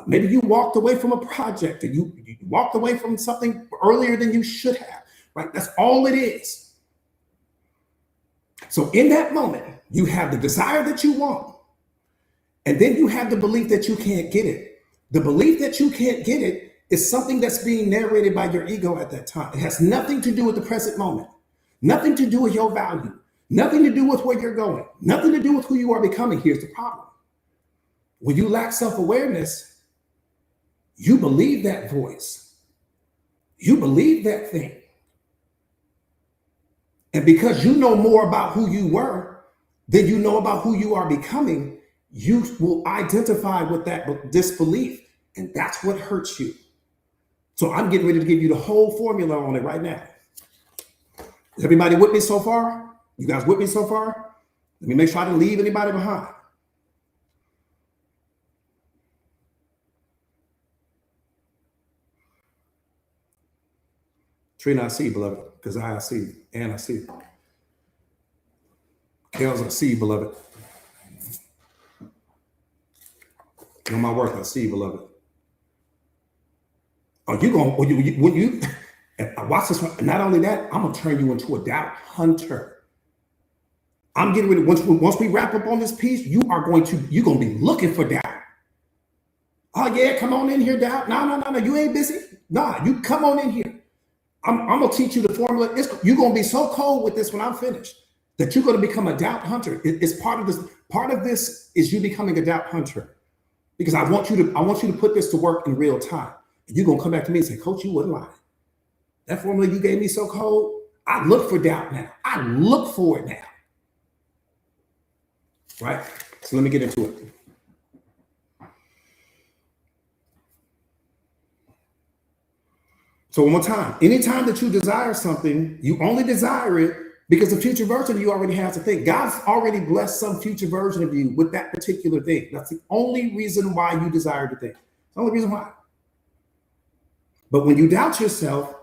Maybe you walked away from a project, and you walked away from something earlier than you should have, right? That's all it is. So in that moment, you have the desire that you want, and then you have the belief that you can't get it. The belief that you can't get it is something that's being narrated by your ego at that time. It has nothing to do with the present moment, nothing to do with your value, nothing to do with where you're going, nothing to do with who you are becoming. Here's the problem. When you lack self-awareness, you believe that voice. You believe that thing. And because you know more about who you were than you know about who you are becoming, you will identify with that disbelief. And that's what hurts you. So I'm getting ready to give you the whole formula on it right now. Is everybody with me so far? You guys with me so far? Let me make sure I didn't leave anybody behind. Trina, I see you, beloved, because I see you, and I see you. Kels, I see you, beloved. On my work, I see you, beloved. Oh, Are you going when you watch this one? Not only that, I'm gonna turn you into a doubt hunter. I'm getting ready. Once we wrap up on this piece, you're gonna be looking for doubt. Oh yeah, come on in here, doubt. No, you ain't busy. Nah, you come on in here. I'm gonna teach you the formula. You're gonna be so cold with this when I'm finished that you're gonna become a doubt hunter. It's part of this. Part of this is you becoming a doubt hunter because I want you to put this to work in real time. And you're gonna come back to me and say, Coach, you wouldn't lie. That formula you gave me so cold. I look for doubt now. I look for it now. Right? So let me get into it. So one more time, anytime that you desire something, you only desire it because the future version of you already has a thing. God's already blessed some future version of you with that particular thing. That's the only reason why you desire the thing. It's the only reason why. But when you doubt yourself,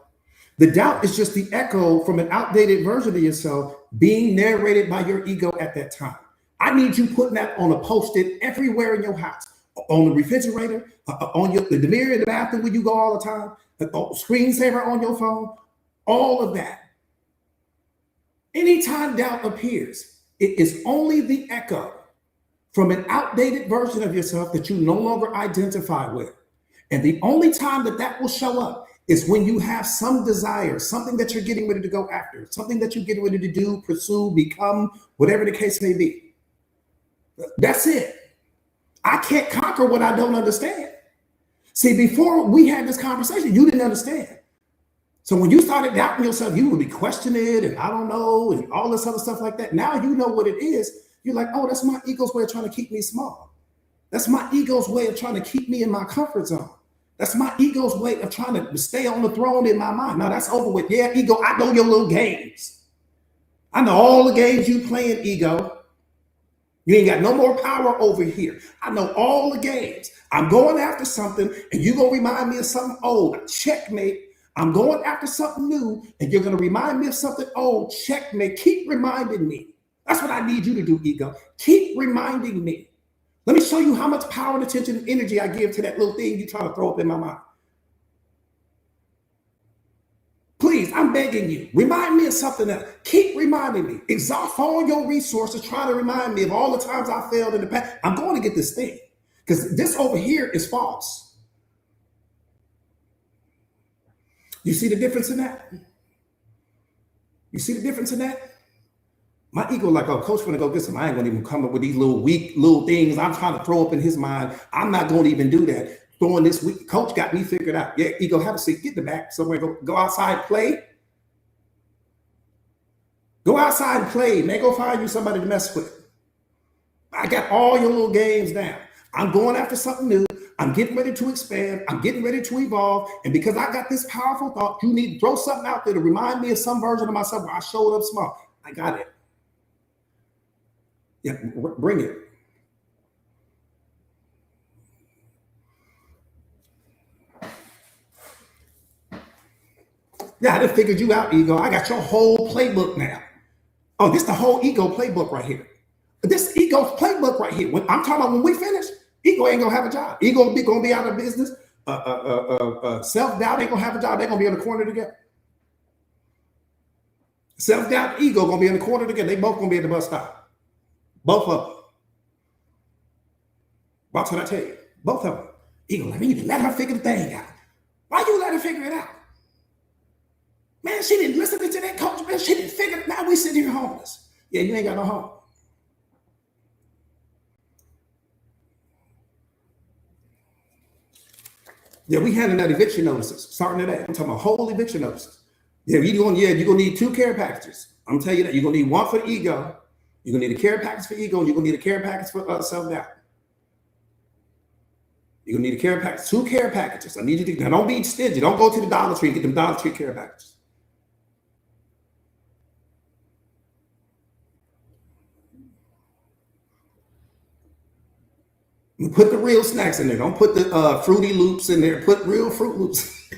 the doubt is just the echo from an outdated version of yourself being narrated by your ego at that time. I need you putting that on a post-it everywhere in your house, on the refrigerator, on the mirror in the bathroom where you go all the time, the screensaver on your phone, all of that. Anytime doubt appears, it is only the echo from an outdated version of yourself that you no longer identify with. And the only time that will show up is when you have some desire, something that you're getting ready to go after, something that you're getting ready to do, pursue, become, whatever the case may be. That's it. I can't conquer what I don't understand. See, before we had this conversation, you didn't understand. So when you started doubting yourself, you would be questioning it and I don't know and all this other stuff like that. Now you know what it is. You're like, oh, that's my ego's way of trying to keep me small. That's my ego's way of trying to keep me in my comfort zone. That's my ego's way of trying to stay on the throne in my mind. Now that's over with. Yeah, ego, I know your little games. I know all the games you playing, ego. You ain't got no more power over here. I know all the games. I'm going after something and you're going to remind me of something old. Checkmate. I'm going after something new and you're going to remind me of something old. Checkmate. Keep reminding me. That's what I need you to do, ego. Keep reminding me. Let me show you how much power and attention and energy I give to that little thing you try to throw up in my mind. Please, I'm begging you, remind me of something else. Keep reminding me. Exhaust all your resources, try to remind me of all the times I failed in the past. I'm going to get this thing because this over here is false. You see the difference in that? You see the difference in that? My ego like, oh, coach going to go get some. I ain't going to even come up with these little weak little things I'm trying to throw up in his mind. I'm not going to even do that. Throwing this week, coach got me figured out. Yeah, ego, have a seat, get in the back somewhere, go outside, play. Go outside and play, man. Go find you somebody to mess with. I got all your little games down. I'm going after something new. I'm getting ready to expand. I'm getting ready to evolve. And because I got this powerful thought, you need to throw something out there to remind me of some version of myself where I showed up small. I got it. Yeah, bring it. Yeah, I just figured you out, ego. I got your whole playbook now. Oh, this the whole ego playbook right here. This ego's playbook right here. When I'm talking about when we finish, ego ain't gonna have a job. Ego gonna be out of business. Self-doubt ain't gonna have a job. They're gonna be in the corner together. Self-doubt, ego gonna be in the corner together. They both gonna be at the bus stop. Both of them. Watch what I tell you. Both of them. Ego, let me let her figure the thing out. Why you let her figure it out? Man, she didn't listen to that coach. Man, she didn't figure it. Now we sitting here homeless. Yeah, you ain't got no home. Yeah, we handing out eviction notices starting today. I'm talking about whole eviction notices. Yeah, you're gonna need 2 care packages. I'm telling you that. You're gonna need one for the ego. You're gonna need a care package for ego, and you're gonna need a care package for self-doubt. You're gonna need a care package, 2 care packages. I need you to now don't be stingy. Don't go to the Dollar Tree and get them Dollar Tree care packages. Put the real snacks in there. Don't put the Fruity Loops in there. Put real Fruit Loops.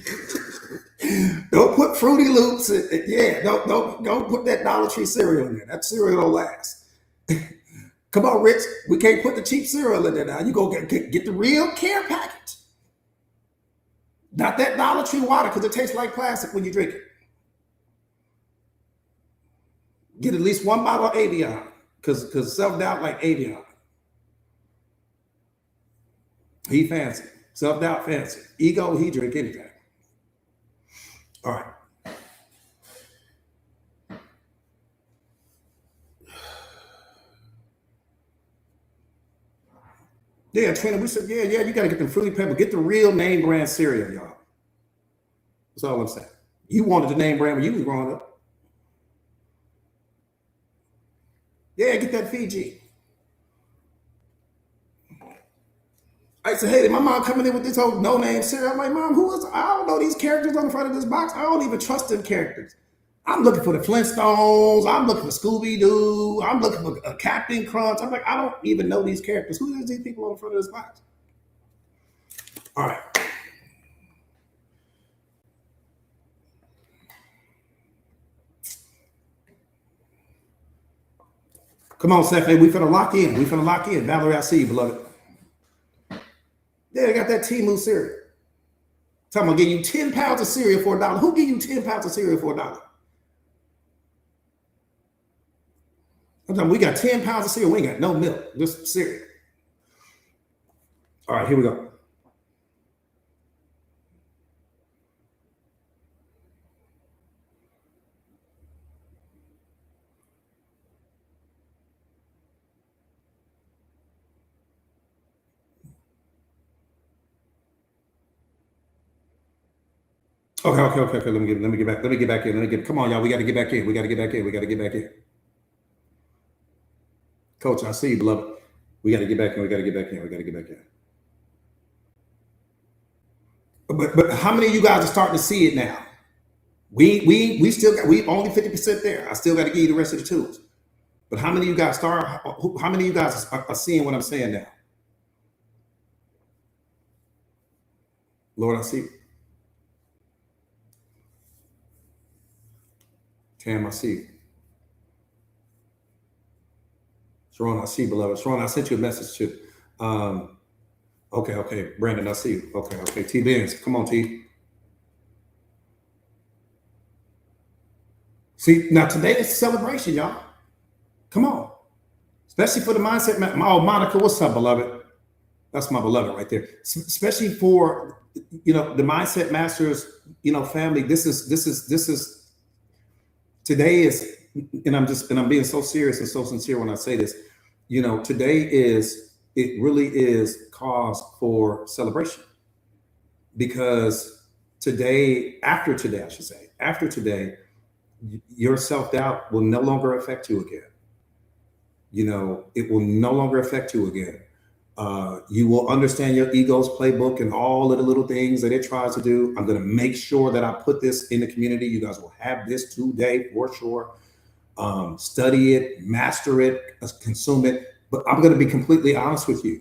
Don't put Fruity Loops. Yeah, don't put that Dollar Tree cereal in there. That cereal don't last. Come on, Rich. We can't put the cheap cereal in there now. You go get the real care package. Not that Dollar Tree water because it tastes like plastic when you drink it. Get at least one bottle of Avion because self-doubt like Avion. He fancy. Self-doubt fancy. Ego, he drink anything. All right. Yeah, Trina, we said, yeah, you got to get the Fruity Pebble. Get the real name brand cereal, y'all. That's all I'm saying. You wanted the name brand when you was growing up. Yeah, get that Fiji. I said, hey, my mom coming in with this whole no-name cereal. I'm like, Mom, who is? I don't know these characters on the front of this box. I don't even trust them characters. I'm looking for the Flintstones. I'm looking for Scooby-Doo. I'm looking for Captain Crunch. I'm like, I don't even know these characters. Who is these people on the front of this box? All right. Come on, Stephanie. We finna lock in. We finna lock in. Valerie, I see you, beloved. Yeah, they got that Timu cereal. Talking about getting you 10 pounds of cereal for $1. Who give you 10 pounds of cereal for $1? I'm talking, we got 10 pounds of cereal. We ain't got no milk, just cereal. All right, here we go. Okay. Let me get back. Let me get back in. Come on, y'all. We got to get back in. We got to get back in. Coach, I see you, beloved. We got to get back in. But how many of you guys are starting to see it now? We still got, we only 50% there. I still got to give you the rest of the tools. But how many of you guys how many of you guys are seeing what I'm saying now? Lord, I see you. Tam, I see you. Sharon, I see you, beloved. Sharon, I sent you a message too. Okay. Brandon, I see you. Okay. T Benz, come on, T. See, now today is a celebration, y'all. Come on. Especially for the mindset. Oh, Monica, what's up, beloved? That's my beloved right there. Especially for, the Mindset Masters, family. This is today is, and I'm being so serious and so sincere when I say this. Today it really is cause for celebration, because after today, your self-doubt will no longer affect you again. It will no longer affect you again. You will understand your ego's playbook and all of the little things that it tries to do. I'm going to make sure that I put this in the community. You guys will have this today for sure. Study it, master it, consume it. But I'm going to be completely honest with you.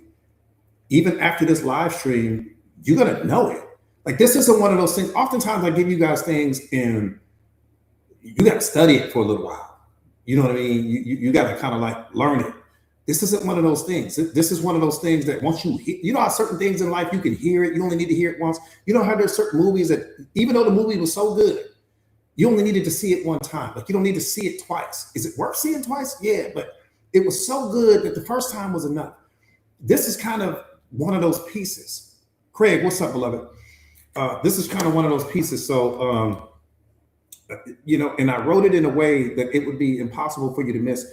Even after this live stream, you're going to know it. Like, this isn't one of those things. Oftentimes I give you guys things and you got to study it for a little while. You know what I mean? You got to kind of like learn it. This isn't one of those things. This is one of those things that once you know how certain things in life, you can hear it. You only need to hear it once. You know how there's certain movies that, even though the movie was so good, you only needed to see it one time. Like, you don't need to see it twice. Is it worth seeing twice? Yeah, but it was so good that the first time was enough. This is kind of one of those pieces. Craig, what's up, beloved? This is kind of one of those pieces. So, and I wrote it in a way that it would be impossible for you to miss.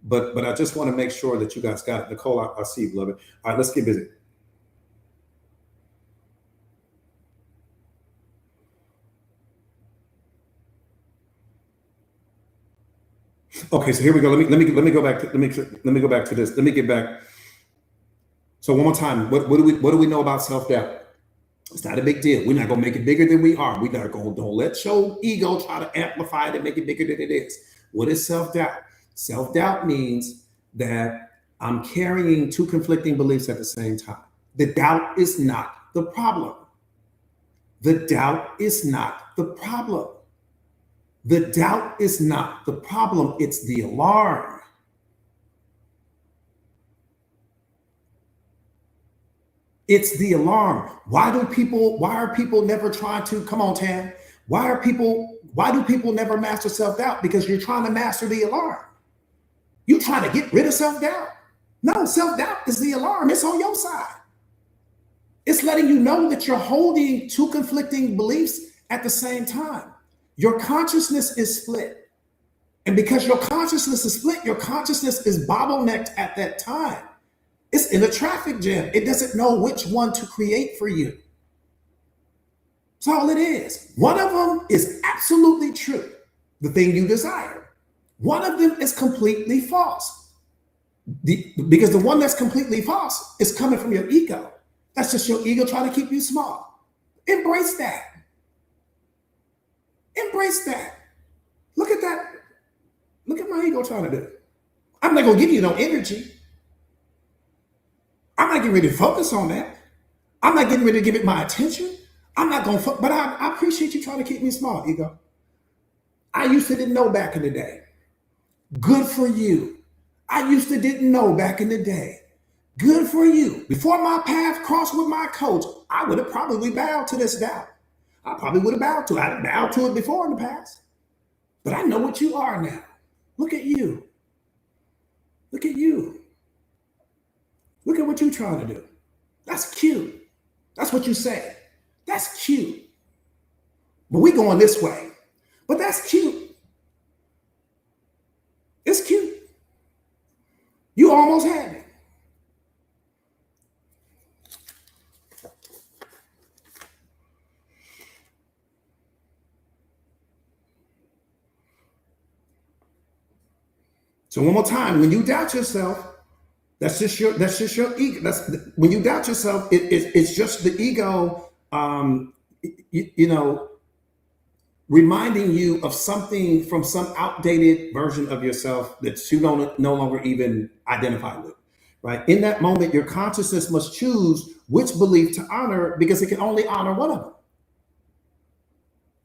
But I just want to make sure that you guys got it. Nicole, I see you, beloved. All right, let's get busy. Okay, so here we go. Let me go back to let me go back to this. Let me get back. So one more time, what do we know about self-doubt? It's not a big deal. We're not gonna make it bigger than we are. We're not gonna don't let your ego try to amplify it and make it bigger than it is. What is self-doubt? Self-doubt means that I'm carrying two conflicting beliefs at the same time. The doubt is not the problem. The doubt is not the problem. The doubt is not the problem. It's the alarm. It's the alarm. Why are people never trying to, come on, Tam? Why do people never master self-doubt? Because you're trying to master the alarm. You're trying to get rid of self-doubt. No, self-doubt is the alarm. It's on your side. It's letting you know that you're holding two conflicting beliefs at the same time. Your consciousness is split. And because your consciousness is split, your consciousness is bottlenecked at that time. It's in a traffic jam. It doesn't know which one to create for you. That's all it is. One of them is absolutely true, the thing you desire. One of them is completely false. Because the one that's completely false is coming from your ego. That's just your ego trying to keep you small. Embrace that. Embrace that. Look at that. Look at my ego trying to do. I'm not going to give you no energy. I'm not getting ready to focus on that. I'm not getting ready to give it my attention. I'm not going to, but I appreciate you trying to keep me small, ego. I used to didn't know back in the day. Good for you. I used to didn't know back in the day. Good for you. Before my path crossed with my coach, I would have probably bowed to this doubt. I probably would have bowed to it. I'd bowed to it before in the past. But I know what you are now. Look at you. Look at you. Look at what you're trying to do. That's cute. That's what you say. That's cute. But we going this way. But that's cute. It's cute. You almost had it. So one more time, when you doubt yourself, that's just your ego. When you doubt yourself, it's just the ego, reminding you of something from some outdated version of yourself that you no longer even identify with, right? In that moment, your consciousness must choose which belief to honor because it can only honor one of them.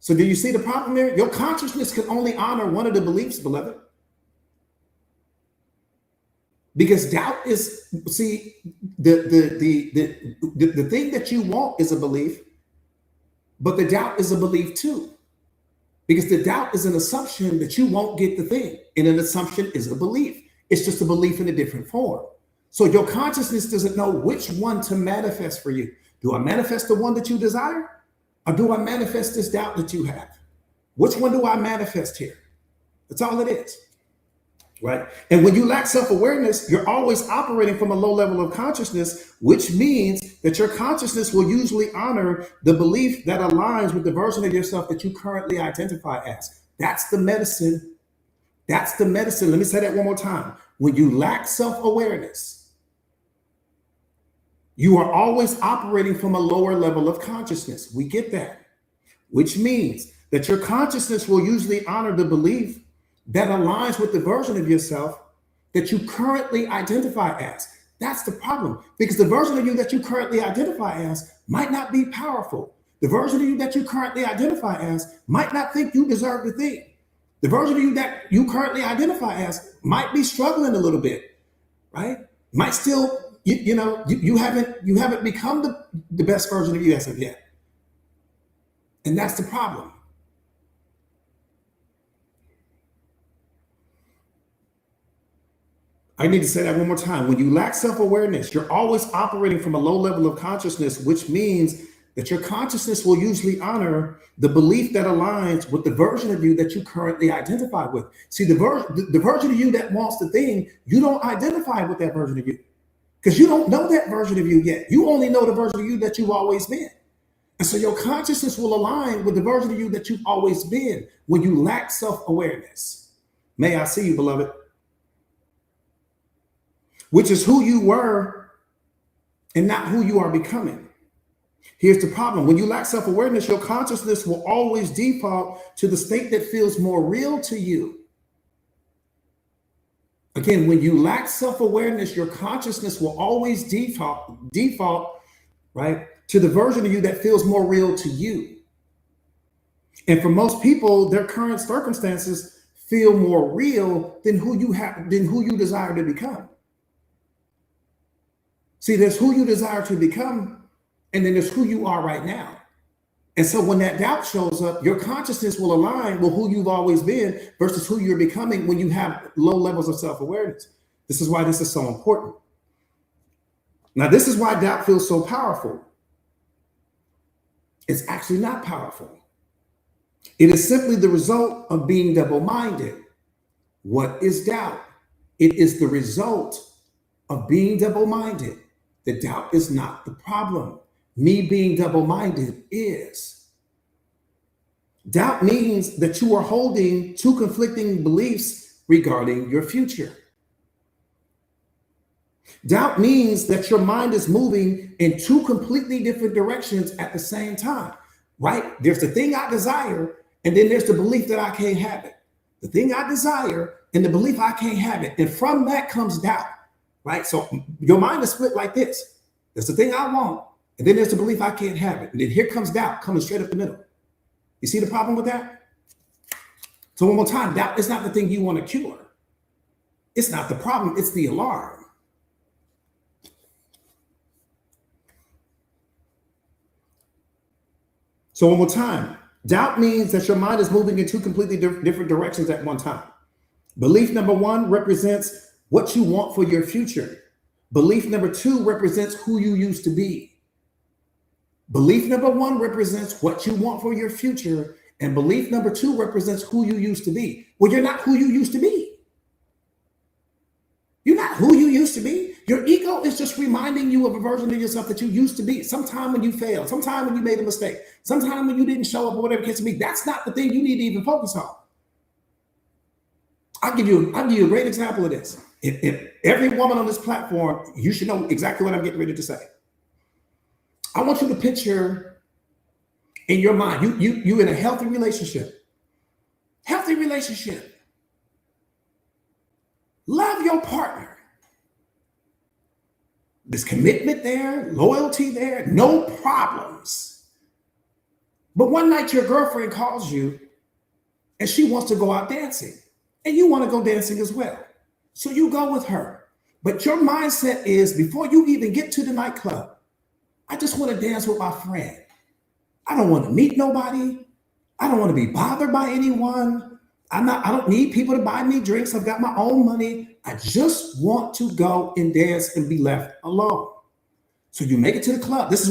So do you see the problem there? Your consciousness can only honor one of the beliefs, beloved. Because doubt is, see, the thing that you want is a belief, but the doubt is a belief too. Because the doubt is an assumption that you won't get the thing, and an assumption is a belief. It's just a belief in a different form. So your consciousness doesn't know which one to manifest for you. Do I manifest the one that you desire? Or do I manifest this doubt that you have? Which one do I manifest here? That's all it is. Right? And when you lack self-awareness, you're always operating from a low level of consciousness, which means that your consciousness will usually honor the belief that aligns with the version of yourself that you currently identify as. That's the medicine. That's the medicine. Let me say that one more time. When you lack self-awareness, you are always operating from a lower level of consciousness. We get that, which means that your consciousness will usually honor the belief that aligns with the version of yourself that you currently identify as. That's the problem, because the version of you that you currently identify as might not be powerful. The version of you that you currently identify as might not think you deserve the thing. The version of you that you currently identify as might be struggling a little bit, right? Might still, you haven't become the best version of you as of yet. And that's the problem. I need to say that one more time. When you lack self-awareness, you're always operating from a low level of consciousness, which means that your consciousness will usually honor the belief that aligns with the version of you that you currently identify with. See, the version of you that wants the thing, you don't identify with that version of you because you don't know that version of you yet. You only know the version of you that you've always been. And so your consciousness will align with the version of you that you've always been when you lack self-awareness. May I see you, beloved? Which is who you were and not who you are becoming. Here's the problem. When you lack self-awareness, your consciousness will always default to the state that feels more real to you. Again, when you lack self-awareness, your consciousness will always default, right, to the version of you that feels more real to you. And for most people, their current circumstances feel more real than who you desire to become. See, there's who you desire to become, and then there's who you are right now. And so when that doubt shows up, your consciousness will align with who you've always been versus who you're becoming when you have low levels of self-awareness. This is why this is so important. Now, this is why doubt feels so powerful. It's actually not powerful. It is simply the result of being double-minded. What is doubt? It is the result of being double-minded. The doubt is not the problem. Me being double-minded is. Doubt means that you are holding two conflicting beliefs regarding your future. Doubt means that your mind is moving in two completely different directions at the same time, right? There's the thing I desire, and then there's the belief that I can't have it. The thing I desire and the belief I can't have it. And from that comes doubt, right? So your mind is split like this. There's the thing I want, and then there's the belief I can't have it. And then here comes doubt coming straight up the middle. You see the problem with that? So one more time, doubt is not the thing you want to cure. It's not the problem, it's the alarm. So one more time, doubt means that your mind is moving in two completely different directions at one time. Belief number one represents what you want for your future. Belief number two represents who you used to be. Belief number one represents what you want for your future, and belief number two represents who you used to be. Well, you're not who you used to be. You're not who you used to be. Your ego is just reminding you of a version of yourself that you used to be. Sometime when you failed, sometime when you made a mistake, sometime when you didn't show up or whatever it case to be. That's not the thing you need to even focus on. I'll give you a great example of this. If every woman on this platform, you should know exactly what I'm getting ready to say. I want you to picture in your mind, you in a healthy relationship. Healthy relationship. Love your partner. There's commitment there, loyalty there, no problems. But one night your girlfriend calls you and she wants to go out dancing, and you want to go dancing as well. So you go with her. But your mindset is, before you even get to the nightclub, I just want to dance with my friend. I don't want to meet nobody. I don't want to be bothered by anyone. I don't need people to buy me drinks. I've got my own money. I just want to go and dance and be left alone. So you make it to the club. This is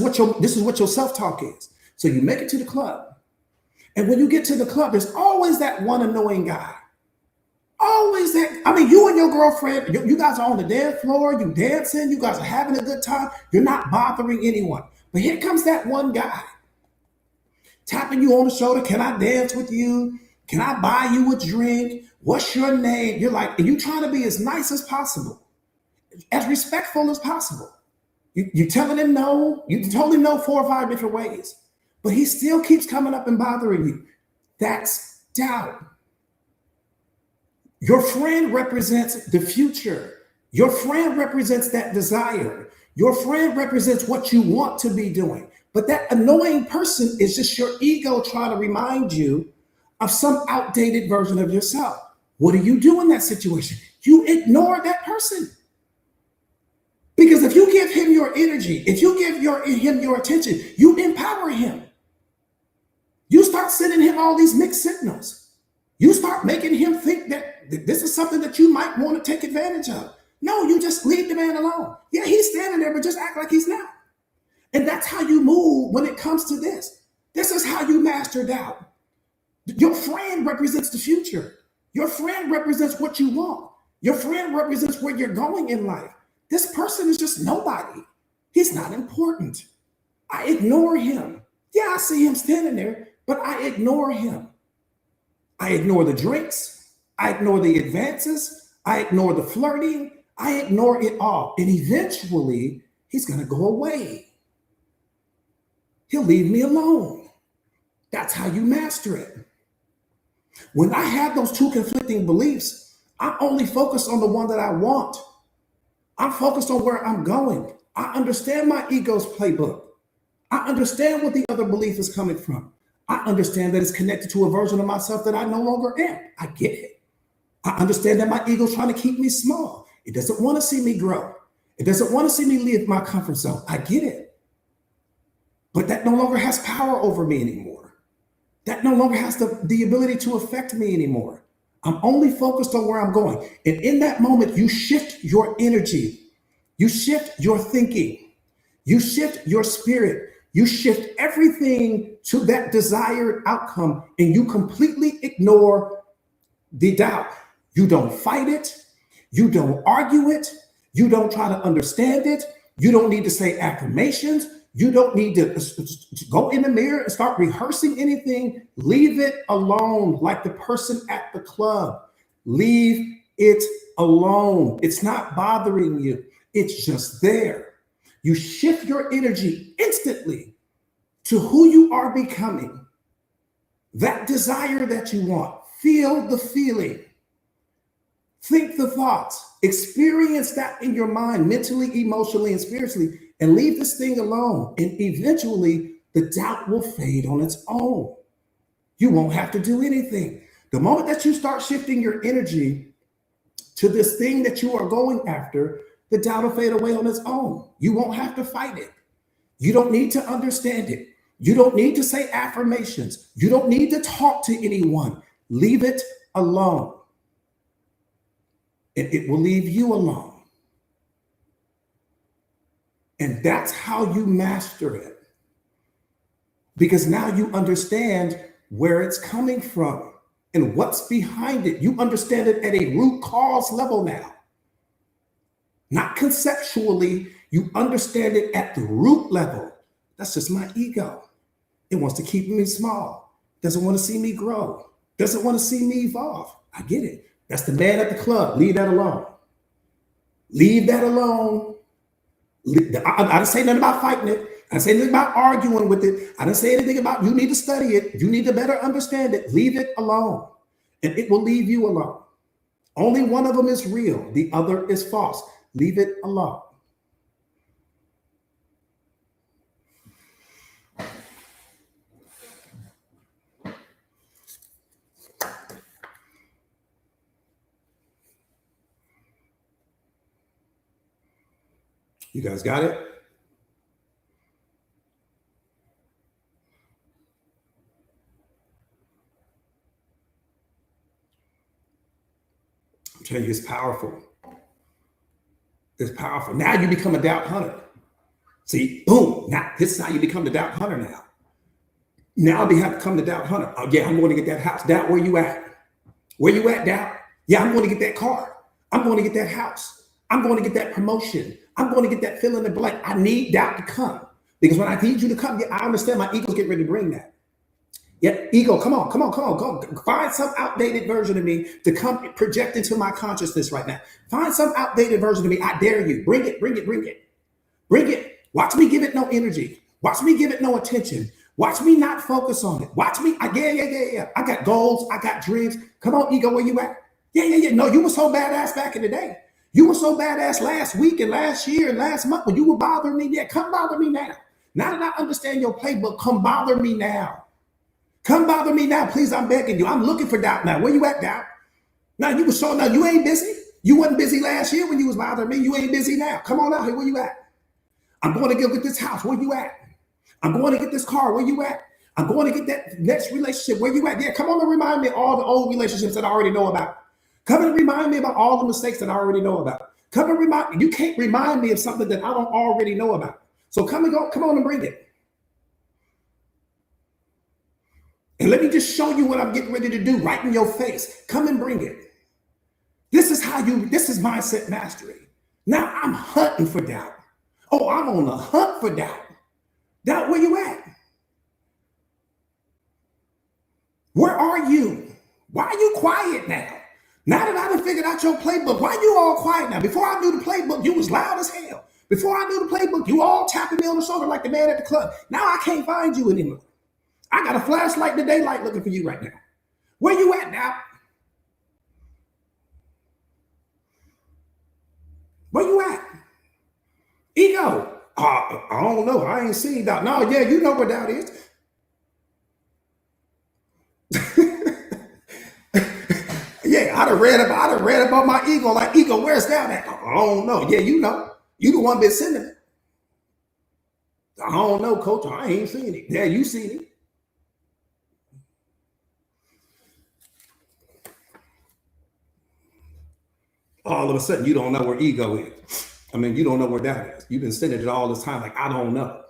what your self-talk is. So you make it to the club. And when you get to the club, there's always that one annoying guy. Always that. I mean, you and your girlfriend, you guys are on the dance floor, you dancing, you guys are having a good time. You're not bothering anyone. But here comes that one guy tapping you on the shoulder. Can I dance with you? Can I buy you a drink? What's your name? You're like, and you trying to be as nice as possible, as respectful as possible. You telling him no. You told him no 4 or 5 different ways, but he still keeps coming up and bothering you. That's doubt. Your friend represents the future. Your friend represents that desire. Your friend represents what you want to be doing. But that annoying person is just your ego trying to remind you of some outdated version of yourself. What do you do in that situation? You ignore that person. Because if you give him your energy, if you give him your attention, you empower him. You start sending him all these mixed signals. You start making him think that this is something that you might want to take advantage of. No, you just leave the man alone. Yeah, he's standing there, but just act like he's not. And that's how you move when it comes to this. This is how you master doubt. Your friend represents the future. Your friend represents what you want. Your friend represents where you're going in life. This person is just nobody. He's not important. I ignore him. Yeah, I see him standing there, but I ignore him. I ignore the drinks. I ignore the advances. I ignore the flirting. I ignore it all. And eventually, he's going to go away. He'll leave me alone. That's how you master it. When I have those two conflicting beliefs, I only focus on the one that I want. I'm focused on where I'm going. I understand my ego's playbook. I understand what the other belief is coming from. I understand that it's connected to a version of myself that I no longer am. I get it. I understand that my ego's trying to keep me small. It doesn't want to see me grow. It doesn't want to see me leave my comfort zone. I get it. But that no longer has power over me anymore. That no longer has the ability to affect me anymore. I'm only focused on where I'm going. And in that moment, you shift your energy. You shift your thinking. You shift your spirit. You shift everything to that desired outcome, and you completely ignore the doubt. You don't fight it. You don't argue it. You don't try to understand it. You don't need to say affirmations. You don't need to go in the mirror and start rehearsing anything. Leave it alone, like the person at the club. Leave it alone. It's not bothering you. It's just there. You shift your energy instantly to who you are becoming. That desire that you want. Feel the feeling. Think the thoughts. Experience that in your mind, mentally, emotionally, and spiritually, and leave this thing alone. And eventually, the doubt will fade on its own. You won't have to do anything. The moment that you start shifting your energy to this thing that you are going after, the doubt will fade away on its own. You won't have to fight it. You don't need to understand it. You don't need to say affirmations. You don't need to talk to anyone. Leave it alone. And it will leave you alone. And that's how you master it. Because now you understand where it's coming from and what's behind it. You understand it at a root cause level now. Not conceptually, you understand it at the root level. That's just my ego. It wants to keep me small. Doesn't want to see me grow. Doesn't want to see me evolve. I get it. That's the man at the club. Leave that alone. Leave that alone. I didn't say nothing about fighting it. I didn't say anything about arguing with it. I didn't say anything about you need to study it. You need to better understand it. Leave it alone. And it will leave you alone. Only one of them is real. The other is false. Leave it alone. You guys got it? I'm telling you, it's powerful. It's powerful. Now you become a doubt hunter. See, boom. Now this is how you become the doubt hunter now. Now they have to come to doubt hunter. Oh, yeah, I'm going to get that house. Doubt, where you at? Where you at, doubt? Yeah, I'm going to get that car. I'm going to get that house. I'm going to get that promotion. I'm going to get that fill in the blank. I need doubt to come. Because when I need you to come, yeah, I understand my ego's getting ready to bring that. Yeah, ego, come on. Go find some outdated version of me to come project into my consciousness right now. Find some outdated version of me. I dare you. Bring it. Bring it. Watch me give it no energy. Watch me give it no attention. Watch me not focus on it. Watch me. Yeah. I got goals. I got dreams. Come on, ego, where you at? Yeah. No, you were so badass back in the day. You were so badass last week and last year and last month when you were bothering me. Yeah, come bother me now. Now that I understand your playbook, come bother me now. Come bother me now, please. I'm begging you. I'm looking for doubt now. Where you at, doubt? Now you were showing now you ain't busy. You wasn't busy last year when you was bothering me. You ain't busy now. Come on out here. Where you at? I'm going to go get this house. Where you at? I'm going to get this car. Where you at? I'm going to get that next relationship. Where you at? Yeah, come on and remind me of all the old relationships that I already know about. Come and remind me about all the mistakes that I already know about. Come and remind me. You can't remind me of something that I don't already know about. So come on and bring it. And let me just show you what I'm getting ready to do right in your face. Come and bring it. This is mindset mastery. Now I'm hunting for doubt. Oh, I'm on the hunt for doubt. Doubt, where you at? Where are you? Why are you quiet now? Now that I done figured out your playbook, why you all quiet now? Before I knew the playbook, you was loud as hell. Before I knew the playbook, you all tapping me on the shoulder like the man at the club. Now I can't find you anymore. I got a flashlight in the daylight looking for you right now. Where you at now? Where you at? Ego. I don't know. I ain't seen doubt. No, yeah, you know where doubt is. Yeah, I done read about my ego. Like, ego, where's doubt at? I don't know. Yeah, you know. You the one been sending it. I don't know, coach. I ain't seen it. Yeah, you seen it. All of a sudden, you don't know where ego is. I mean, you don't know where doubt is. You've been sending it all this time, like, I don't know.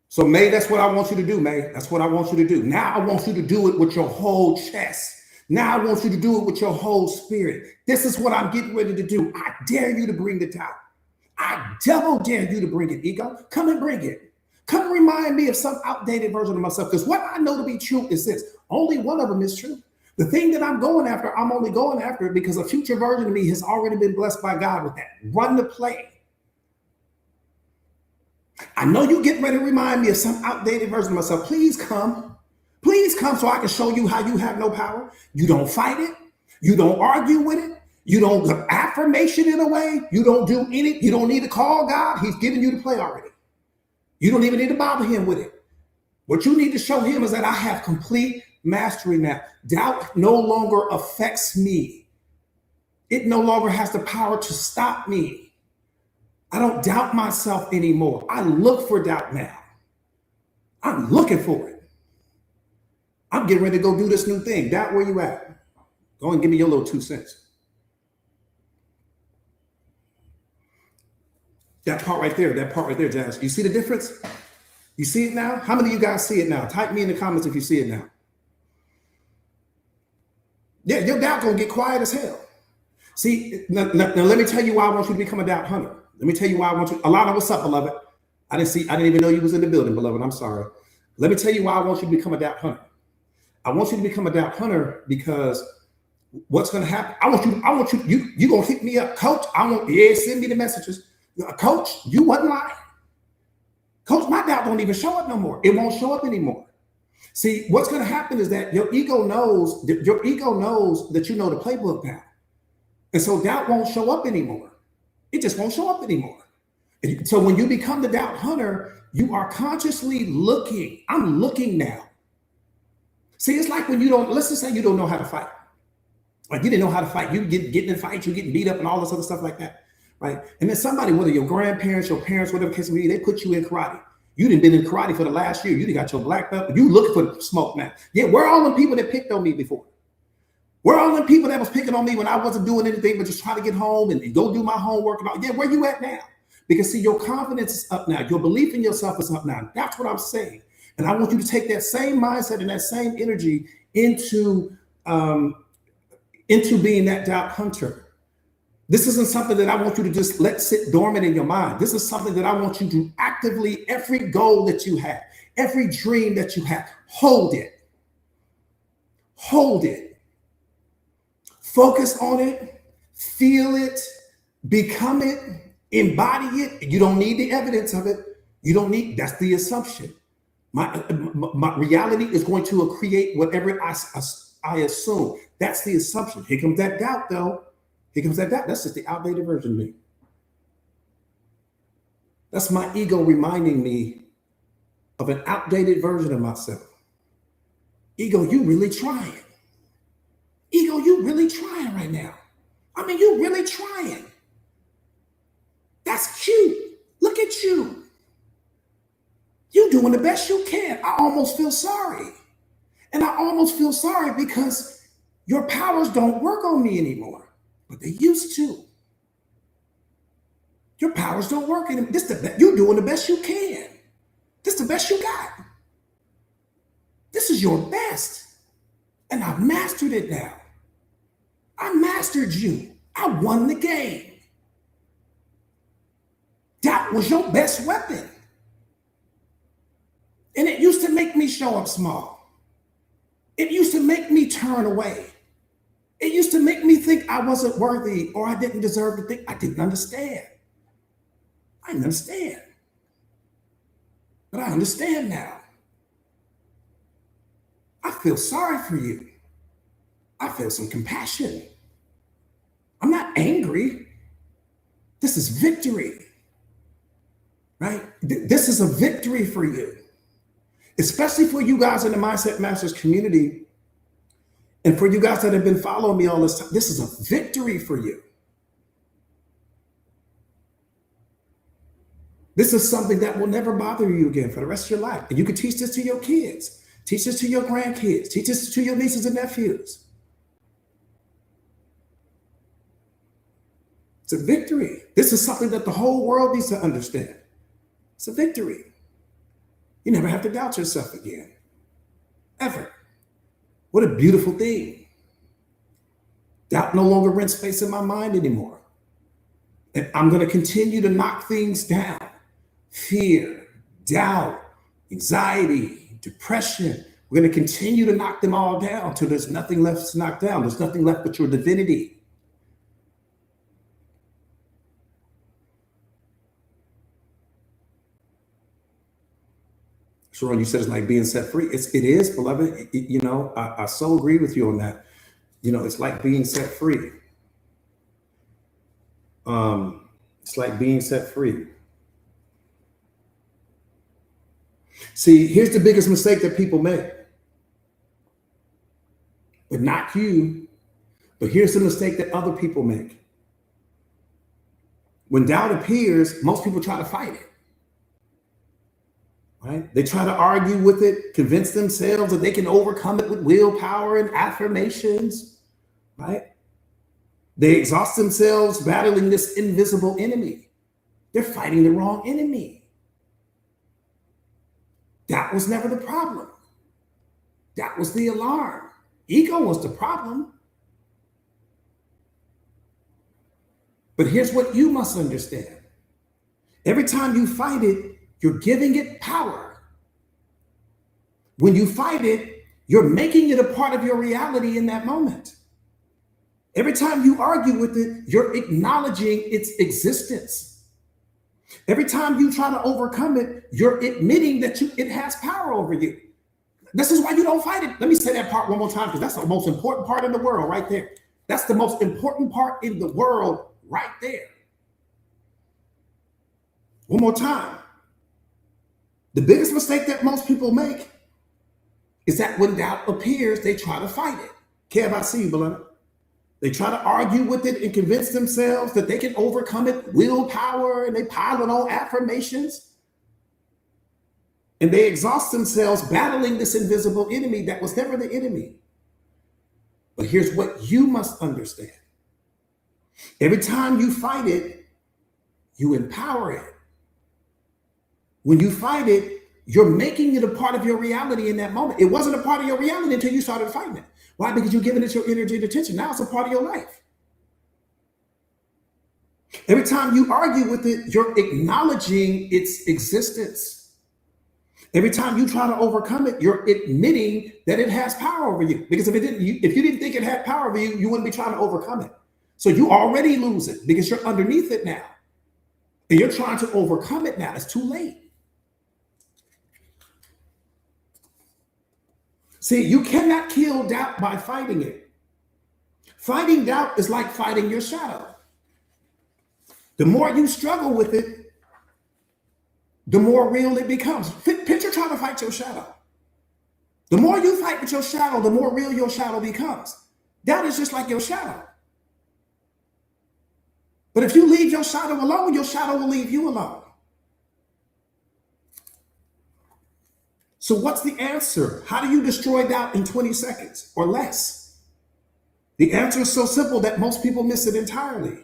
So, May, that's what I want you to do, May. That's what I want you to do. Now, I want you to do it with your whole chest. Now, I want you to do it with your whole spirit. This is what I'm getting ready to do. I dare you to bring the doubt. I double dare you to bring it, ego. Come and bring it. Come remind me of some outdated version of myself. Because what I know to be true is this. Only one of them is true. The thing that I'm going after, I'm only going after it because a future version of me has already been blessed by God with that. Run the play. I know you get ready to remind me of some outdated version of myself. Please come. Please come so I can show you how you have no power. You don't fight it. You don't argue with it. You don't give affirmation in a way. You don't do any. You don't need to call God. He's given you the play already. You don't even need to bother him with it. What you need to show him is that I have complete mastery now. Doubt no longer affects me. It no longer has the power to stop me. I don't doubt myself anymore. I look for doubt now. I'm looking for it. I'm getting ready to go do this new thing. Doubt, where you at? Go and give me your little 2 cents. That part right there, Jazz. You see the difference? You see it now? How many of you guys see it now? Type me in the comments if you see it now. Yeah, your doubt gonna get quiet as hell. See, now let me tell you why I want you to become a doubt hunter. Let me tell you why I want you. Alana, what's up, beloved? I didn't even know you was in the building, beloved. I'm sorry. Let me tell you why I want you to become a doubt hunter. I want you to become a doubt hunter because what's gonna happen? I want you gonna hit me up, coach. Send me the messages. Coach, you wasn't lying. Coach, my doubt don't even show up no more. It won't show up anymore. See, what's going to happen is that your ego knows that you know the playbook now. And so doubt won't show up anymore. It just won't show up anymore. So when you become the doubt hunter, you are consciously looking. I'm looking now. See, it's like when let's just say you don't know how to fight. Like you didn't know how to fight. You getting in fights, you getting beat up and all this other stuff like that. Right. And then somebody, whether your grandparents, your parents, whatever the case may be, they put you in karate. You didn't been in karate for the last year. You done got your black belt. You looking for the smoke now. Yeah, where are all the people that picked on me before? Where are all the people that was picking on me when I wasn't doing anything but just trying to get home and go do my homework? Yeah, where you at now? Because see, your confidence is up now. Your belief in yourself is up now. That's what I'm saying. And I want you to take that same mindset and that same energy into being that doubt hunter. This isn't something that I want you to just let sit dormant in your mind. This is something that I want you to actively, every goal that you have, every dream that you have, hold it. Hold it. Focus on it. Feel it. Become it. Embody it. You don't need the evidence of it. You don't need, that's the assumption. My reality is going to create whatever I assume. That's the assumption. Here comes that doubt, though. Here comes that doubt. That's just the outdated version of me. That's my ego reminding me of an outdated version of myself. Ego, you really trying. Ego, you really trying right now. I mean, you really trying. That's cute. Look at you. You doing the best you can. I almost feel sorry. And I almost feel sorry because your powers don't work on me anymore. But they used to. Your powers don't work anymore. You're doing the best you can. This is the best you got. This is your best. And I've mastered it now. I mastered you. I won the game. That was your best weapon. And it used to make me show up small. It used to make me turn away. It used to make me think I wasn't worthy or I didn't deserve to think. I didn't understand. I didn't understand. But I understand now. I feel sorry for you. I feel some compassion. I'm not angry. This is victory. Right? This is a victory for you. Especially for you guys in the Mindset Masters community. And for you guys that have been following me all this time, this is a victory for you. This is something that will never bother you again for the rest of your life. And you can teach this to your kids, teach this to your grandkids, teach this to your nieces and nephews. It's a victory. This is something that the whole world needs to understand. It's a victory. You never have to doubt yourself again, ever. What a beautiful thing. Doubt no longer rents space in my mind anymore. And I'm going to continue to knock things down. Fear, doubt, anxiety, depression. We're going to continue to knock them all down until there's nothing left to knock down. There's nothing left but your divinity. Sharon, you said it's like being set free. It is, beloved. I so agree with you on that. It's like being set free. It's like being set free. See, here's the biggest mistake that people make. But not you. But here's the mistake that other people make. When doubt appears, most people try to fight it. Right? They try to argue with it, convince themselves that they can overcome it with willpower and affirmations, right? They exhaust themselves battling this invisible enemy. They're fighting the wrong enemy. That was never the problem. That was the alarm. Ego was the problem. But here's what you must understand. Every time you fight it, you're giving it power. When you fight it, you're making it a part of your reality in that moment. Every time you argue with it, you're acknowledging its existence. Every time you try to overcome it, you're admitting that it has power over you. This is why you don't fight it. Let me say that part one more time, because that's the most important part in the world right there. That's the most important part in the world right there. One more time. The biggest mistake that most people make is that when doubt appears, they try to fight it. Kev, I see you, beloved. They try to argue with it and convince themselves that they can overcome it with willpower, and they pile it on affirmations. And they exhaust themselves battling this invisible enemy that was never the enemy. But here's what you must understand. Every time you fight it, you empower it. When you fight it, you're making it a part of your reality in that moment. It wasn't a part of your reality until you started fighting it. Why? Because you're giving it your energy and attention. Now it's a part of your life. Every time you argue with it, you're acknowledging its existence. Every time you try to overcome it, you're admitting that it has power over you. Because if you didn't think it had power over you, you wouldn't be trying to overcome it. So you already lose it because you're underneath it now. And you're trying to overcome it now. It's too late. See, you cannot kill doubt by fighting it. Fighting doubt is like fighting your shadow. The more you struggle with it, the more real it becomes. Picture trying to fight your shadow. The more you fight with your shadow, the more real your shadow becomes. Doubt is just like your shadow. But if you leave your shadow alone, your shadow will leave you alone. So what's the answer? How do you destroy doubt in 20 seconds or less? The answer is so simple that most people miss it entirely.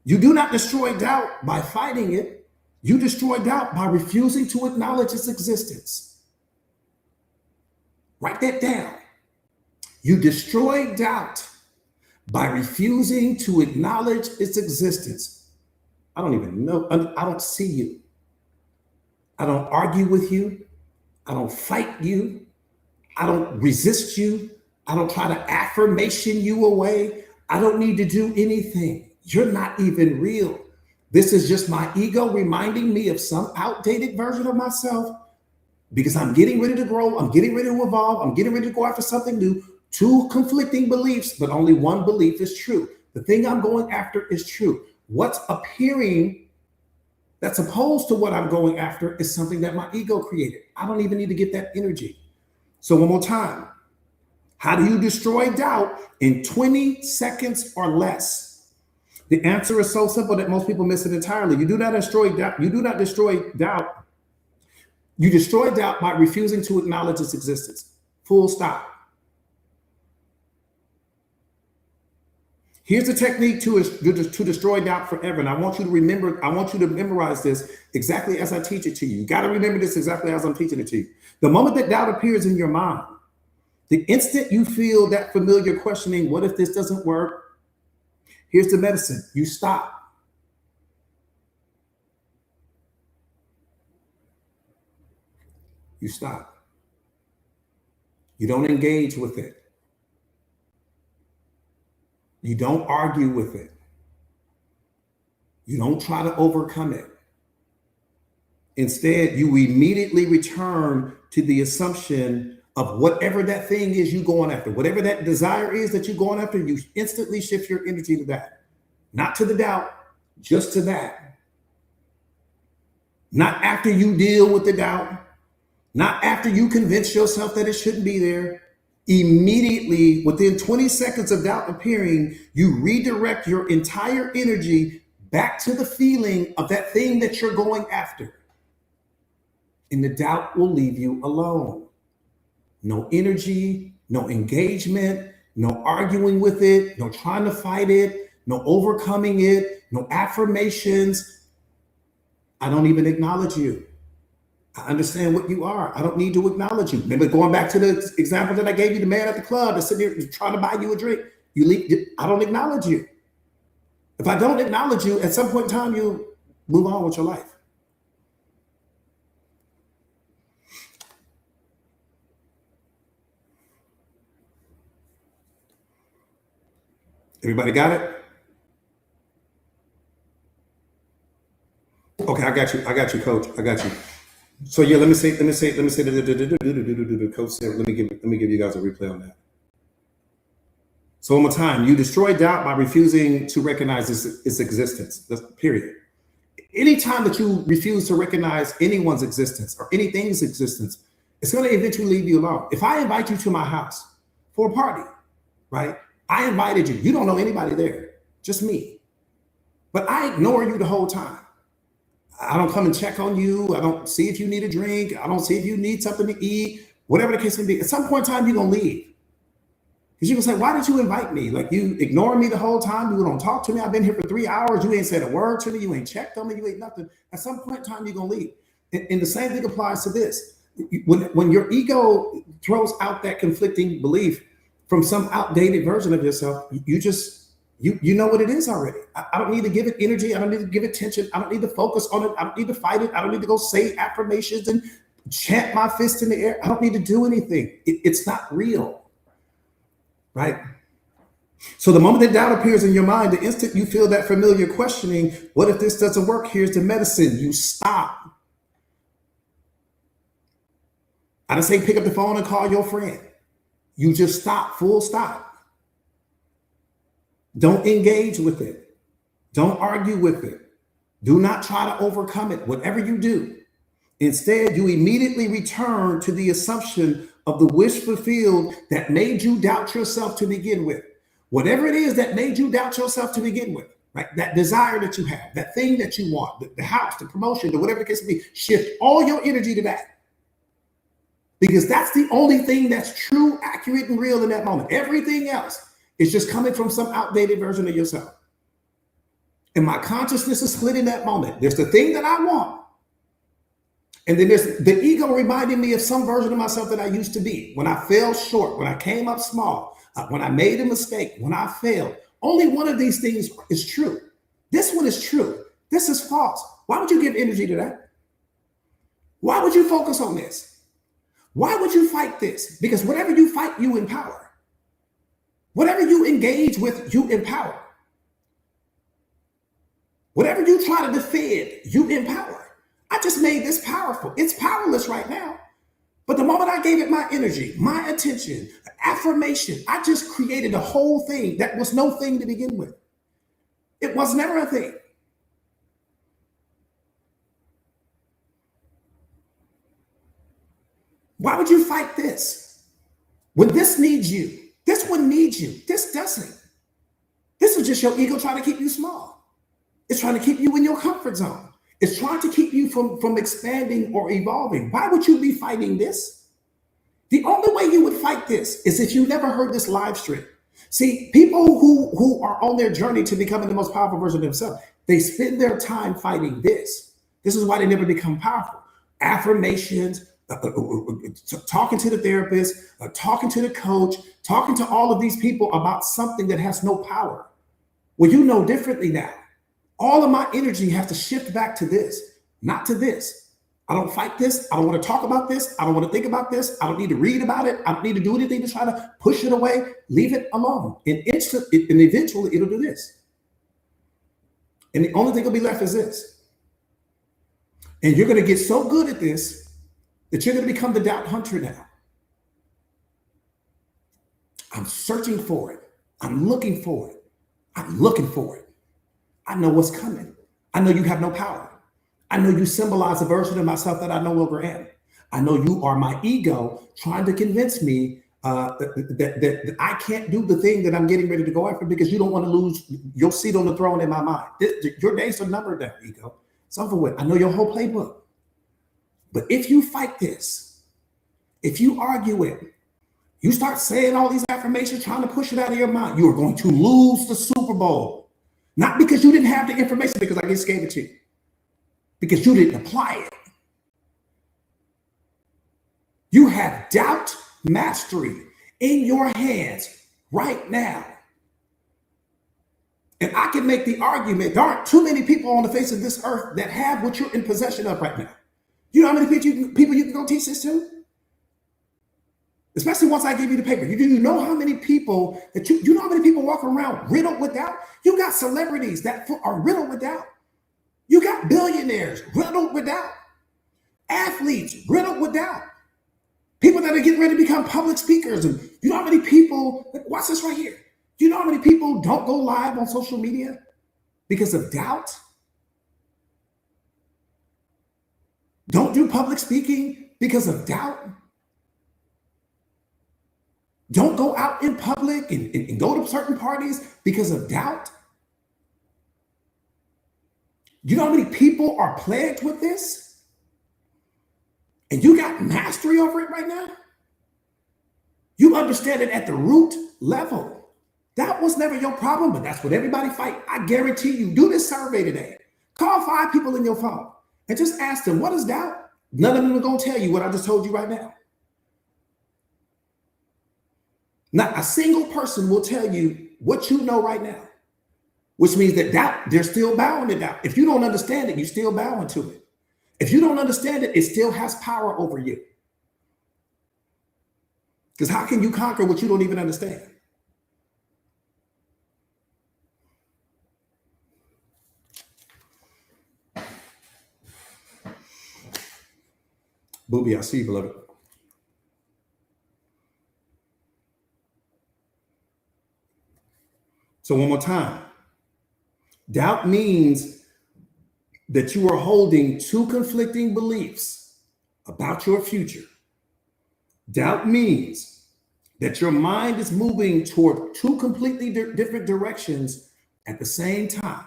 You do not destroy doubt by fighting it. You destroy doubt by refusing to acknowledge its existence. Write that down. You destroy doubt by refusing to acknowledge its existence. I don't even know. I don't see you. I don't argue with you. I don't fight you. I don't resist you. I don't try to affirmation you away. I don't need to do anything. You're not even real. This is just my ego reminding me of some outdated version of myself because I'm getting ready to grow. I'm getting ready to evolve. I'm getting ready to go after something new. Two conflicting beliefs, but only one belief is true. The thing I'm going after is true. What's appearing that's opposed to what I'm going after is something that my ego created. I don't even need to get that energy. So one more time. How do you destroy doubt in 20 seconds or less? The answer is so simple that most people miss it entirely. You do not destroy doubt. You do not destroy doubt. You destroy doubt by refusing to acknowledge its existence. Full stop. Here's the technique to destroy doubt forever. And I want you to remember, I want you to memorize this exactly as I teach it to you. You got to remember this exactly as I'm teaching it to you. The moment that doubt appears in your mind, the instant you feel that familiar questioning, what if this doesn't work? Here's the medicine. You stop. You stop. You don't engage with it. You don't argue with it. You don't try to overcome it. Instead, you immediately return to the assumption of whatever that thing is you're going after, whatever that desire is that you're going after, you instantly shift your energy to that. Not to the doubt, just to that. Not after you deal with the doubt, not after you convince yourself that it shouldn't be there. Immediately, within 20 seconds of doubt appearing, you redirect your entire energy back to the feeling of that thing that you're going after. And the doubt will leave you alone. No energy, no engagement, no arguing with it, no trying to fight it, no overcoming it, no affirmations. I don't even acknowledge you. I understand what you are. I don't need to acknowledge you. Remember going back to the example that I gave you, the man at the club that's sitting here trying to buy you a drink. You leave, I don't acknowledge you. If I don't acknowledge you, at some point in time, you move on with your life. Everybody got it? Okay, I got you, coach. I got you. So yeah, let me say the coach said, let me give you guys a replay on that. So one more time, you destroy doubt by refusing to recognize its existence. That's period. Anytime that you refuse to recognize anyone's existence or anything's existence, it's going to eventually leave you alone. If I invite you to my house for a party, right? I invited you. You don't know anybody there, just me. But I ignore you the whole time. I don't come and check on you. I don't see if you need a drink. I don't see if you need something to eat, whatever the case may be. At some point in time, you're going to leave. Because you're going to say, why did you invite me? Like, you ignore me the whole time. You don't talk to me. I've been here for 3 hours. You ain't said a word to me. You ain't checked on me. You ain't nothing. At some point in time, you're going to leave. And the same thing applies to this. When your ego throws out that conflicting belief from some outdated version of yourself, you know what it is already. I don't need to give it energy. I don't need to give it attention. I don't need to focus on it. I don't need to fight it. I don't need to go say affirmations and chant my fist in the air. I don't need to do anything. It's not real, right? So the moment that doubt appears in your mind, the instant you feel that familiar questioning, what if this doesn't work? Here's the medicine. You stop. I didn't say pick up the phone and call your friend. You just stop, full stop. Don't engage with it. Don't argue with it. Do not try to overcome it. Whatever you do, instead, you immediately return to the assumption of the wish fulfilled that made you doubt yourself to begin with. Whatever it is that made you doubt yourself to begin with, right? That desire that you have, that thing that you want, the house, the promotion, the whatever the case may be, shift all your energy to that. Because that's the only thing that's true, accurate, and real in that moment. Everything else is just coming from some outdated version of yourself. And my consciousness is split in that moment. There's the thing that I want. And then there's the ego reminding me of some version of myself that I used to be. When I fell short, when I came up small, when I made a mistake, when I failed. Only one of these things is true. This one is true. This is false. Why would you give energy to that? Why would you focus on this? Why would you fight this? Because whatever you fight, you empower. Whatever you engage with, you empower. Whatever you try to defend, you empower. I just made this powerful. It's powerless right now. But the moment I gave it my energy, my attention, affirmation, I just created a whole thing that was no thing to begin with. It was never a thing. Why would you fight this? When this needs you, this one needs you, this doesn't. This is just your ego trying to keep you small. It's trying to keep you in your comfort zone. It's trying to keep you from expanding or evolving. Why would you be fighting this? The only way you would fight this is if you never heard this live stream. See, people who are on their journey to becoming the most powerful version of themselves, they spend their time fighting this. This is why they never become powerful. Affirmations, talking to the therapist, talking to the coach, talking to all of these people about something that has no power. Well, you know differently now. All of my energy has to shift back to this, not to this. I don't fight this. I don't want to talk about this. I don't want to think about this. I don't need to read about it. I don't need to do anything to try to push it away. Leave it alone. And eventually it'll do this. And the only thing that'll be left is this. And you're going to get so good at this that you're going to become the doubt hunter now. I'm searching for it. I'm looking for it. I'm looking for it. I know what's coming. I know you have no power. I know you symbolize a version of myself that I no longer am. I know you are my ego trying to convince me that I can't do the thing that I'm getting ready to go after because you don't want to lose your seat on the throne in my mind. Your days are numbered now, ego. It's over with. I know your whole playbook. But if you fight this, if you argue it, you start saying all these affirmations, trying to push it out of your mind, you are going to lose the Super Bowl. Not because you didn't have the information, because I just gave it to you. Because you didn't apply it. You have doubt mastery in your hands right now. And I can make the argument, there aren't too many people on the face of this earth that have what you're in possession of right now. You know how many people you can go teach this to? Especially once I give you the paper. You know how many people that you know how many people walk around riddled with doubt? You got celebrities that are riddled with doubt. You got billionaires riddled with doubt. Athletes riddled with doubt. People that are getting ready to become public speakers. And you know how many people, watch this right here. You know how many people don't go live on social media because of doubt? Don't do public speaking because of doubt? Don't go out in public and go to certain parties because of doubt? You know how many people are plagued with this? And you got mastery over it right now? You understand it at the root level. That was never your problem, but that's what everybody fight. I guarantee you, do this survey today. Call 5 people in your phone and just ask them, what is doubt? None of them are going to tell you what I just told you right now. Not a single person will tell you what you know right now, which means that doubt, they're still bowing to doubt. If you don't understand it, you still bowing to it. If you don't understand it, it still has power over you. Because how can you conquer what you don't even understand? Booby, I see you, beloved. So one more time. Doubt means that you are holding 2 conflicting beliefs about your future. Doubt means that your mind is moving toward 2 completely different directions at the same time.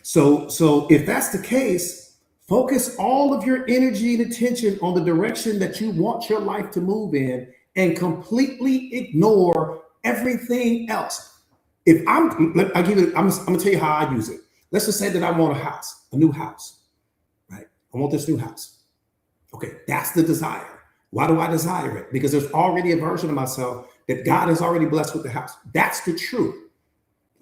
So if that's the case, focus all of your energy and attention on the direction that you want your life to move in and completely ignore everything else. If I'm gonna tell you how I use it. Let's just say that I want a new house, right? I want this new house. Okay, that's the desire. Why do I desire it? Because there's already a version of myself that God has already blessed with the house. That's the truth.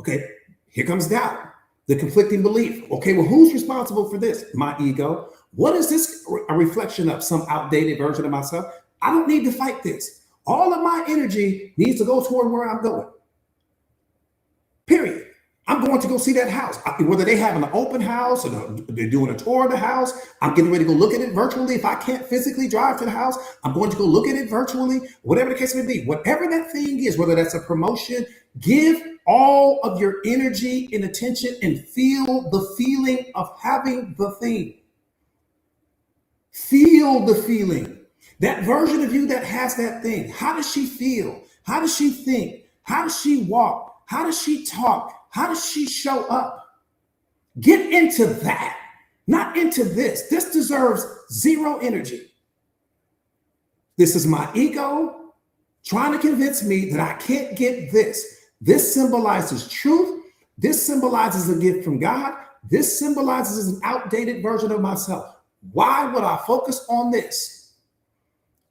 Okay, here comes doubt, the conflicting belief. Okay, well, who's responsible for this? My ego. What is this a reflection of? Some outdated version of myself? I don't need to fight this. All of my energy needs to go toward where I'm going. Period. I'm going to go see that house. Whether they have an open house or they're doing a tour of the house, I'm getting ready to go look at it virtually. If I can't physically drive to the house, I'm going to go look at it virtually, whatever the case may be. Whatever that thing is, whether that's a promotion, give all of your energy and attention and feel the feeling of having the thing. Feel the feeling. That version of you that has that thing. How does she feel? How does she think? How does she walk? How does she talk? How does she show up? Get into that, not into this. This deserves zero energy. This is my ego trying to convince me that I can't get this. This symbolizes truth. This symbolizes a gift from God. This symbolizes an outdated version of myself. Why would I focus on this?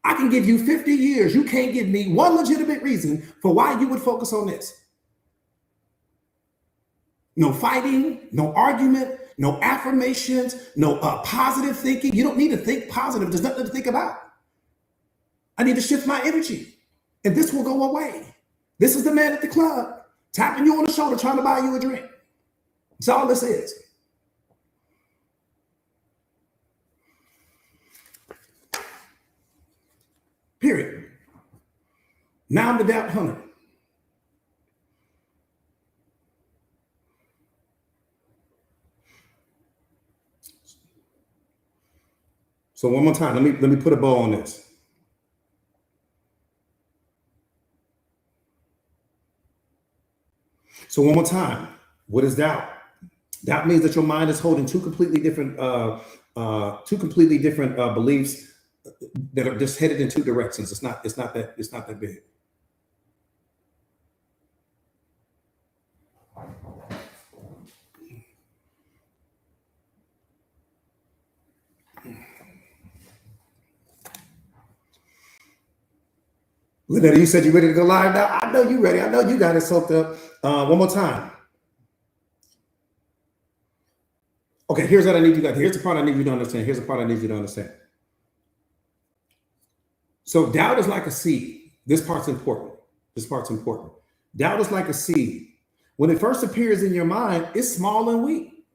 I can give you 50 years. You can't give me one legitimate reason for why you would focus on this. No fighting, no argument, no affirmations, no positive thinking. You don't need to think positive. There's nothing to think about. I need to shift my energy, and this will go away. This is the man at the club tapping you on the shoulder, trying to buy you a drink. That's all this is. Period. Now I'm the doubt hunter. So one more time, let me put a bow on this. So one more time, what is doubt? Doubt means that your mind is holding two completely different beliefs that are just headed in two directions. It's not that big. Lynetta, you said you're ready to go live now. I know you're ready. I know you got it soaked up. One more time. Okay, here's what I need you guys. Here's the part I need you to understand. Here's the part I need you to understand. So doubt is like a seed. This part's important. This part's important. Doubt is like a seed. When it first appears in your mind, it's small and weak.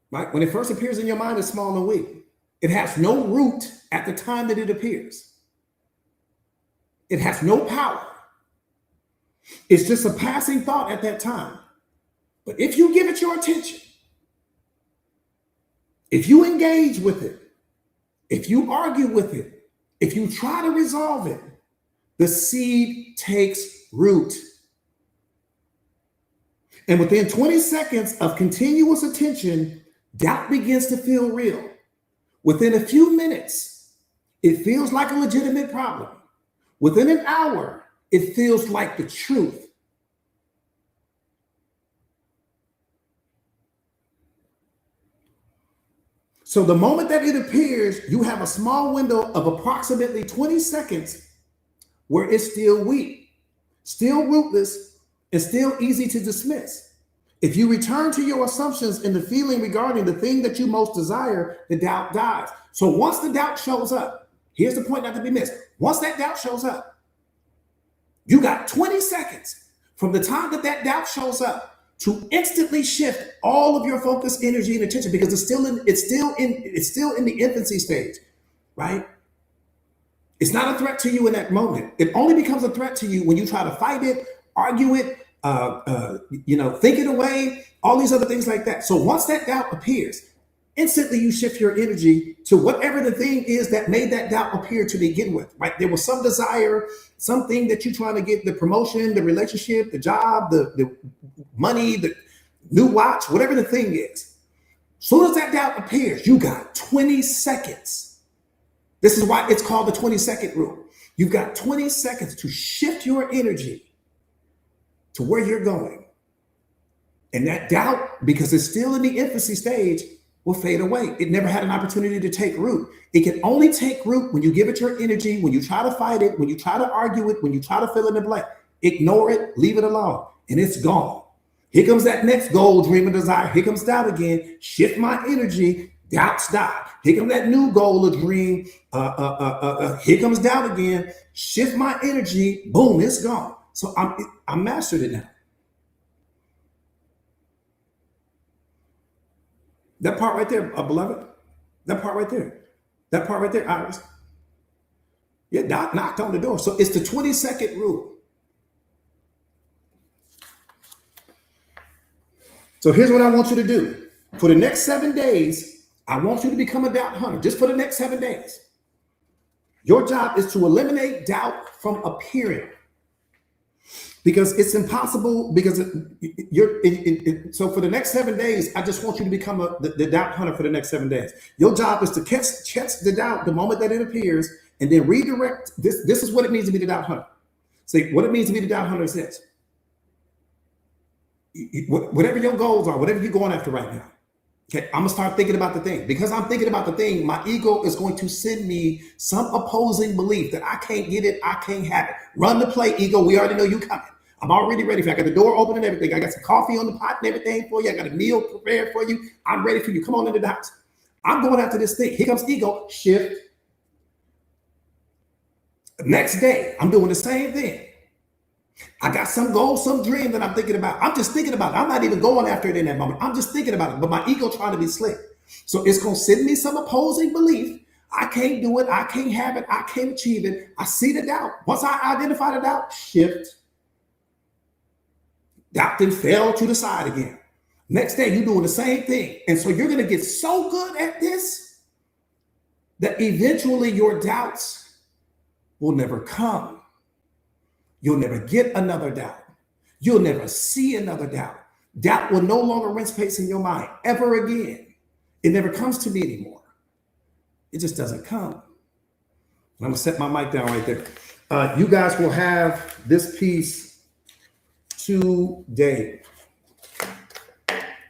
Right? When it first appears in your mind, it's small and weak. It has no root at the time that it appears. It has no power. It's just a passing thought at that time. But if you give it your attention, if you engage with it, if you argue with it, if you try to resolve it, the seed takes root. And within 20 seconds of continuous attention, doubt begins to feel real. Within a few minutes, it feels like a legitimate problem. Within an hour, it feels like the truth. So the moment that it appears, you have a small window of approximately 20 seconds where it's still weak, still rootless, and still easy to dismiss. If you return to your assumptions and the feeling regarding the thing that you most desire, the doubt dies. So once the doubt shows up, here's the point not to be missed. Once that doubt shows up, you got 20 seconds from the time that that doubt shows up to instantly shift all of your focus, energy, and attention, because it's still in the infancy stage, right? It's not a threat to you in that moment. It only becomes a threat to you when you try to fight it, argue it, think it away, all these other things like that. So once that doubt appears, instantly you shift your energy to whatever the thing is that made that doubt appear to begin with, right? There was some desire, something that you're trying to get, the promotion, the relationship, the job, the money, the new watch, whatever the thing is. As soon as that doubt appears, you got 20 seconds. This is why it's called the 20-second rule. You've got 20 seconds to shift your energy to where you're going. And that doubt, because it's still in the infancy stage, will fade away. It never had an opportunity to take root. It can only take root when you give it your energy, when you try to fight it, when you try to argue it, when you try to fill in the blank. Ignore it, leave it alone, and it's gone. Here comes that next goal, dream, and desire. Here comes doubt again. Shift my energy, doubts die. Here comes that new goal, a dream. Here comes doubt again. Shift my energy, boom, it's gone. So I'm mastered it now. That part right there, beloved. That part right there. That part right there, Iris. Yeah, Doc knocked on the door. So it's the 20-second rule. So here's what I want you to do. For the next 7 days, I want you to become a doubt hunter. Just for the next 7 days. Your job is to eliminate doubt from appearing. because it's impossible. Because so for the next 7 days, I just want you to become the doubt hunter for the next 7 days. Your job is to catch the doubt the moment that it appears, and then redirect. This is what it means to be the doubt hunter. See, what it means to be the doubt hunter is this: whatever your goals are, whatever you're going after right now. Okay, I'm gonna start thinking about the thing. Because I'm thinking about the thing, my ego is going to send me some opposing belief that I can't get it, I can't have it. Run the play, ego. We already know you coming. I'm already ready for you. I got the door open and everything. I got some coffee on the pot and everything for you. I got a meal prepared for you. I'm ready for you. Come on into the house. I'm going after this thing. Here comes ego. Shift. Next day, I'm doing the same thing. I got some goal, some dream that I'm thinking about. I'm just thinking about it. I'm not even going after it in that moment. I'm just thinking about it. But my ego trying to be slick. So it's going to send me some opposing belief. I can't do it. I can't have it. I can't achieve it. I see the doubt. Once I identify the doubt, shift. Doubt then fell to the side again. Next day, you're doing the same thing. And so you're going to get so good at this that eventually your doubts will never come. You'll never get another doubt. You'll never see another doubt. Doubt will no longer rent space in your mind ever again. It never comes to me anymore. It just doesn't come. I'm going to set my mic down right there. You guys will have this piece today.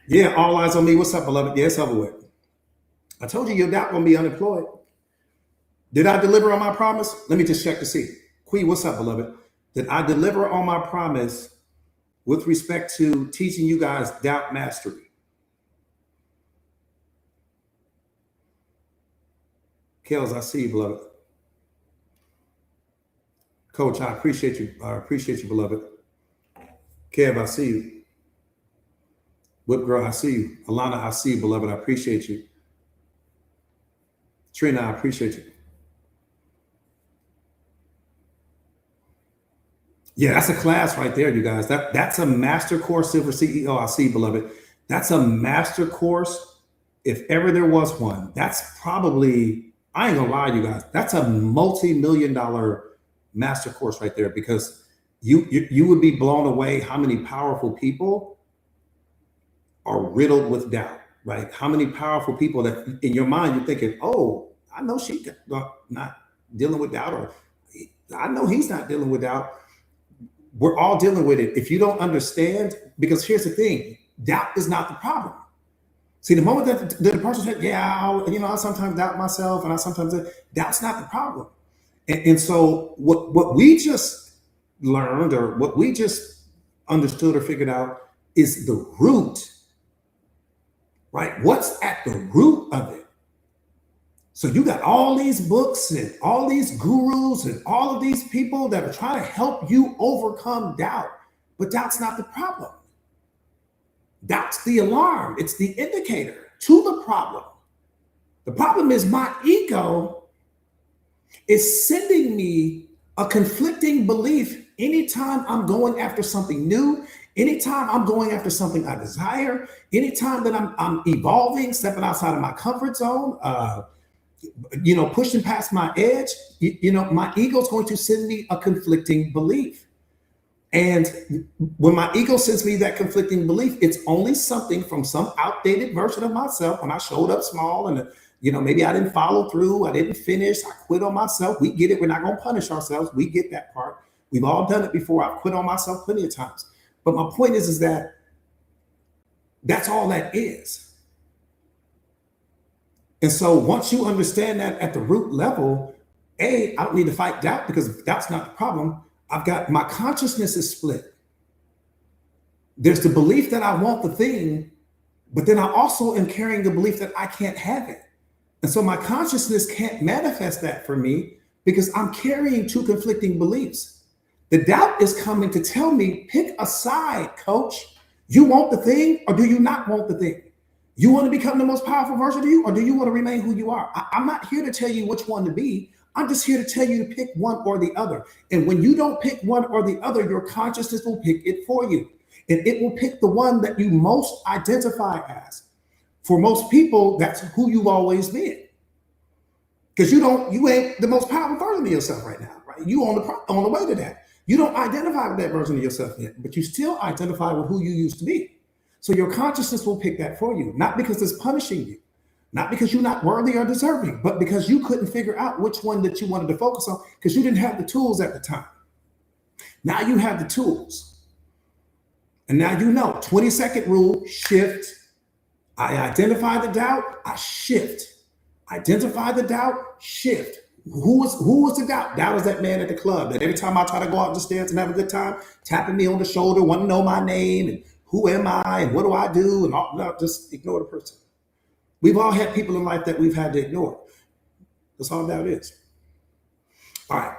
Yeah, all eyes on me. What's up, beloved? Yeah, it's over with. I told you your doubt going to be unemployed. Did I deliver on my promise? Let me just check to see. Quee, what's up, beloved? Did I deliver on my promise with respect to teaching you guys doubt mastery? Kels, I see you, beloved. Coach, I appreciate you. I appreciate you, beloved. Kev, I see you. Whip Girl, I see you. Alana, I see you, beloved. I appreciate you. Trina, I appreciate you. Yeah, that's a class right there, you guys. That's a master course, Silver CEO. I see, beloved. That's a master course. If ever there was one, that's probably, I ain't gonna lie, you guys, that's a multi-million-dollar master course right there, because you would be blown away how many powerful people are riddled with doubt, right? How many powerful people that in your mind you're thinking, oh, I know she's not dealing with doubt, or I know he's not dealing with doubt. We're all dealing with it. If you don't understand, because here's the thing, doubt is not the problem. See, the moment that the person said, yeah, I sometimes doubt myself, and I sometimes, doubt's not the problem. And so what we just learned, or what we just understood or figured out, is the root, right? What's at the root of it? So you got all these books and all these gurus and all of these people that are trying to help you overcome doubt, but doubt's not the problem. Doubt's the alarm. It's the indicator to the problem. The problem is my ego is sending me a conflicting belief anytime I'm going after something new, anytime I'm going after something I desire, anytime that I'm evolving, stepping outside of my comfort zone, pushing past my edge, my ego is going to send me a conflicting belief. And when my ego sends me that conflicting belief, it's only something from some outdated version of myself when I showed up small and, maybe I didn't follow through. I didn't finish. I quit on myself. We get it. We're not going to punish ourselves. We get that part. We've all done it before. I've quit on myself plenty of times. But my point is that that's all that is. And so once you understand that at the root level, I don't need to fight doubt, because doubt's not the problem. I've got, my consciousness is split. There's the belief that I want the thing, but then I also am carrying the belief that I can't have it. And so my consciousness can't manifest that for me because I'm carrying two conflicting beliefs. The doubt is coming to tell me, pick a side, coach. You want the thing, or do you not want the thing? You want to become the most powerful version of you, or do you want to remain who you are? I'm not here to tell you which one to be. I'm just here to tell you to pick one or the other. And when you don't pick one or the other, your consciousness will pick it for you. And it will pick the one that you most identify as. For most people, that's who you've always been. Because you ain't the most powerful version of yourself right now, right? You on the way to that. You don't identify with that version of yourself yet, but you still identify with who you used to be. So your consciousness will pick that for you, not because it's punishing you, not because you're not worthy or deserving, but because you couldn't figure out which one that you wanted to focus on because you didn't have the tools at the time. Now you have the tools. And now you know, 20-second rule, shift. I identify the doubt, I shift. Identify the doubt, shift. Who was the doubt? Doubt is that man at the club that every time I try to go out the stairs and have a good time, tapping me on the shoulder, want to know my name and who am I and what do I do and all. No, just ignore the person. We've all had people in life that we've had to ignore. That's all doubt is. All right.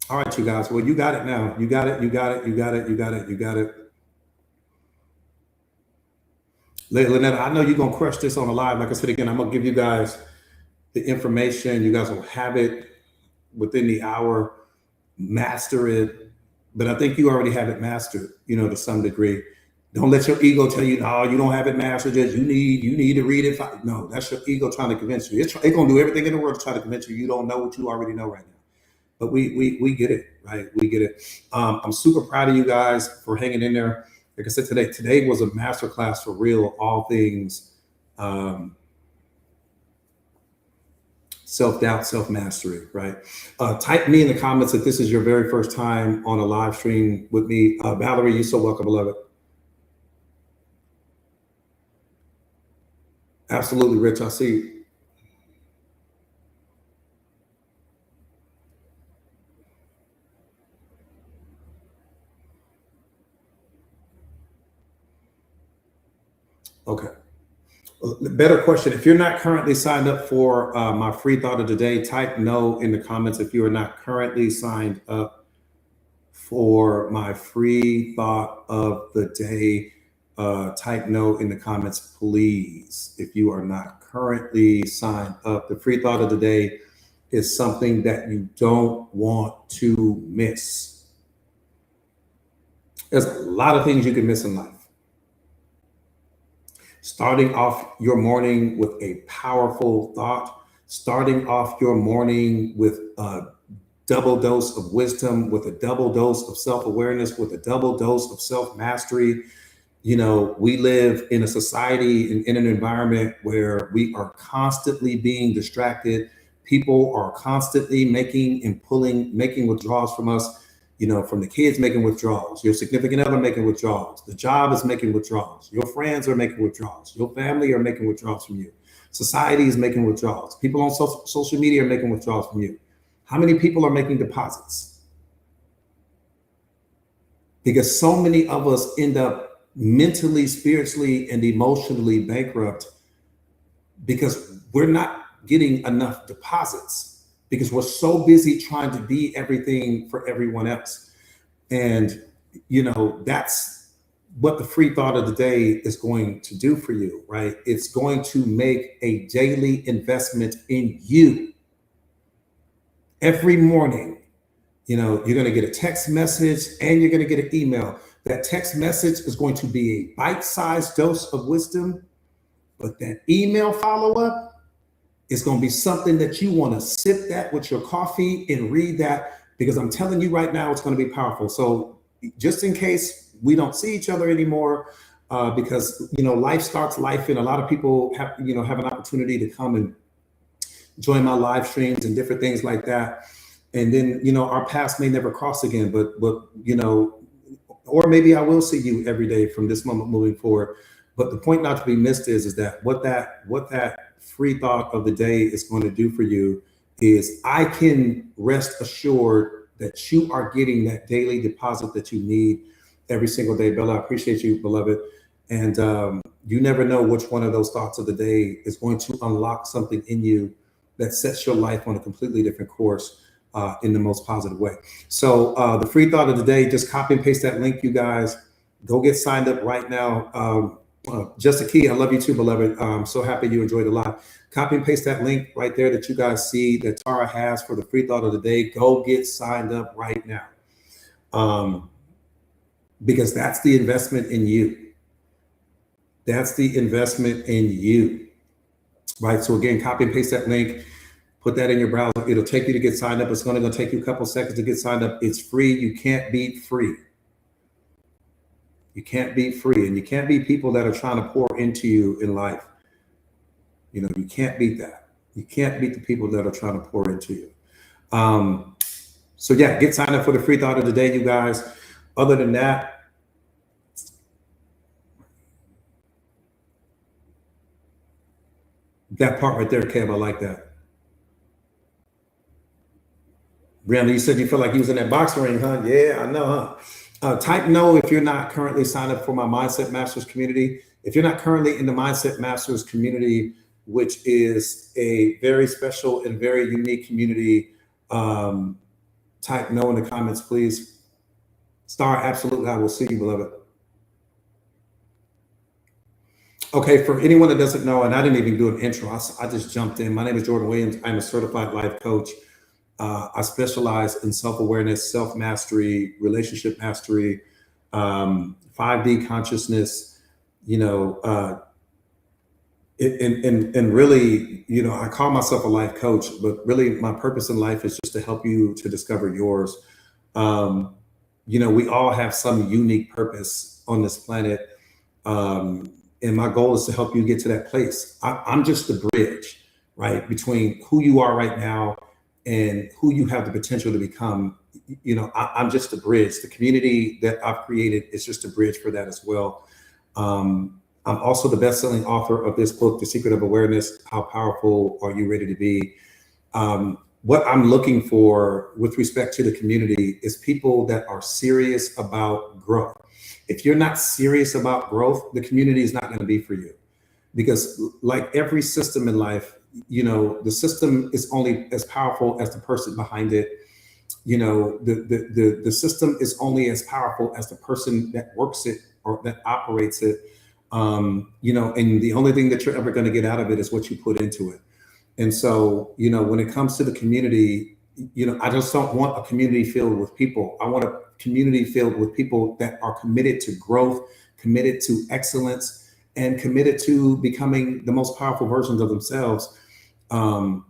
All right, you guys. Well, you got it now. You got it. You got it. You got it. You got it. You got it. Lynetta, I know you're going to crush this on the live. Like I said, again, I'm going to give you guys the information. You guys will have it within the hour, master it. But I think you already have it mastered, to some degree. Don't let your ego tell you, no, you don't have it mastered. Just you need to read it. No, that's your ego trying to convince you. It's going to do everything in the world to try to convince you. You don't know what you already know right now. But we get it, right? We get it. I'm super proud of you guys for hanging in there. Like I said, today was a masterclass for real, all things self-doubt, self-mastery, right? Type me in the comments if this is your very first time on a live stream with me. Valerie, you're so welcome, beloved. Absolutely, Rich, I see you. Okay. Better question. If you're not currently signed up for my free thought of the day, type no in the comments. If you are not currently signed up for my free thought of the day, type no in the comments, please. If you are not currently signed up, the free thought of the day is something that you don't want to miss. There's a lot of things you can miss in life. Starting off your morning with a powerful thought, starting off your morning with a double dose of wisdom, with a double dose of self-awareness, with a double dose of self-mastery. We live in a society and in an environment where we are constantly being distracted. People are constantly making withdrawals from us. From the kids making withdrawals, your significant other making withdrawals, the job is making withdrawals, your friends are making withdrawals, your family are making withdrawals from you, society is making withdrawals, people on social media are making withdrawals from you. How many people are making deposits? Because so many of us end up mentally, spiritually, and emotionally bankrupt because we're not getting enough deposits. Because we're so busy trying to be everything for everyone else. And, that's what the free thought of the day is going to do for you, right? It's going to make a daily investment in you. Every morning, you're going to get a text message and you're going to get an email. That text message is going to be a bite-sized dose of wisdom, but that email follow-up, it's going to be something that you want to sip that with your coffee and read that, because I'm telling you right now, it's going to be powerful. So just in case we don't see each other anymore, because, life starts life, and a lot of people have an opportunity to come and join my live streams and different things like that. And then, our paths may never cross again, but or maybe I will see you every day from this moment moving forward. But the point not to be missed is that what that free thought of the day is going to do for you is I can rest assured that you are getting that daily deposit that you need every single day. Bella, I appreciate you, beloved. And you never know which one of those thoughts of the day is going to unlock something in you that sets your life on a completely different course in the most positive way. So the free thought of the day, just copy and paste that link, you guys. Go get signed up right now. Just a key. I love you too, beloved. I'm so happy you enjoyed the live. Copy and paste that link right there that you guys see that Tara has for the free thought of the day. Go get signed up right now. Because that's the investment in you. That's the investment in you. Right. So again, copy and paste that link. Put that in your browser. It'll take you to get signed up. It's going to take you a couple seconds to get signed up. It's free. You can't beat free. You can't beat free, and you can't beat people that are trying to pour into you in life. You know, you can't beat that. You can't beat the people that are trying to pour into you. So yeah, get signed up for the free thought of the day, you guys. Other than that, that part right there, Kev, I like that. Brianna, you said you feel like you was in that boxing ring, huh? Yeah, I know, huh? Type no if you're not currently signed up for my Mindset Masters community. If you're not currently in the Mindset Masters community, which is a very special and very unique community, type no in the comments, please. Star, absolutely, I will see you, beloved. Okay, for anyone that doesn't know, and I didn't even do an intro, I just jumped in. My name is Jordan Williams. I'm a certified life coach. I specialize in self-awareness, self-mastery, relationship mastery, 5D consciousness, you know, and really, you know, I call myself a life coach, but really my purpose in life is just to help you to discover yours. You know, we all have some unique purpose on this planet. And my goal is to help you get to that place. I'm just the bridge, right, between who you are right now and who you have the potential to become. You know, I'm just a bridge. The community that I've created is just a bridge for that as well. I'm also the best-selling author of this book, The Secret of Awareness. How powerful are you ready to be? What I'm looking for with respect to the community is people that are serious about growth. If you're not serious about growth, the community is not going to be for you. Because like every system in life, you know, the system is only as powerful as the person behind it. You know, the system is only as powerful as the person that works it or that operates it. You know, and the only thing that you're ever going to get out of it is what you put into it. And so, you know, when it comes to the community, you know, I just don't want a community filled with people. I want a community filled with people that are committed to growth, committed to excellence, and committed to becoming the most powerful versions of themselves, and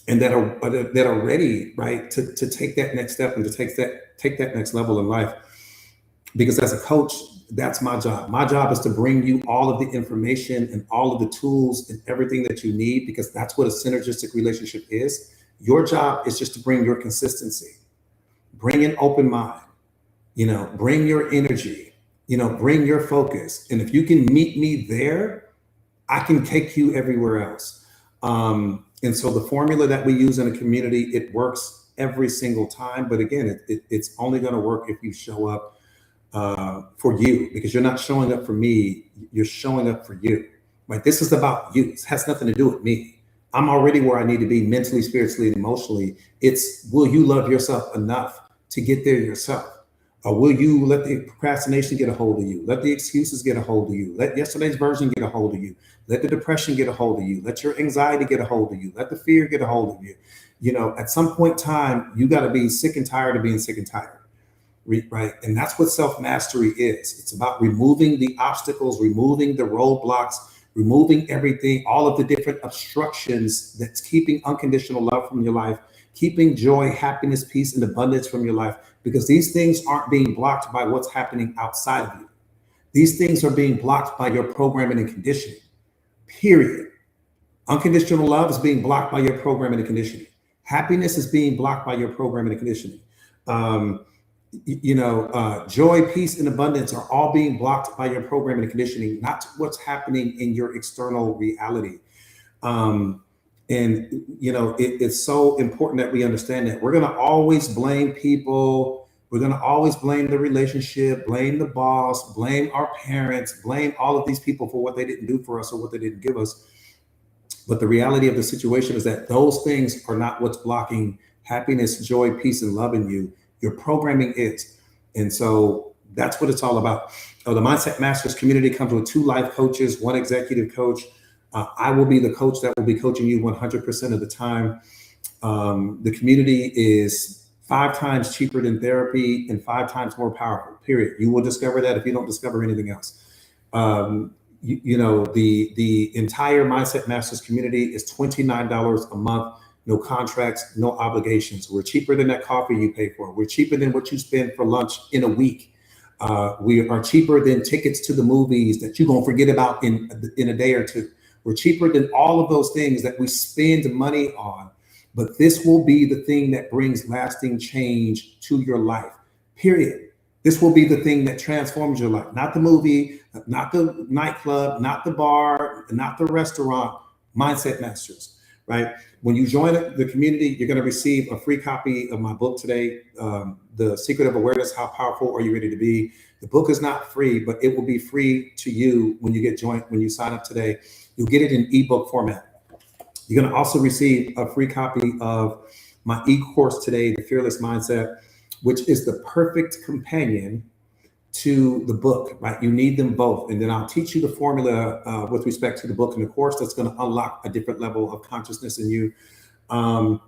that are ready, right, to take that next step and to take that next level in life. Because as a coach, that's my job. My job is to bring you all of the information and all of the tools and everything that you need, because that's what a synergistic relationship is. Your job is just to bring your consistency, bring an open mind, you know, bring your energy, you know, bring your focus. And if you can meet me there, I can take you everywhere else. And so the formula that we use in a community, it works every single time. But again, it's only going to work if you show up for you, because you're not showing up for me, you're showing up for you, right? This is about you. It has nothing to do with me. I'm already where I need to be mentally, spiritually, and emotionally. It's, will you love yourself enough to get there yourself? Or will you let the procrastination get a hold of you? Let the excuses get a hold of you. Let yesterday's version get a hold of you. Let the depression get a hold of you. Let your anxiety get a hold of you. Let the fear get a hold of you. You know, at some point in time, you got to be sick and tired of being sick and tired. Right. And that's what self-mastery is. It's about removing the obstacles, removing the roadblocks, removing everything, all of the different obstructions that's keeping unconditional love from your life, keeping joy, happiness, peace, and abundance from your life, because these things aren't being blocked by what's happening outside of you. These things are being blocked by your programming and conditioning, period. Unconditional love is being blocked by your programming and conditioning. Happiness is being blocked by your programming and conditioning. Joy, peace, and abundance are all being blocked by your programming and conditioning, not what's happening in your external reality. It's so important that we understand that. We're going to always blame people. We're going to always blame the relationship, blame the boss, blame our parents, blame all of these people for what they didn't do for us or what they didn't give us. But the reality of the situation is that those things are not what's blocking happiness, joy, peace, and love in you. Your programming is. And so that's what it's all about. The Mindset Masters community comes with 2 life coaches, 1 executive coach. I will be the coach that will be coaching you 100% of the time. The community is 5 times cheaper than therapy and 5 times more powerful, period. You will discover that if you don't discover anything else. The entire Mindset Masters community is $29 a month. no contracts, no obligations. We're cheaper than that coffee you pay for. We're cheaper than what you spend for lunch in a week. We are cheaper than tickets to the movies that you're going to forget about in a day or two. We're cheaper than all of those things that we spend money on. But this will be the thing that brings lasting change to your life, period. This will be the thing that transforms your life, not the movie, not the nightclub, not the bar, not the restaurant. Mindset Masters, right? When you join the community, you're going to receive a free copy of my book today, The Secret of Awareness, How Powerful Are You Ready to Be? The book is not free, but it will be free to you when you when you sign up today. You'll get it in ebook format. You're going to also receive a free copy of my e-course today, The Fearless Mindset, which is the perfect companion to the book, right? You need them both. And then I'll teach you the formula with respect to the book and the course that's going to unlock a different level of consciousness in you. And,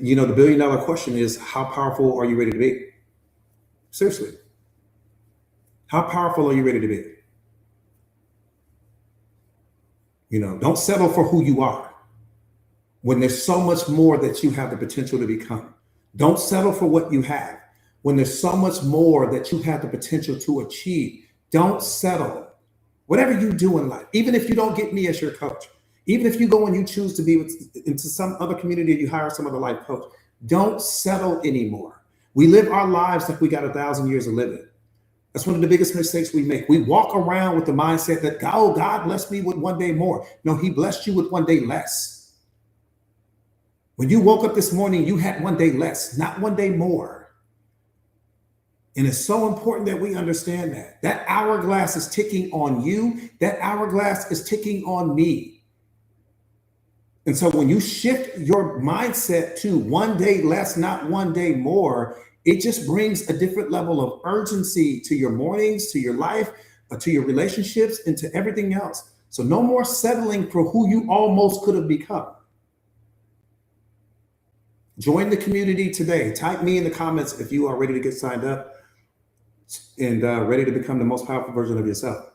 you know, the $1 billion question is, how powerful are you ready to be? Seriously. How powerful are you ready to be? You know, don't settle for who you are when there's so much more that you have the potential to become. Don't settle for what you have when there's so much more that you have the potential to achieve. Don't settle. Whatever you do in life, even if you don't get me as your coach, even if you go and you choose to be into some other community, you hire some other life coach, don't settle anymore. We live our lives like we got 1,000 years of living. That's one of the biggest mistakes we make. We walk around with the mindset that, oh, God blessed me with one day more. No, he blessed you with one day less. When you woke up this morning, you had one day less, not one day more. And it's so important that we understand that. That hourglass is ticking on you. That hourglass is ticking on me. And so when you shift your mindset to one day less, not one day more, it just brings a different level of urgency to your mornings, to your life, to your relationships, and to everything else. So no more settling for who you almost could have become. Join the community today. Type me in the comments if you are ready to get signed up and ready to become the most powerful version of yourself.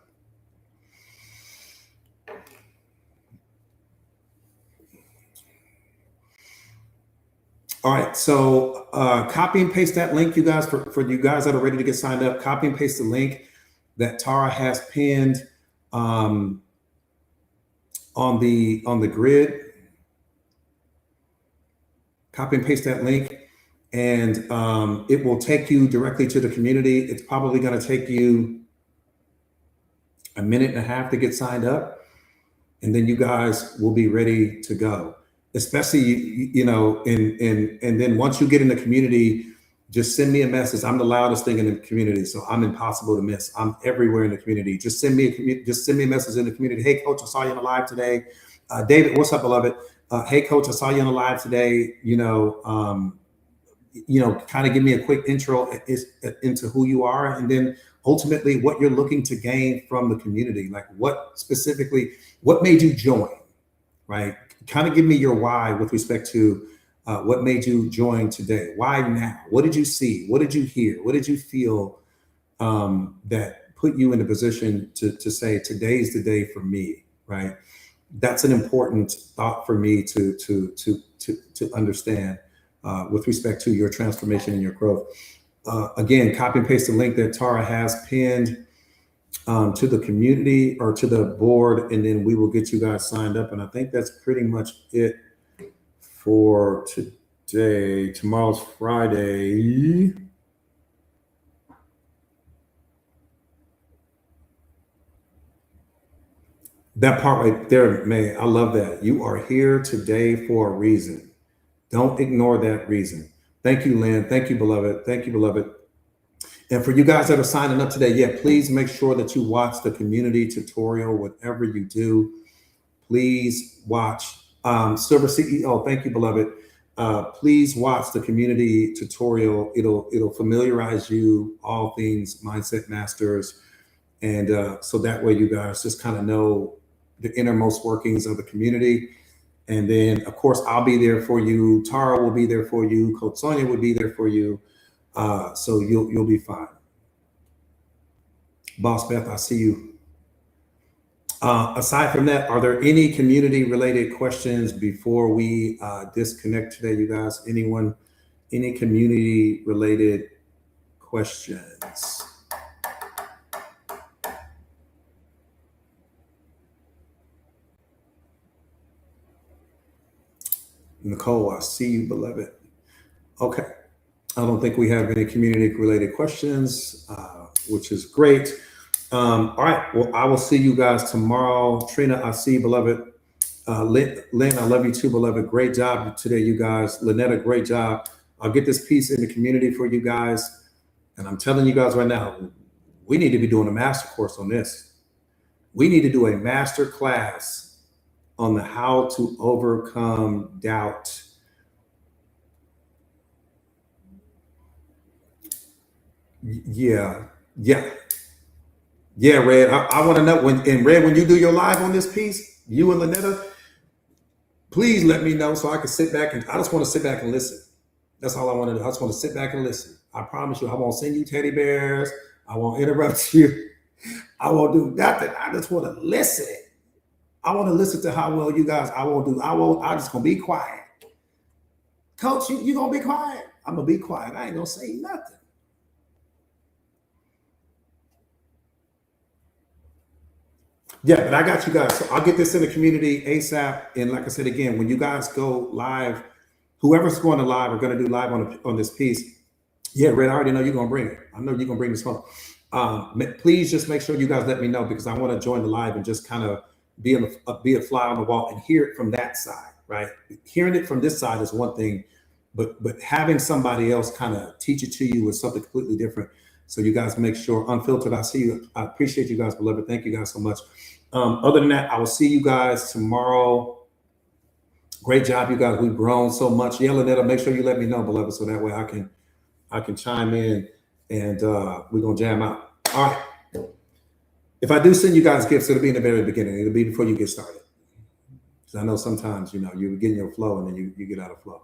All right, so copy and paste that link, you guys, for you guys that are ready to get signed up. Copy and paste the link that Tara has pinned on the grid. Copy and paste that link, and it will take you directly to the community. It's probably going to take you a minute and a half to get signed up, and then you guys will be ready to go. Especially, you know, and then once you get in the community, just send me a message. I'm the loudest thing in the community, so I'm impossible to miss. I'm everywhere in the community. Just send me a message in the community. Hey, coach, I saw you on the live today. David, what's up, beloved? Hey, coach, I saw you on the live today. You know, kind of give me a quick intro into who you are, and then ultimately what you're looking to gain from the community. Like what made you join, right? Kind of give me your why with respect to what made you join today. Why now? What did you see? What did you hear? What did you feel that put you in a position to say today's the day for me, right? That's an important thought for me to understand with respect to your transformation and your growth. Again, copy and paste the link that Tara has pinned to the community or to the board, and then we will get you guys signed up. And I think that's pretty much it for today. Tomorrow's Friday. That part right there, man, I love that. You are here today for a reason. Don't ignore that reason. Thank you, Lynn. Thank you, beloved. Thank you, beloved. And for you guys that are signing up today, yeah, please make sure that you watch the community tutorial, whatever you do. Please watch Silver CEO. Thank you, beloved. Please watch the community tutorial. It'll familiarize you all things Mindset Masters. And so that way you guys just kind of know the innermost workings of the community. And then, of course, I'll be there for you. Tara will be there for you. Coach Sonia will be there for you. So you'll be fine. Boss Beth, I see you. Aside from that, are there any community related questions before we disconnect today, you guys? Anyone, any community related questions? Nicole, I see you, beloved. Okay. I don't think we have any community related questions, which is great. All right. Well, I will see you guys tomorrow. Trina, I see you, beloved. Lynn, I love you too, beloved. Great job today, you guys. Lynetta, great job. I'll get this piece in the community for you guys. And I'm telling you guys right now, we need to be doing a master course on this. We need to do a master class on the how to overcome doubt. Yeah, yeah, yeah, Red. I want to know Red, when you do your live on this piece, you and Lynetta, please let me know so I can sit back and I just want to sit back and listen. That's all I want to do. I just want to sit back and listen. I promise you, I won't send you teddy bears. I won't interrupt you. I won't do nothing. I just want to listen. I want to listen to how well you guys. I'm just gonna be quiet. Coach, you gonna be quiet? I'm gonna be quiet. I ain't gonna say nothing. Yeah, but I got you guys. So I'll get this in the community ASAP. And like I said again, when you guys go live, whoever's going to live, we're going to do live on this piece. Yeah, Red, I already know you're going to bring it. I know you're going to bring this home. Please just make sure you guys let me know because I want to join the live and just kind of be a fly on the wall and hear it from that side, right? Hearing it from this side is one thing, but having somebody else kind of teach it to you is something completely different. So you guys make sure unfiltered. I see you. I appreciate you guys, beloved. Thank you guys so much. Other than that, I will see you guys tomorrow. Great job, you guys. We've grown so much. Yeah, Lynetta, make sure you let me know, beloved, so that way I can chime in and we're gonna jam out. All right. If I do send you guys gifts, it'll be in the very beginning. It'll be before you get started. Because I know sometimes you get in your flow and then you get out of flow.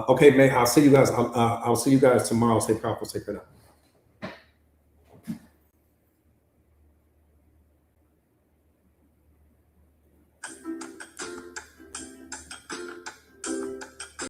Okay, man. I'll see you guys. I'll see you guys tomorrow. Stay powerful. Stay good.